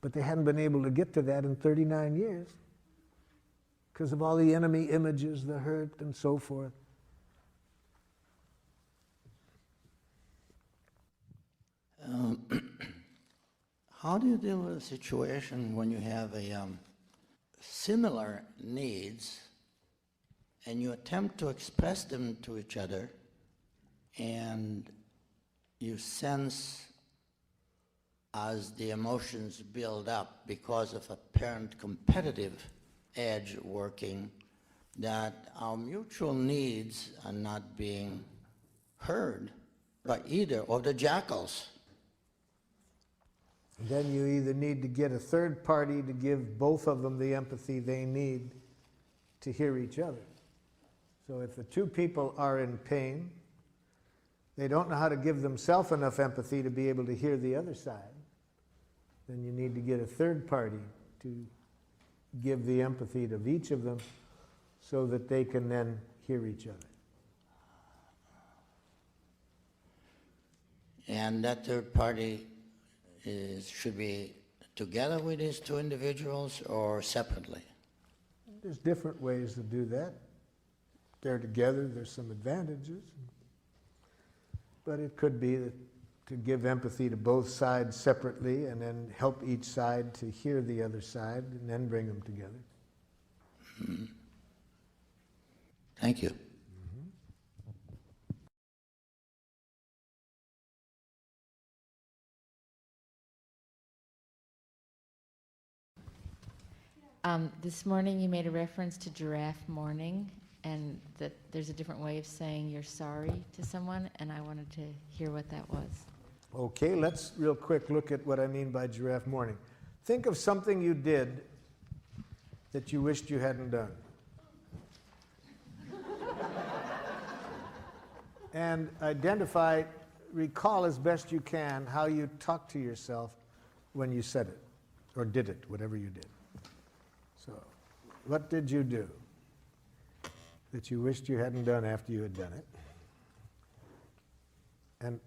But they hadn't been able to get to that in 39 years because of all the enemy images, the hurt, and so forth. How do you deal with a situation when you have similar needs and you attempt to express them to each other and you sense as the emotions build up because of apparent competitive edge working that our mutual needs are not being heard by either of the jackals? Then you either need to get a third party to give both of them the empathy they need to hear each other. So if the two people are in pain, they don't know how to give themselves enough empathy to be able to hear the other side, then you need to get a third party to give the empathy of each of them so that they can then hear each other. And that third party should be together with these two individuals or separately? There's different ways to do that. They're together, there's some advantages. But it could be that to give empathy to both sides separately and then help each side to hear the other side and then bring them together. Mm-hmm. Thank you. This morning you made a reference to giraffe mourning and that there's a different way of saying you're sorry to someone, and I wanted to hear what that was. Okay, let's real quick look at what I mean by giraffe mourning. Think of something you did that you wished you hadn't done. And identify, recall as best you can how you talked to yourself when you said it, or did it, whatever you did. So, what did you do that you wished you hadn't done after you had done it? And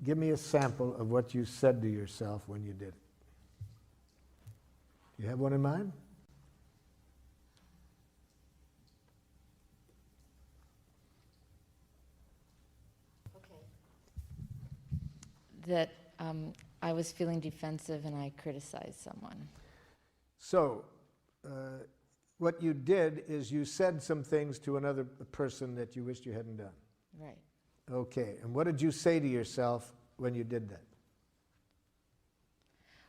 give me a sample of what you said to yourself when you did it. You have one in mind? That I was feeling defensive and I criticized someone. So, what you did is you said some things to another person that you wished you hadn't done. Right. Okay, and what did you say to yourself when you did that?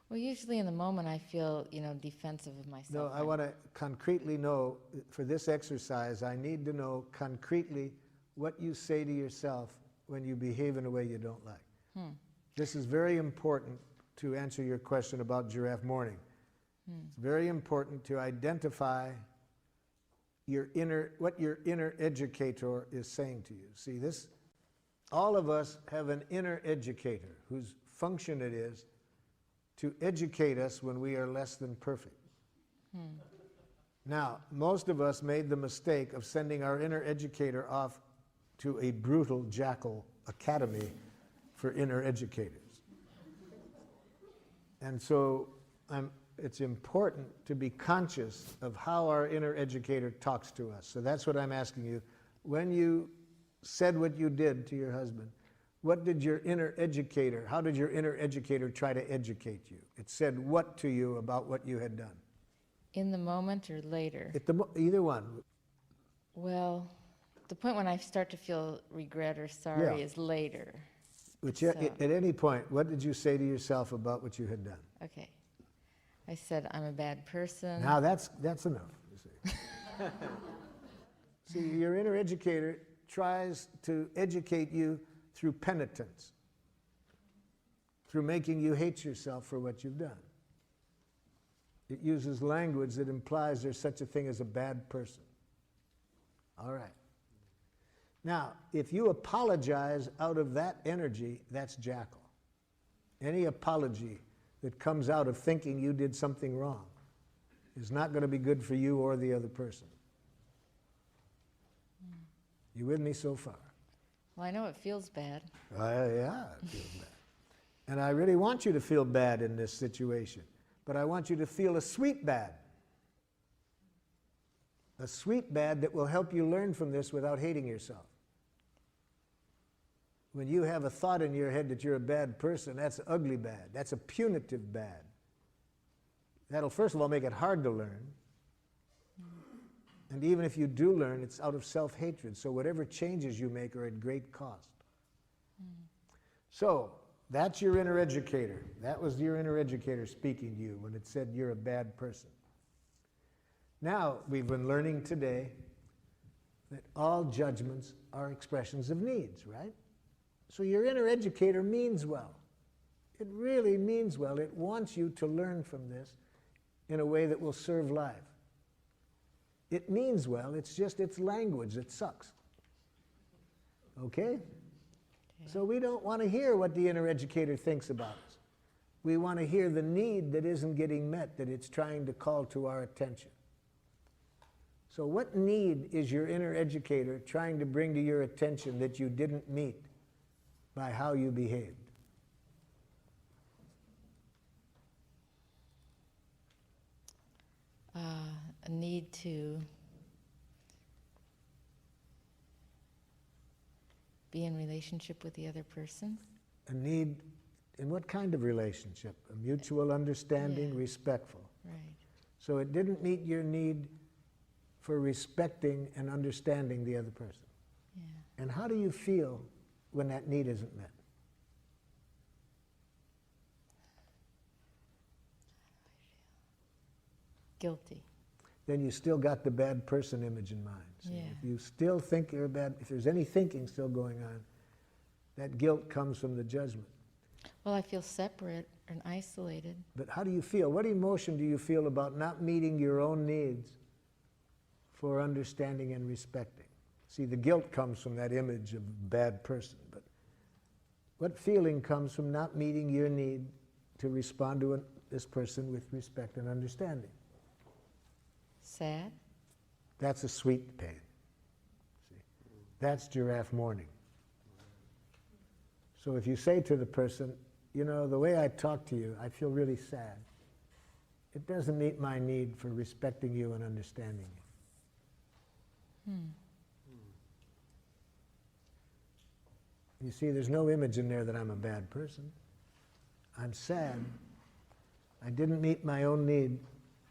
Well, usually in the moment I feel, defensive of myself. No, I want to concretely know, for this exercise, I need to know concretely what you say to yourself when you behave in a way you don't like. This is very important to answer your question about giraffe mourning. It's very important to identify what your inner educator is saying to you. See, all of us have an inner educator whose function it is to educate us when we are less than perfect. Now, most of us made the mistake of sending our inner educator off to a brutal jackal academy for inner educators. And so it's important to be conscious of how our inner educator talks to us. So that's what I'm asking you. When you said what you did to your husband, what did your inner educator, how did your inner educator try to educate you? It said what to you about what you had done? In the moment or later? Either one. Well, the point when I start to feel regret or sorry is later. Which at any point, what did you say to yourself about what you had done? Okay. I said, I'm a bad person. Now that's enough, you see. See, your inner educator tries to educate you through penitence, through making you hate yourself for what you've done. It uses language that implies there's such a thing as a bad person. All right. Now, if you apologize out of that energy, that's jackal. Any apology that comes out of thinking you did something wrong is not going to be good for you or the other person. You with me so far? Well, I know it feels bad. Yeah, it feels bad. And I really want you to feel bad in this situation. But I want you to feel a sweet bad. A sweet bad that will help you learn from this without hating yourself. When you have a thought in your head that you're a bad person, that's ugly bad. That's a punitive bad. That'll first of all make it hard to learn. And even if you do learn, it's out of self-hatred. So whatever changes you make are at great cost. So that's your inner educator. That was your inner educator speaking to you when it said you're a bad person. Now, we've been learning today that all judgments are expressions of needs, right? So your inner educator means well. It really means well. It wants you to learn from this in a way that will serve life. It means well, it's just its language that sucks. Okay? So we don't want to hear what the inner educator thinks about us. We want to hear the need that isn't getting met, that it's trying to call to our attention. So what need is your inner educator trying to bring to your attention that you didn't meet by how you behaved? A need to be in relationship with the other person. A need in what kind of relationship? A mutual understanding, respectful. Right. So it didn't meet your need for respecting and understanding the other person. Yeah. And how do you feel when that need isn't met? Guilty. Then you still got the bad person image in mind. So Yeah. if you still think you're bad, if there's any thinking still going on, that guilt comes from the judgment. Well, I feel separate and isolated. But how do you feel? What emotion do you feel about not meeting your own needs for understanding and respecting? See, the guilt comes from that image of bad person, but what feeling comes from not meeting your need to respond to this person with respect and understanding? Sad? That's a sweet pain. See? That's giraffe mourning. So if you say to the person, you know, the way I talk to you, I feel really sad. It doesn't meet my need for respecting you and understanding you. You see, there's no image in there that I'm a bad person. I'm sad. I didn't meet my own need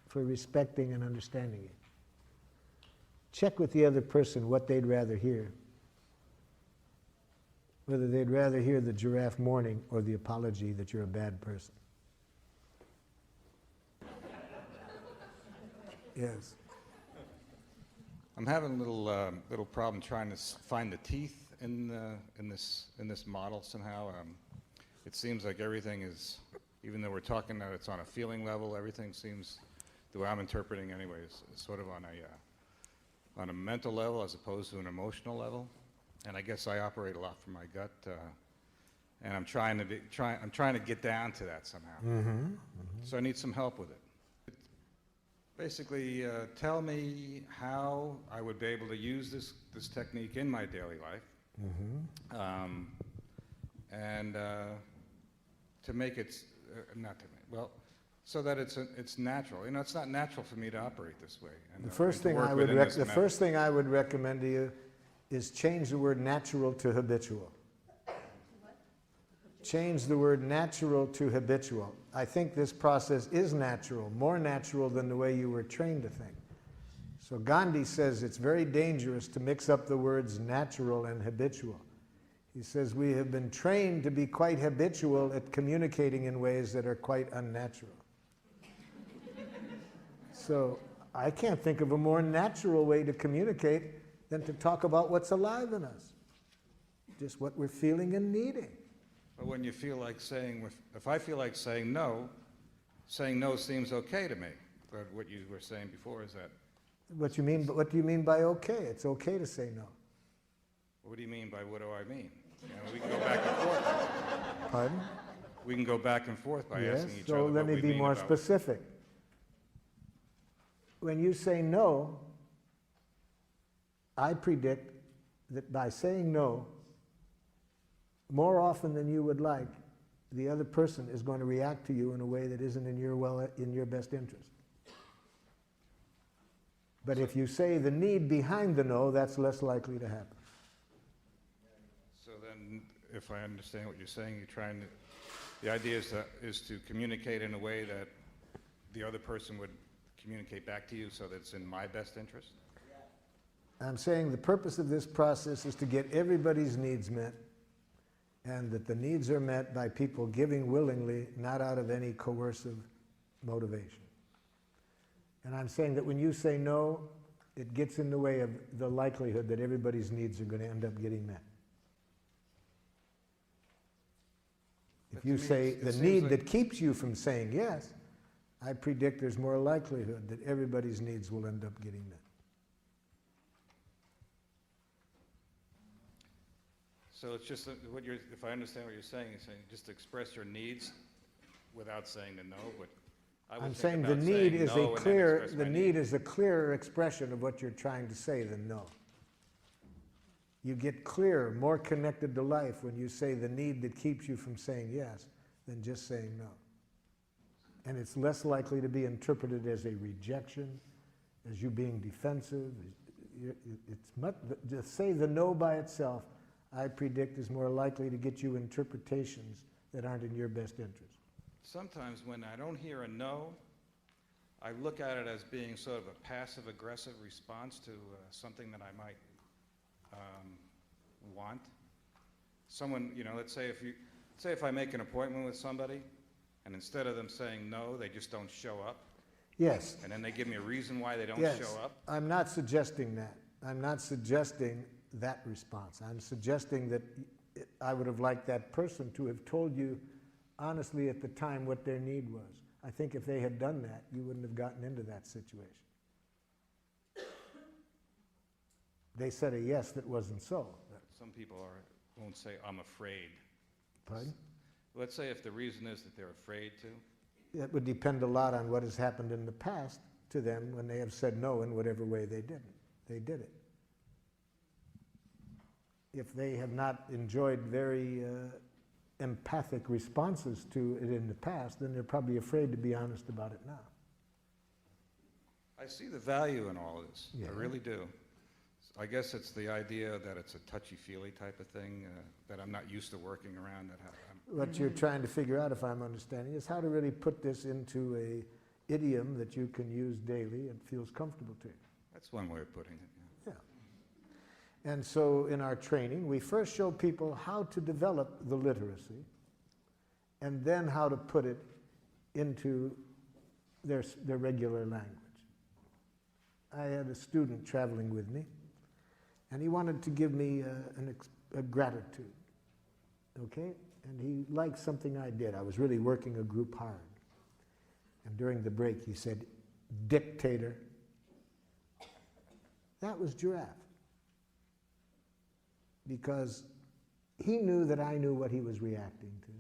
for respecting and understanding you. Check with the other person what they'd rather hear. Whether they'd rather hear the giraffe mourning or the apology that you're a bad person. Yes. I'm having a little problem trying to find the teeth in this model somehow. It seems like everything is, even though we're talking that it's on a feeling level, everything seems, the way I'm interpreting anyways, is sort of on a mental level as opposed to an emotional level. And I guess I operate a lot from my gut, and I'm trying to get down to that somehow. So I need some help with it. Basically, tell me how I would be able to use this technique in my daily life, and to make it so that it's natural. You know, it's not natural for me to operate this way. And, The first thing I would recommend to you is change the word natural to habitual. Change the word natural to habitual. I think this process is natural, more natural than the way you were trained to think. So Gandhi says it's very dangerous to mix up the words natural and habitual. He says we have been trained to be quite habitual at communicating in ways that are quite unnatural. So I can't think of a more natural way to communicate than to talk about what's alive in us, just what we're feeling and needing. But when you feel like if I feel like saying no seems okay to me. But what you were saying before is that. What do you mean by okay? It's okay to say no. What do you mean by what do I mean? You know, we can go back and forth. Pardon? We can go back and forth by asking each other so what let me we be mean more about specific. When you say no, I predict that by saying no, more often than you would like, the other person is going to react to you in a way that isn't in your best interest. But if you say the need behind the no, that's less likely to happen. So then, if I understand what you're saying, the idea is to communicate in a way that the other person would communicate back to you so that it's in my best interest? I'm saying the purpose of this process is to get everybody's needs met, and that the needs are met by people giving willingly, not out of any coercive motivation. And I'm saying that when you say no, it gets in the way of the likelihood that everybody's needs are going to end up getting met. If you say the need that keeps you from saying yes, I predict there's more likelihood that everybody's needs will end up getting met. So it's just if I understand what you're saying, just express your needs without saying the no. But I'm saying the need is a clearer expression of what you're trying to say than no. You get clearer, more connected to life when you say the need that keeps you from saying yes than just saying no. And it's less likely to be interpreted as a rejection, as you being defensive. Just say the no by itself, I predict, is more likely to get you interpretations that aren't in your best interest. Sometimes when I don't hear a no, I look at it as being sort of a passive-aggressive response to something that I might want. Someone, let's say if I make an appointment with somebody, and instead of them saying no, they just don't show up. Yes. And then they give me a reason why they don't show up. I'm not suggesting that. I'm not suggesting that response. I'm suggesting that I would have liked that person to have told you honestly at the time what their need was. I think if they had done that, you wouldn't have gotten into that situation. They said a yes that wasn't so. Some people won't say, I'm afraid. Pardon? Let's say if the reason is that they're afraid to. It would depend a lot on what has happened in the past to them when they have said no in whatever way they did it. If they have not enjoyed very empathic responses to it in the past, then they're probably afraid to be honest about it now. I see the value in all of this. Yeah. I really do. I guess it's the idea that it's a touchy-feely type of thing that I'm not used to working around. What you're trying to figure out, if I'm understanding, is how to really put this into a idiom that you can use daily and feels comfortable to you. That's one way of putting it. Yeah. And so in our training, we first show people how to develop the literacy and then how to put it into their regular language. I had a student traveling with me, and he wanted to give me a gratitude, okay? And he liked something I did. I was really working a group hard. And during the break, he said, dictator. That was giraffe. because he knew that I knew what he was reacting to.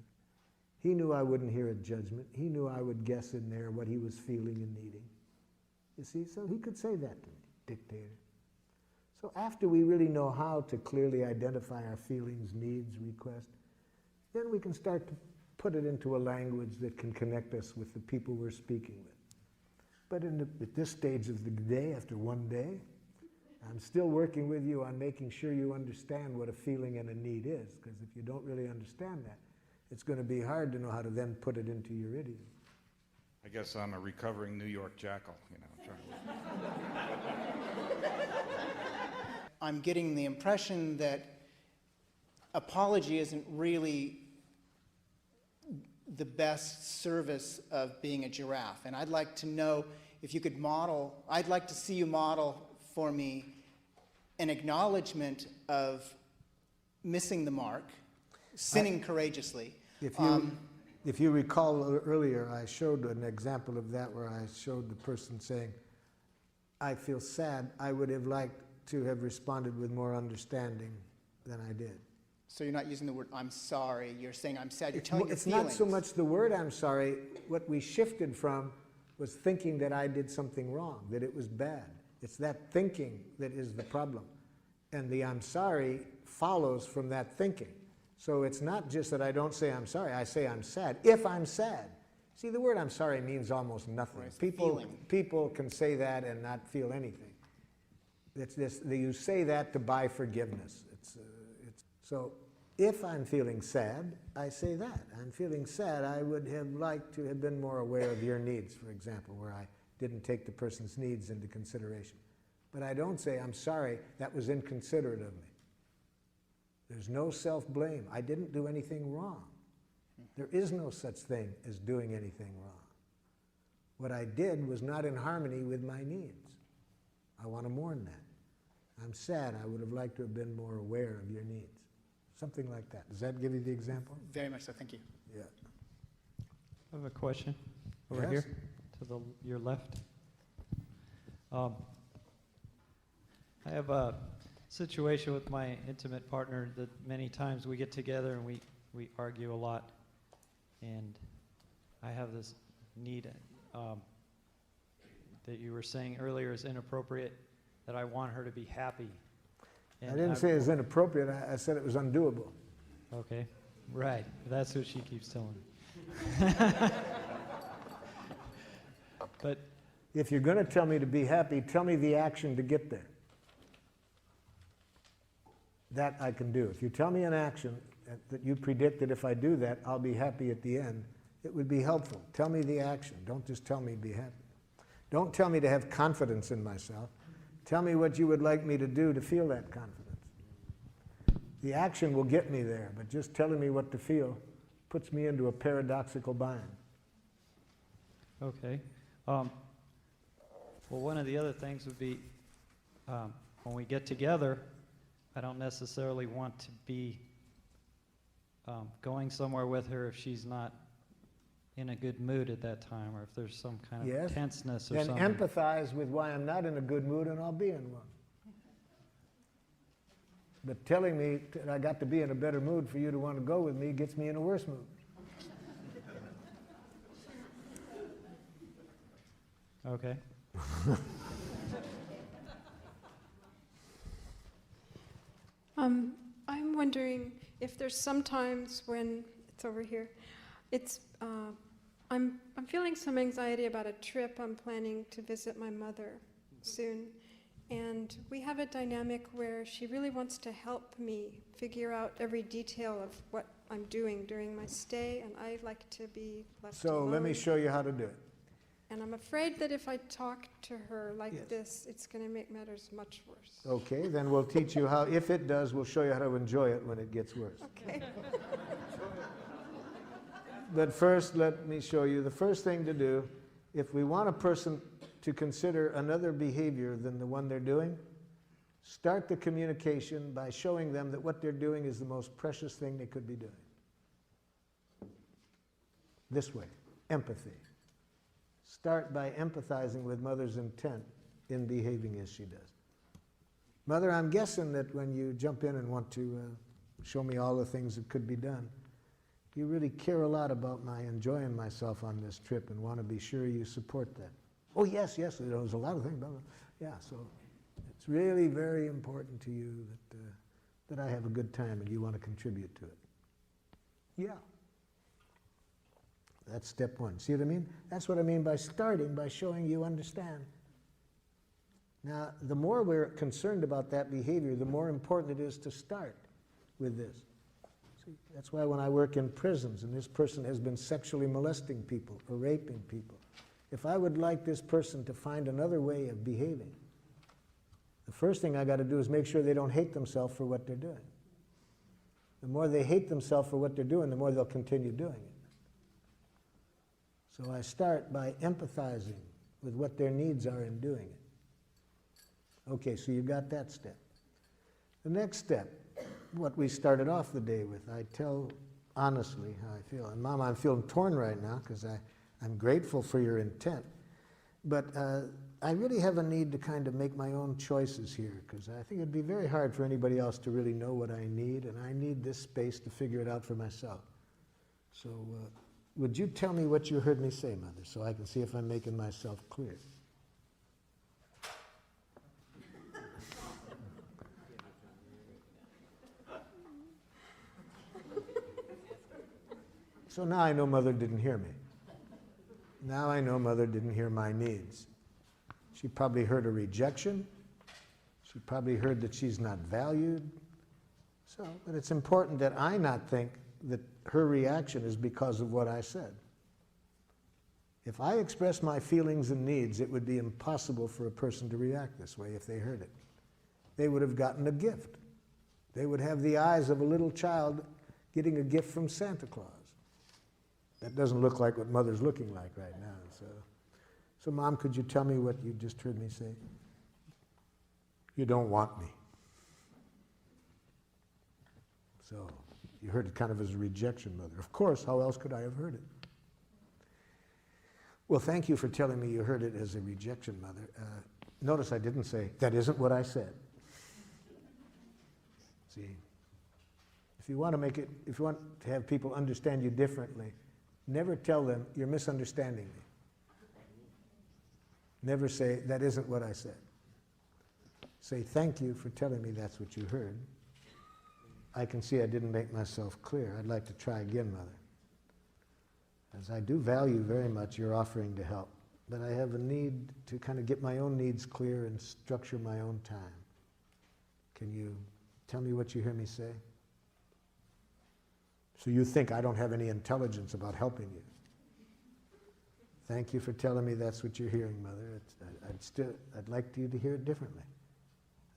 He knew I wouldn't hear a judgment. He knew I would guess in there what he was feeling and needing. You see, so he could say that to me, dictator. So after we really know how to clearly identify our feelings, needs, requests, then we can start to put it into a language that can connect us with the people we're speaking with. But at this stage of the day, after one day, I'm still working with you on making sure you understand what a feeling and a need is, because if you don't really understand that, it's going to be hard to know how to then put it into your idiom. I guess I'm a recovering New York jackal, you know. I'm getting the impression that apology isn't really the best service of being a giraffe. And I'd like to know if you could model, I'd like to see you model for me an acknowledgement of missing the mark, sinning courageously. If you recall earlier, I showed an example of that where I showed the person saying, I feel sad. I would have liked to have responded with more understanding than I did. So you're not using the word I'm sorry, you're saying I'm sad, you're telling your It's feelings. not so much the word I'm sorry. What we shifted from was thinking that I did something wrong, that it was bad. It's that thinking that is the problem. And the I'm sorry follows from that thinking. So it's not just that I don't say I'm sorry, I say I'm sad, if I'm sad. See, the word I'm sorry means almost nothing. People can say that and not feel anything. It's this, you say that to buy forgiveness. So if I'm feeling sad, I say that. I'm feeling sad, I would have liked to have been more aware of your needs, for example, where I didn't take the person's needs into consideration. But I don't say, I'm sorry, that was inconsiderate of me. There's no self-blame. I didn't do anything wrong. There is no such thing as doing anything wrong. What I did was not in harmony with my needs. I want to mourn that. I'm sad. I would have liked to have been more aware of your needs. Something like that. Does that give you the example? Very much so, thank you. Yeah. I have a question over Yes? here to your left. I have a situation with my intimate partner that many times we get together and we argue a lot. And I have this need that you were saying earlier is inappropriate, that I want her to be happy. I didn't say it was inappropriate. I said it was undoable. Okay, right. That's what she keeps telling me. But if you're going to tell me to be happy, tell me the action to get there. That I can do. If you tell me an action that you predict that if I do that, I'll be happy at the end, it would be helpful. Tell me the action. Don't just tell me be happy. Don't tell me to have confidence in myself. Tell me what you would like me to do to feel that confidence. The action will get me there, but just telling me what to feel puts me into a paradoxical bind. okay. Well, one of the other things would be when we get together, I don't necessarily want to be going somewhere with her if she's not in a good mood at that time, or if there's some kind of tenseness or Then something. empathize with why I'm not in a good mood and I'll be in one. But telling me that I got to be in a better mood for you to want to go with me gets me in a worse mood. Okay. I'm wondering if there's some times when it's over here. It's I'm feeling some anxiety about a trip I'm planning to visit my mother soon, and we have a dynamic where she really wants to help me figure out every detail of what I'm doing during my stay, and I like to be left So alone. let me show you how to do it. And I'm afraid that if I talk to her like this, it's going to make matters much worse. Okay, then we'll teach you how, if it does, we'll show you how to enjoy it when it gets worse. Okay. But first, let me show you the first thing to do. If we want a person to consider another behavior than the one they're doing, start the communication by showing them that what they're doing is the most precious thing they could be doing. This way, empathy. Start by empathizing with mother's intent in behaving as she does. Mother, I'm guessing that when you jump in and want to show me all the things that could be done, you really care a lot about my enjoying myself on this trip and want to be sure you support that. Oh, yes, there's a lot of things. Blah, blah. Yeah, so it's really very important to you that I have a good time and you want to contribute to it. Yeah. That's step one. See what I mean? That's what I mean by starting, by showing you understand. Now, the more we're concerned about that behavior, the more important it is to start with this. See, that's why when I work in prisons and this person has been sexually molesting people or raping people, if I would like this person to find another way of behaving, the first thing I got to do is make sure they don't hate themselves for what they're doing. The more they hate themselves for what they're doing, the more they'll continue doing it. So I start by empathizing with what their needs are in doing it. Okay, so you got that step. The next step, what we started off the day with, I tell honestly how I feel. And Mom, I'm feeling torn right now because I'm grateful for your intent. But I really have a need to kind of make my own choices here because I think it'd be very hard for anybody else to really know what I need, and I need this space to figure it out for myself. So would you tell me what you heard me say, Mother, so I can see if I'm making myself clear? So now I know Mother didn't hear me. Now I know Mother didn't hear my needs. She probably heard a rejection. She probably heard that she's not valued. So, but it's important that I not think that her reaction is because of what I said. If I express my feelings and needs, it would be impossible for a person to react this way if they heard it. They would have gotten a gift. They would have the eyes of a little child getting a gift from Santa Claus. That doesn't look like what Mother's looking like right now. So Mom, could you tell me what you just heard me say? You don't want me. So you heard it kind of as a rejection, Mother. Of course, how else could I have heard it? Well, thank you for telling me you heard it as a rejection, Mother. Notice I didn't say, that isn't what I said. See, if you want to have people understand you differently, never tell them you're misunderstanding me. Never say, that isn't what I said. Say, thank you for telling me that's what you heard. I can see I didn't make myself clear. I'd like to try again, Mother. As I do value very much your offering to help, but I have a need to kind of get my own needs clear and structure my own time. Can you tell me what you hear me say? So you think I don't have any intelligence about helping you. Thank you for telling me that's what you're hearing, Mother. I'd like you to hear it differently.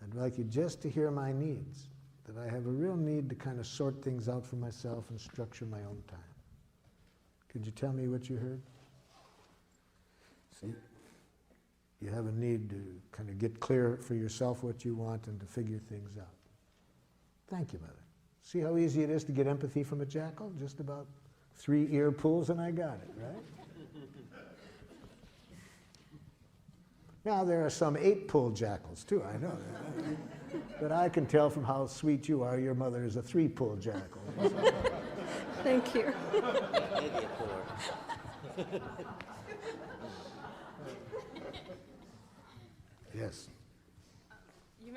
I'd like you just to hear my needs, that I have a real need to kind of sort things out for myself and structure my own time. Could you tell me what you heard? See, you have a need to kind of get clear for yourself what you want and to figure things out. Thank you, Mother. See how easy it is to get empathy from a jackal? Just about 3 ear pulls and I got it, right? Now, there are some 8-pull jackals, too, I know that. But I can tell from how sweet you are, your mother is a 3-pull jackal. Thank you. Yes. You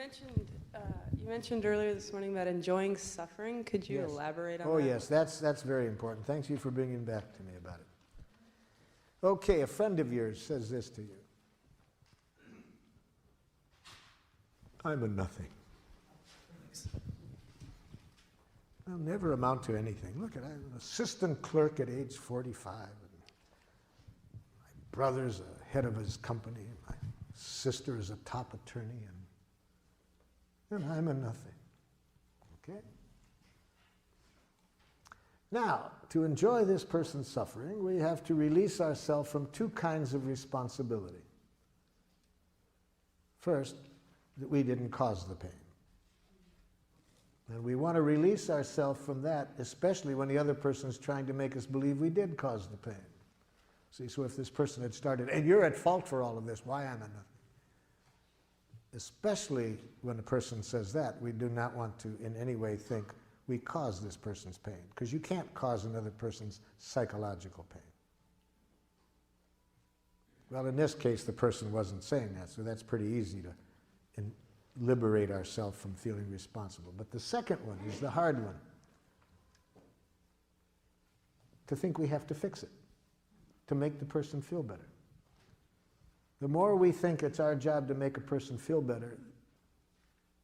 mentioned earlier this morning about enjoying suffering. Could you elaborate on that? Oh, yes, that's very important. Thank you for bringing back to me about it. Okay, a friend of yours says this to you. I'm a nothing. I'll never amount to anything. Look, I'm an assistant clerk at age 45. And my brother's a head of his company. My sister is a top attorney. And I'm a nothing. Okay? Now, to enjoy this person's suffering, we have to release ourselves from 2 kinds of responsibility. First, that we didn't cause the pain. And we want to release ourselves from that, especially when the other person is trying to make us believe we did cause the pain. See, so if this person had started, and you're at fault for all of this, why am I nothing? especially when a person says that, we do not want to in any way think we caused this person's pain, because you can't cause another person's psychological pain. Well, in this case, the person wasn't saying that, so that's pretty easy to liberate ourselves from feeling responsible. But the second one is the hard one. To think we have to fix it, to make the person feel better. The more we think it's our job to make a person feel better,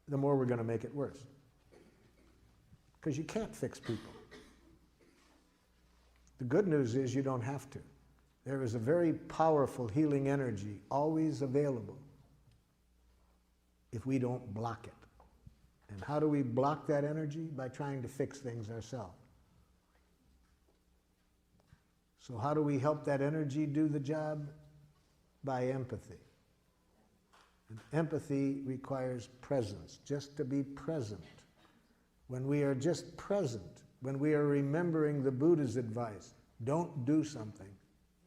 the more we're going to make it worse. Because you can't fix people. The good news is you don't have to. There is a very powerful healing energy always available if we don't block it. And how do we block that energy? By trying to fix things ourselves. So how do we help that energy do the job? By empathy. And empathy requires presence, just to be present. When we are just present, when we are remembering the Buddha's advice, don't do something,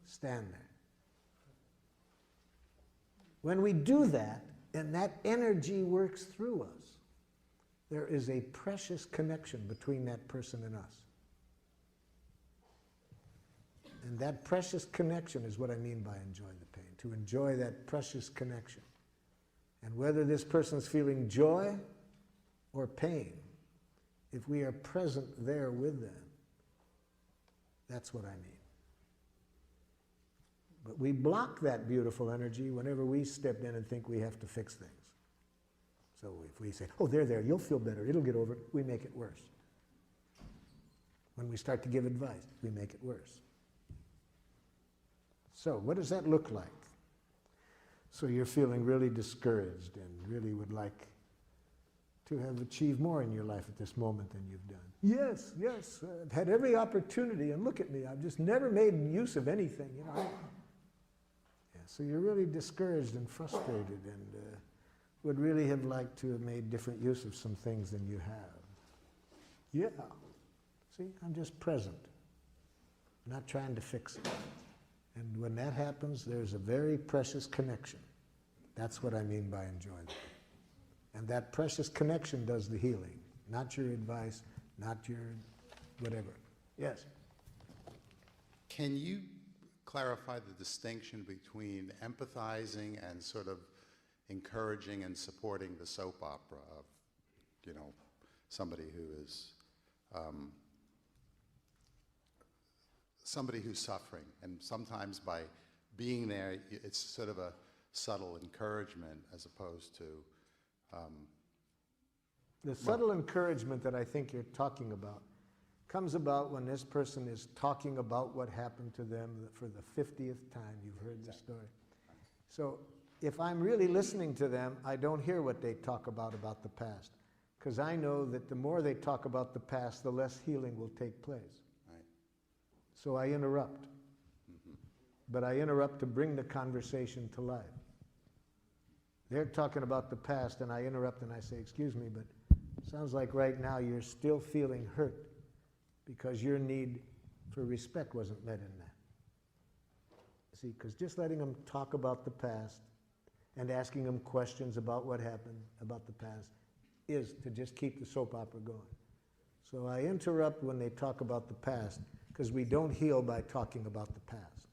stand there. When we do that, and that energy works through us, there is a precious connection between that person and us. And that precious connection is what I mean by enjoy the pain, to enjoy that precious connection. And whether this person's feeling joy or pain, if we are present there with them, that's what I mean. But we block that beautiful energy whenever we step in and think we have to fix things. So if we say, oh, there, you'll feel better, it'll get over it, we make it worse. When we start to give advice, we make it worse. So what does that look like? So you're feeling really discouraged and really would like to have achieved more in your life at this moment than you've done. Yes, I've had every opportunity, and look at me, I've just never made use of anything, you know. Yeah, so you're really discouraged and frustrated and would really have liked to have made different use of some things than you have. Yeah, see, I'm just present, not trying to fix it. And when that happens, there's a very precious connection. That's what I mean by enjoyment. And that precious connection does the healing, not your advice, not your whatever. Yes? Can you clarify the distinction between empathizing and sort of encouraging and supporting the soap opera of, you know, somebody who is somebody who's suffering, and sometimes by being there, it's sort of a subtle encouragement as opposed to the subtle encouragement that I think you're talking about comes about when this person is talking about what happened to them for the 50th time you've heard the story. So if I'm really listening to them, I don't hear what they talk about the past, because I know that the more they talk about the past, the less healing will take place. Right. So I interrupt. Mm-hmm. But I interrupt to bring the conversation to life. They're talking about the past, and I interrupt and I say, excuse me, but sounds like right now you're still feeling hurt because your need for respect wasn't met in that. See, because just letting them talk about the past and asking them questions about what happened about the past is to just keep the soap opera going. So I interrupt when they talk about the past, because we don't heal by talking about the past.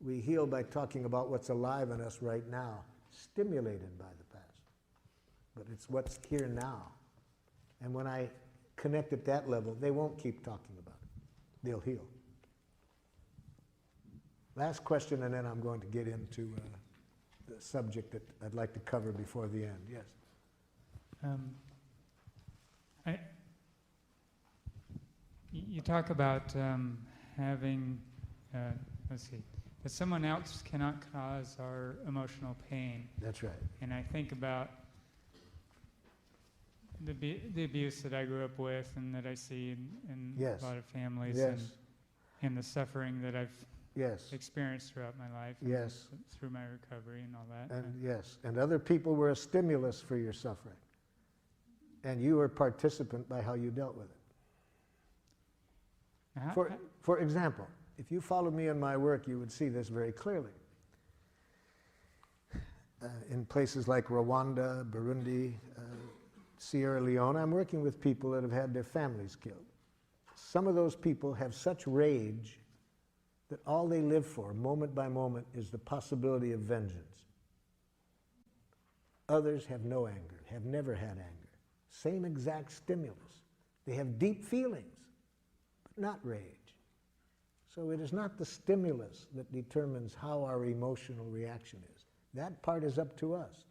We heal by talking about what's alive in us right now, stimulated by the past. But it's what's here now. And when I connect at that level, they won't keep talking about it. They'll heal. Last question, and then I'm going to get into the subject that I'd like to cover before the end. Yes? You talk about having, let's see, that someone else cannot cause our emotional pain. That's right. And I think about the abuse that I grew up with and that I see in Yes. a lot of families, Yes. and the suffering that I've Yes. experienced throughout my life, and Yes. through my recovery and all that. And yes, and other people were a stimulus for your suffering. And you were a participant by how you dealt with it. For example, if you followed me in my work, you would see this very clearly. in places like Rwanda, Burundi, Sierra Leone, I'm working with people that have had their families killed. Some of those people have such rage that all they live for, moment by moment, is the possibility of vengeance. Others have no anger, have never had anger. Same exact stimulus. They have deep feelings, but not rage. So it is not the stimulus that determines how our emotional reaction is. That part is up to us.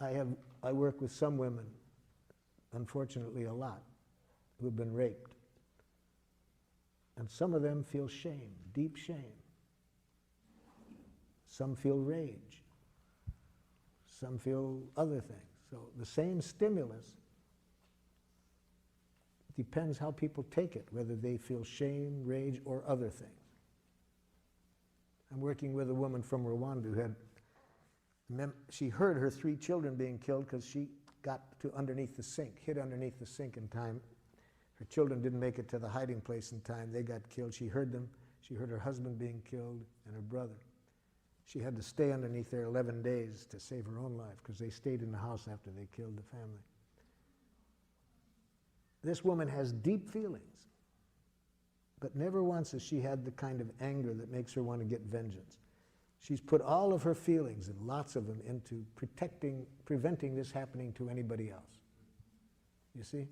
I work with some women, unfortunately a lot, who have been raped. And some of them feel shame, deep shame. Some feel rage. Some feel other things. So the same stimulus depends how people take it, whether they feel shame, rage, or other things. I'm working with a woman from Rwanda who had, she heard her 3 children being killed because she got to underneath the sink, hid underneath the sink in time. Her children didn't make it to the hiding place in time. They got killed. She heard them. She heard her husband being killed and her brother. She had to stay underneath there 11 days to save her own life because they stayed in the house after they killed the family. This woman has deep feelings, but never once has she had the kind of anger that makes her want to get vengeance. She's put all of her feelings, and lots of them, into preventing this happening to anybody else. You see?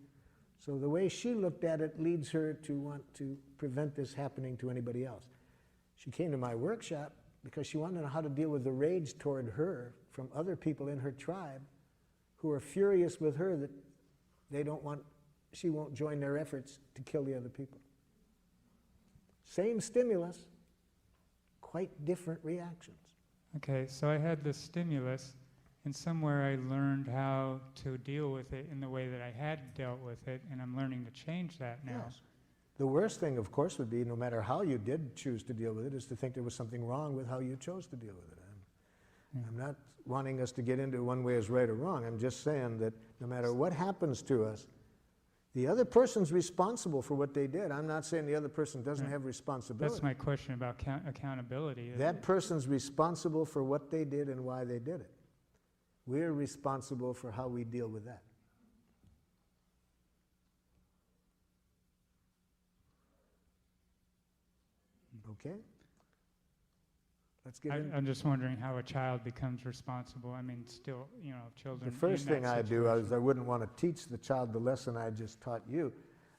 So the way she looked at it leads her to want to prevent this happening to anybody else. She came to my workshop because she wanted to know how to deal with the rage toward her from other people in her tribe who are furious with her that she won't join their efforts to kill the other people. Same stimulus, quite different reactions. Okay, so I had this stimulus, and somewhere I learned how to deal with it in the way that I had dealt with it, and I'm learning to change that now. Yes. The worst thing, of course, would be, no matter how you did choose to deal with it, is to think there was something wrong with how you chose to deal with it. I'm not wanting us to get into one way is right or wrong. I'm just saying that no matter what happens to us, the other person's responsible for what they did. I'm not saying the other person doesn't have responsibility. That's my question about accountability. That person's responsible for what they did and why they did it. We're responsible for how we deal with that. Okay? Let's get in. I'm just wondering how a child becomes responsible. I mean, still, children. The first thing I do is I wouldn't want to teach the child the lesson I just taught you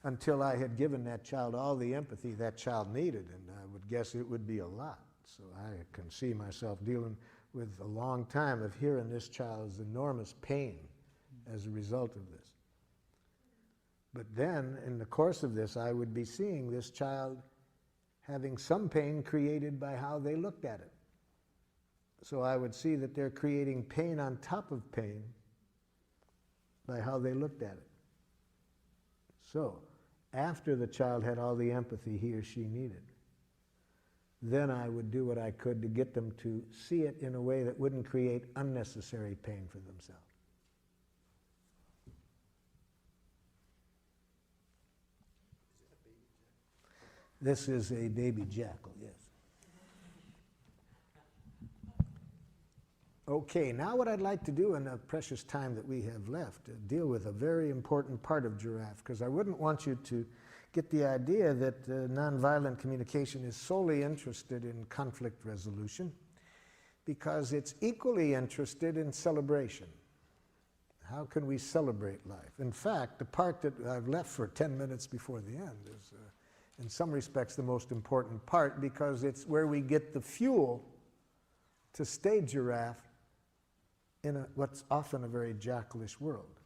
until I had given that child all the empathy that child needed, and I would guess it would be a lot. So I can see myself dealing with a long time of hearing this child's enormous pain as a result of this. But then, in the course of this, I would be seeing this child having some pain created by how they looked at it. So I would see that they're creating pain on top of pain by how they looked at it. So, after the child had all the empathy he or she needed, then I would do what I could to get them to see it in a way that wouldn't create unnecessary pain for themselves. This is a baby jackal, yes. Okay, now what I'd like to do in the precious time that we have left, deal with a very important part of giraffe, because I wouldn't want you to get the idea that nonviolent communication is solely interested in conflict resolution, because it's equally interested in celebration. How can we celebrate life? In fact, the part that I've left for 10 minutes before the end is in some respects the most important part, because it's where we get the fuel to stay giraffe in what's often a very jackalish world.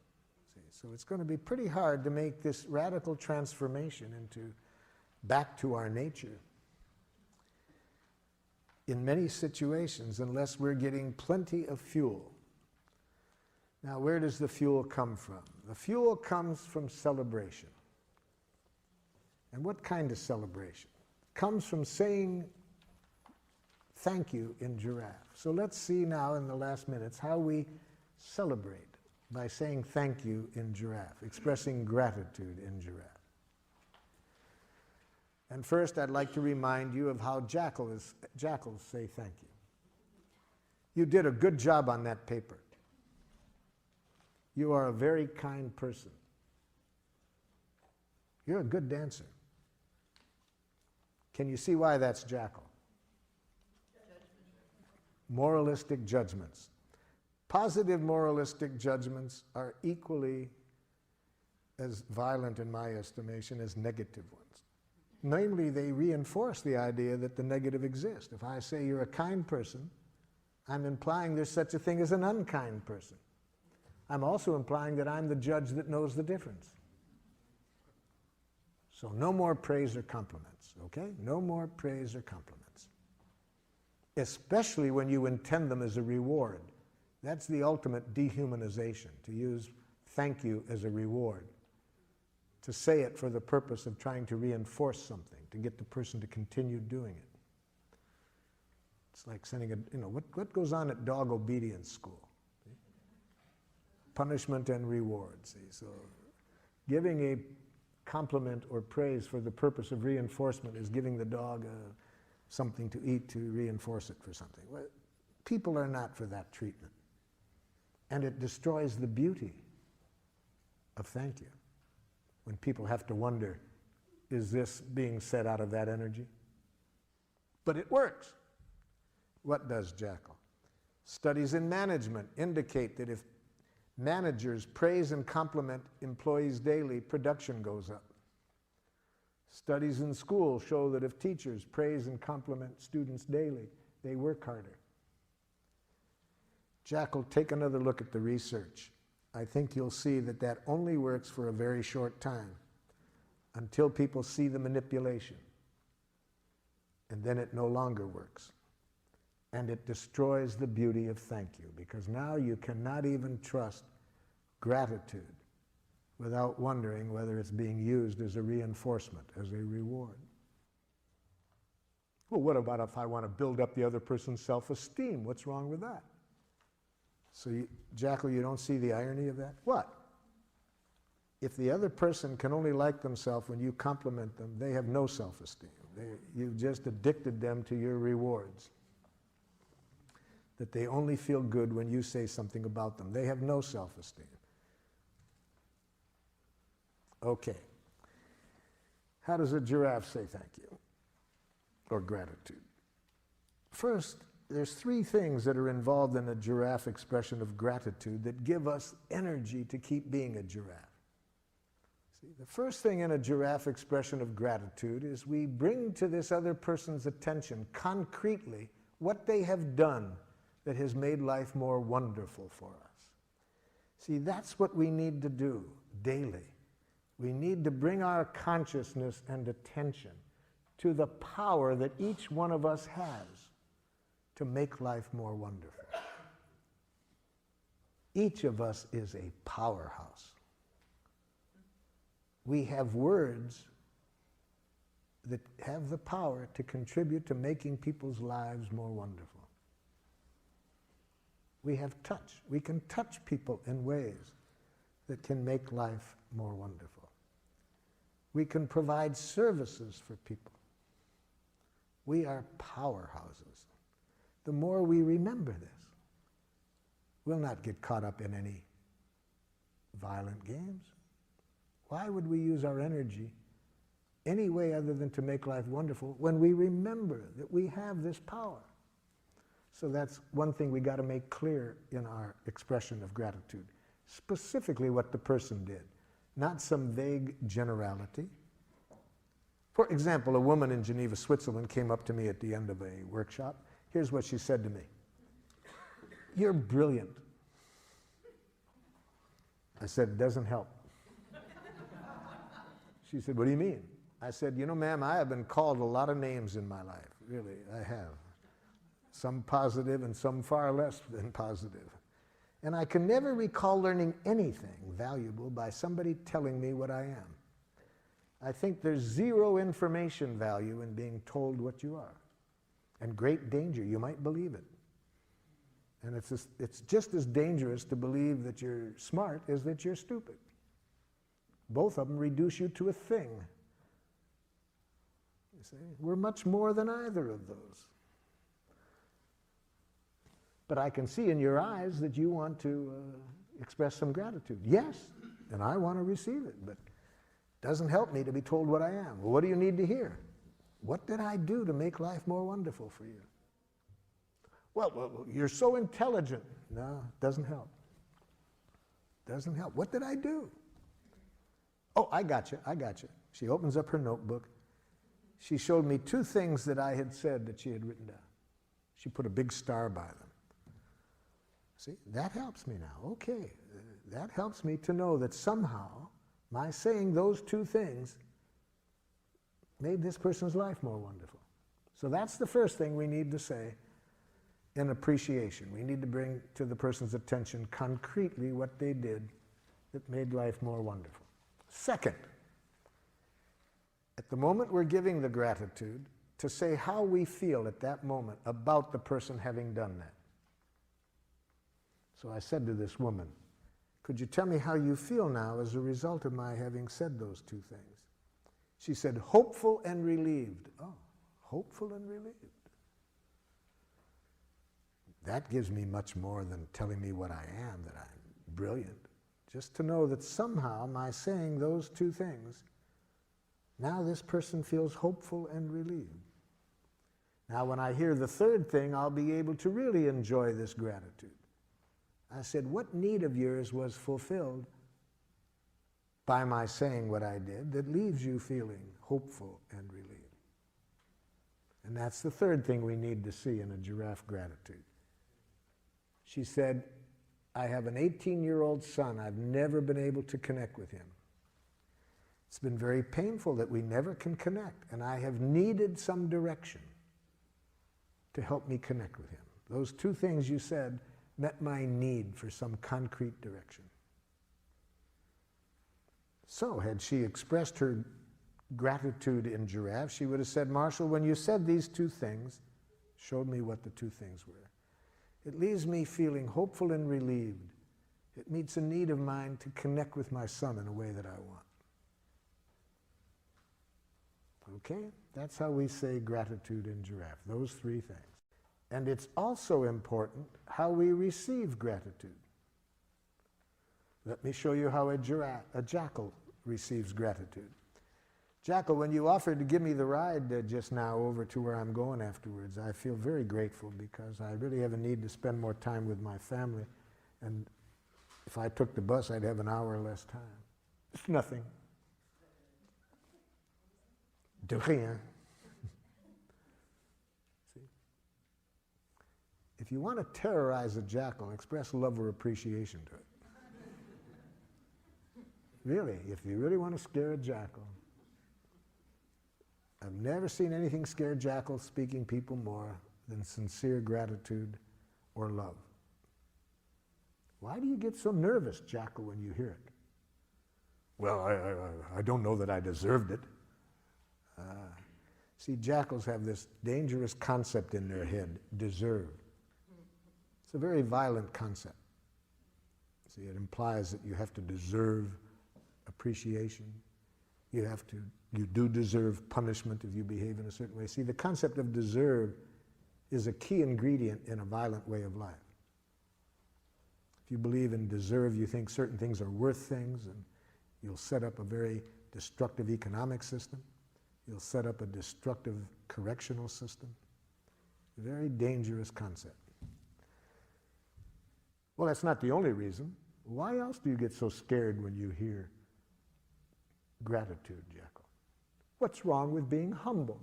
See? So it's going to be pretty hard to make this radical transformation back to our nature in many situations unless we're getting plenty of fuel. Now, where does the fuel come from? The fuel comes from celebration. And what kind of celebration? It comes from saying thank you in giraffe. So let's see now in the last minutes how we celebrate by saying thank you in giraffe, expressing gratitude in giraffe. And first, I'd like to remind you of how jackals say thank you. You did a good job on that paper. You are a very kind person. You're a good dancer. Can you see why that's Jackal? Moralistic judgments. Positive moralistic judgments are equally as violent in my estimation as negative ones. Namely, they reinforce the idea that the negative exists. If I say you're a kind person, I'm implying there's such a thing as an unkind person. I'm also implying that I'm the judge that knows the difference. So no more praise or compliments, okay? No more praise or compliments. Especially when you intend them as a reward. That's the ultimate dehumanization, to use thank you as a reward. To say it for the purpose of trying to reinforce something, to get the person to continue doing it. It's like sending what goes on at dog obedience school? See? Punishment and reward, see? So giving a compliment or praise for the purpose of reinforcement is giving the dog something to eat to reinforce it for something. Well, people are not for that treatment. And it destroys the beauty of thank you. When people have to wonder, is this being said out of that energy? But it works. What does Jackal? Studies in management indicate that if managers praise and compliment employees daily, production goes up. Studies in school show that if teachers praise and compliment students daily, they work harder. Jackal, take another look at the research. I think you'll see that that only works for a very short time, until people see the manipulation. And then it no longer works. And it destroys the beauty of thank you, because now you cannot even trust gratitude without wondering whether it's being used as a reinforcement, as a reward. Well, what about if I want to build up the other person's self-esteem? What's wrong with that? So, Jackal, you don't see the irony of that? What? If the other person can only like themselves when you compliment them, they have no self-esteem. You've just addicted them to your rewards. That they only feel good when you say something about them. They have no self-esteem. Okay. How does a giraffe say thank you? Or gratitude? First, there's three things that are involved in a giraffe expression of gratitude that give us energy to keep being a giraffe. See, the first thing in a giraffe expression of gratitude is we bring to this other person's attention concretely what they have done that has made life more wonderful for us. See, that's what we need to do daily. We need to bring our consciousness and attention to the power that each one of us has to make life more wonderful. Each of us is a powerhouse. We have words that have the power to contribute to making people's lives more wonderful. We have touch. We can touch people in ways that can make life more wonderful. We can provide services for people. We are powerhouses. The more we remember this, we'll not get caught up in any violent games. Why would we use our energy any way other than to make life wonderful when we remember that we have this power? So that's one thing we got to make clear in our expression of gratitude. Specifically what the person did, not some vague generality. For example, a woman in Geneva, Switzerland came up to me at the end of a workshop. Here's what she said to me. "You're brilliant." I said, "It doesn't help." She said, "What do you mean?" I said, "You know, ma'am, I have been called a lot of names in my life. Really, I have. Some positive and some far less than positive. And I can never recall learning anything valuable by somebody telling me what I am. I think there's zero information value in being told what you are. And great danger, you might believe it. And it's just as dangerous to believe that you're smart as that you're stupid. Both of them reduce you to a thing. You see, we're much more than either of those. But I can see in your eyes that you want to express some gratitude. Yes, and I want to receive it, but it doesn't help me to be told what I am. Well, what do you need to hear? What did I do to make life more wonderful for you? Well, you're so intelligent. No, it doesn't help. Doesn't help. What did I do? Oh, I got you. She opens up her notebook. She showed me 2 things that I had said that she had written down. She put a big star by them. See, that helps me now. Okay, that helps me to know that somehow my saying those 2 things made this person's life more wonderful. So that's the first thing we need to say in appreciation. We need to bring to the person's attention concretely what they did that made life more wonderful. Second, at the moment we're giving the gratitude, to say how we feel at that moment about the person having done that. So I said to this woman, could you tell me how you feel now as a result of my having said those 2 things? She said, hopeful and relieved. Oh, hopeful and relieved. That gives me much more than telling me what I am, that I'm brilliant. Just to know that somehow my saying those 2 things, now this person feels hopeful and relieved. Now when I hear the 3rd thing, I'll be able to really enjoy this gratitude. I said, what need of yours was fulfilled by my saying what I did that leaves you feeling hopeful and relieved? And that's the 3rd thing we need to see in a giraffe gratitude. She said, I have an 18-year-old son. I've never been able to connect with him. It's been very painful that we never can connect, and I have needed some direction to help me connect with him. Those 2 things you said met my need for some concrete direction. So had she expressed her gratitude in giraffe, she would have said, Marshall, when you said these 2 things, showed me what the 2 things were. It leaves me feeling hopeful and relieved. It meets a need of mine to connect with my son in a way that I want. Okay? That's how we say gratitude in giraffe, those 3 things. And it's also important how we receive gratitude. Let me show you how a jackal receives gratitude. Jackal, when you offered to give me the ride just now over to where I'm going afterwards, I feel very grateful because I really have a need to spend more time with my family. And if I took the bus, I'd have an hour less time. It's nothing. De rien. See? If you want to terrorize a jackal, express love or appreciation to it. Really, if you really want to scare a jackal. I've never seen anything scare jackals speaking people more than sincere gratitude or love. Why do you get so nervous, jackal, when you hear it? Well, I don't know that I deserved it. See, jackals have this dangerous concept in their head, deserve. It's a very violent concept. See, it implies that you have to deserve appreciation. You do deserve punishment if you behave in a certain way. See, the concept of deserve is a key ingredient in a violent way of life. If you believe in deserve, you think certain things are worth things, and you'll set up a very destructive economic system. You'll set up a destructive correctional system. Very dangerous concept. Well, that's not the only reason. Why else do you get so scared when you hear gratitude, Jackal? What's wrong with being humble?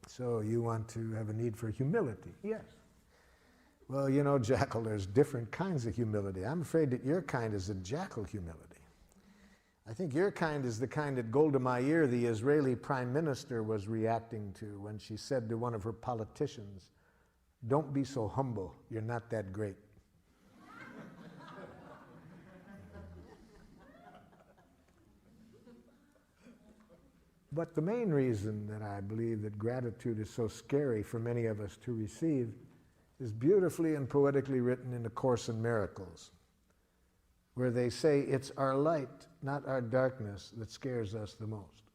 So you want to have a need for humility? Yes. Well, you know, Jackal, there's different kinds of humility. I'm afraid that your kind is a jackal humility. I think your kind is the kind that Golda Meir, the Israeli prime minister, was reacting to when she said to one of her politicians, "Don't be so humble, you're not that great." But the main reason that I believe that gratitude is so scary for many of us to receive is beautifully and poetically written in A Course in Miracles, where they say it's our light, not our darkness, that scares us the most.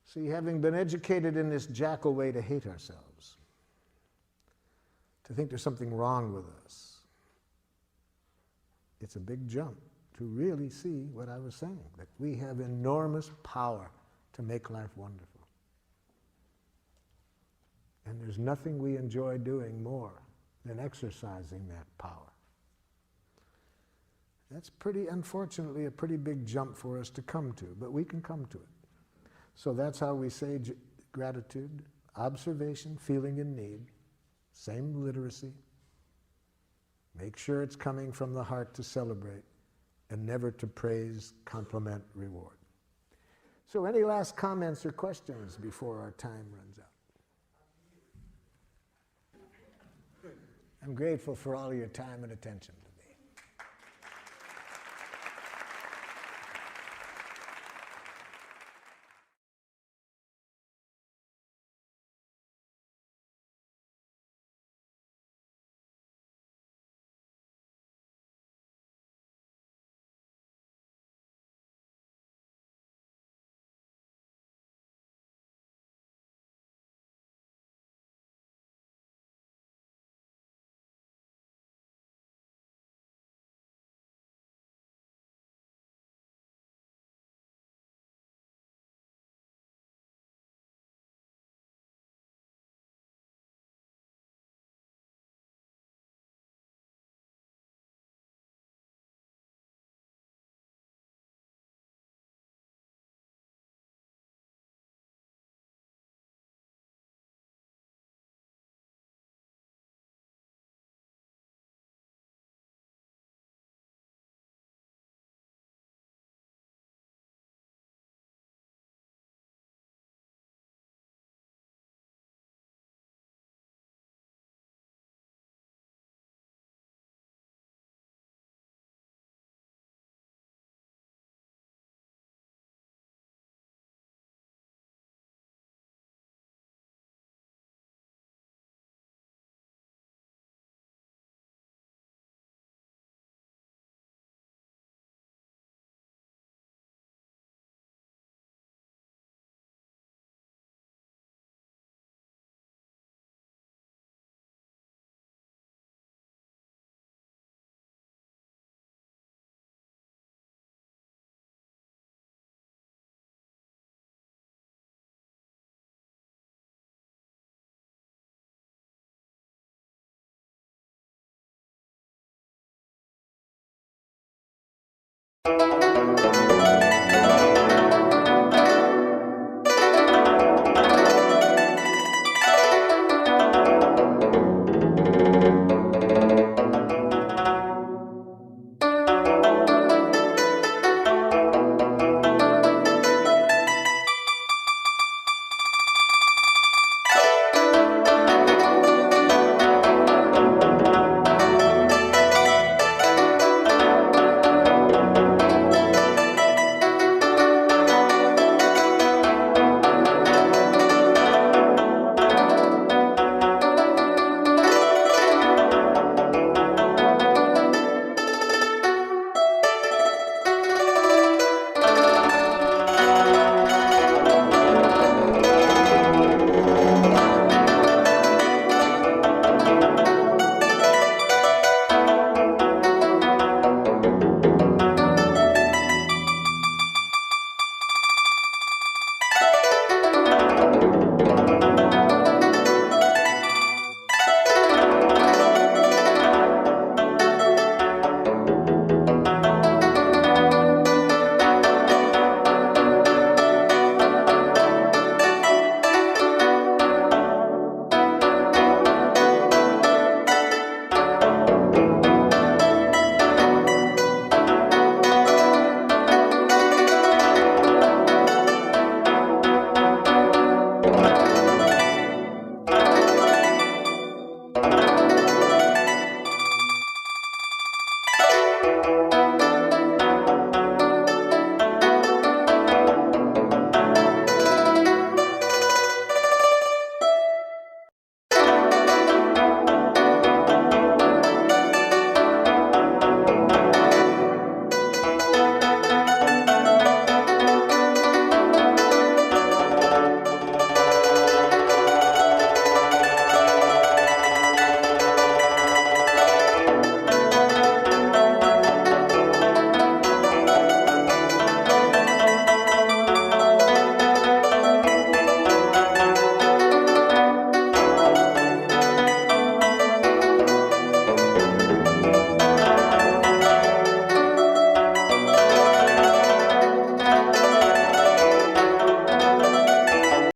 See, having been educated in this jackal way to hate ourselves, to think there's something wrong with us, it's a big jump to really see what I was saying, that we have enormous power to make life wonderful. And there's nothing we enjoy doing more than exercising that power. That's unfortunately, a pretty big jump for us to come to, but we can come to it. So that's how we say gratitude: observation, feeling in need, same literacy. Make sure it's coming from the heart to celebrate, and never to praise, compliment, reward. So any last comments or questions before our time runs out? I'm grateful for all your time and attention today. Thank you.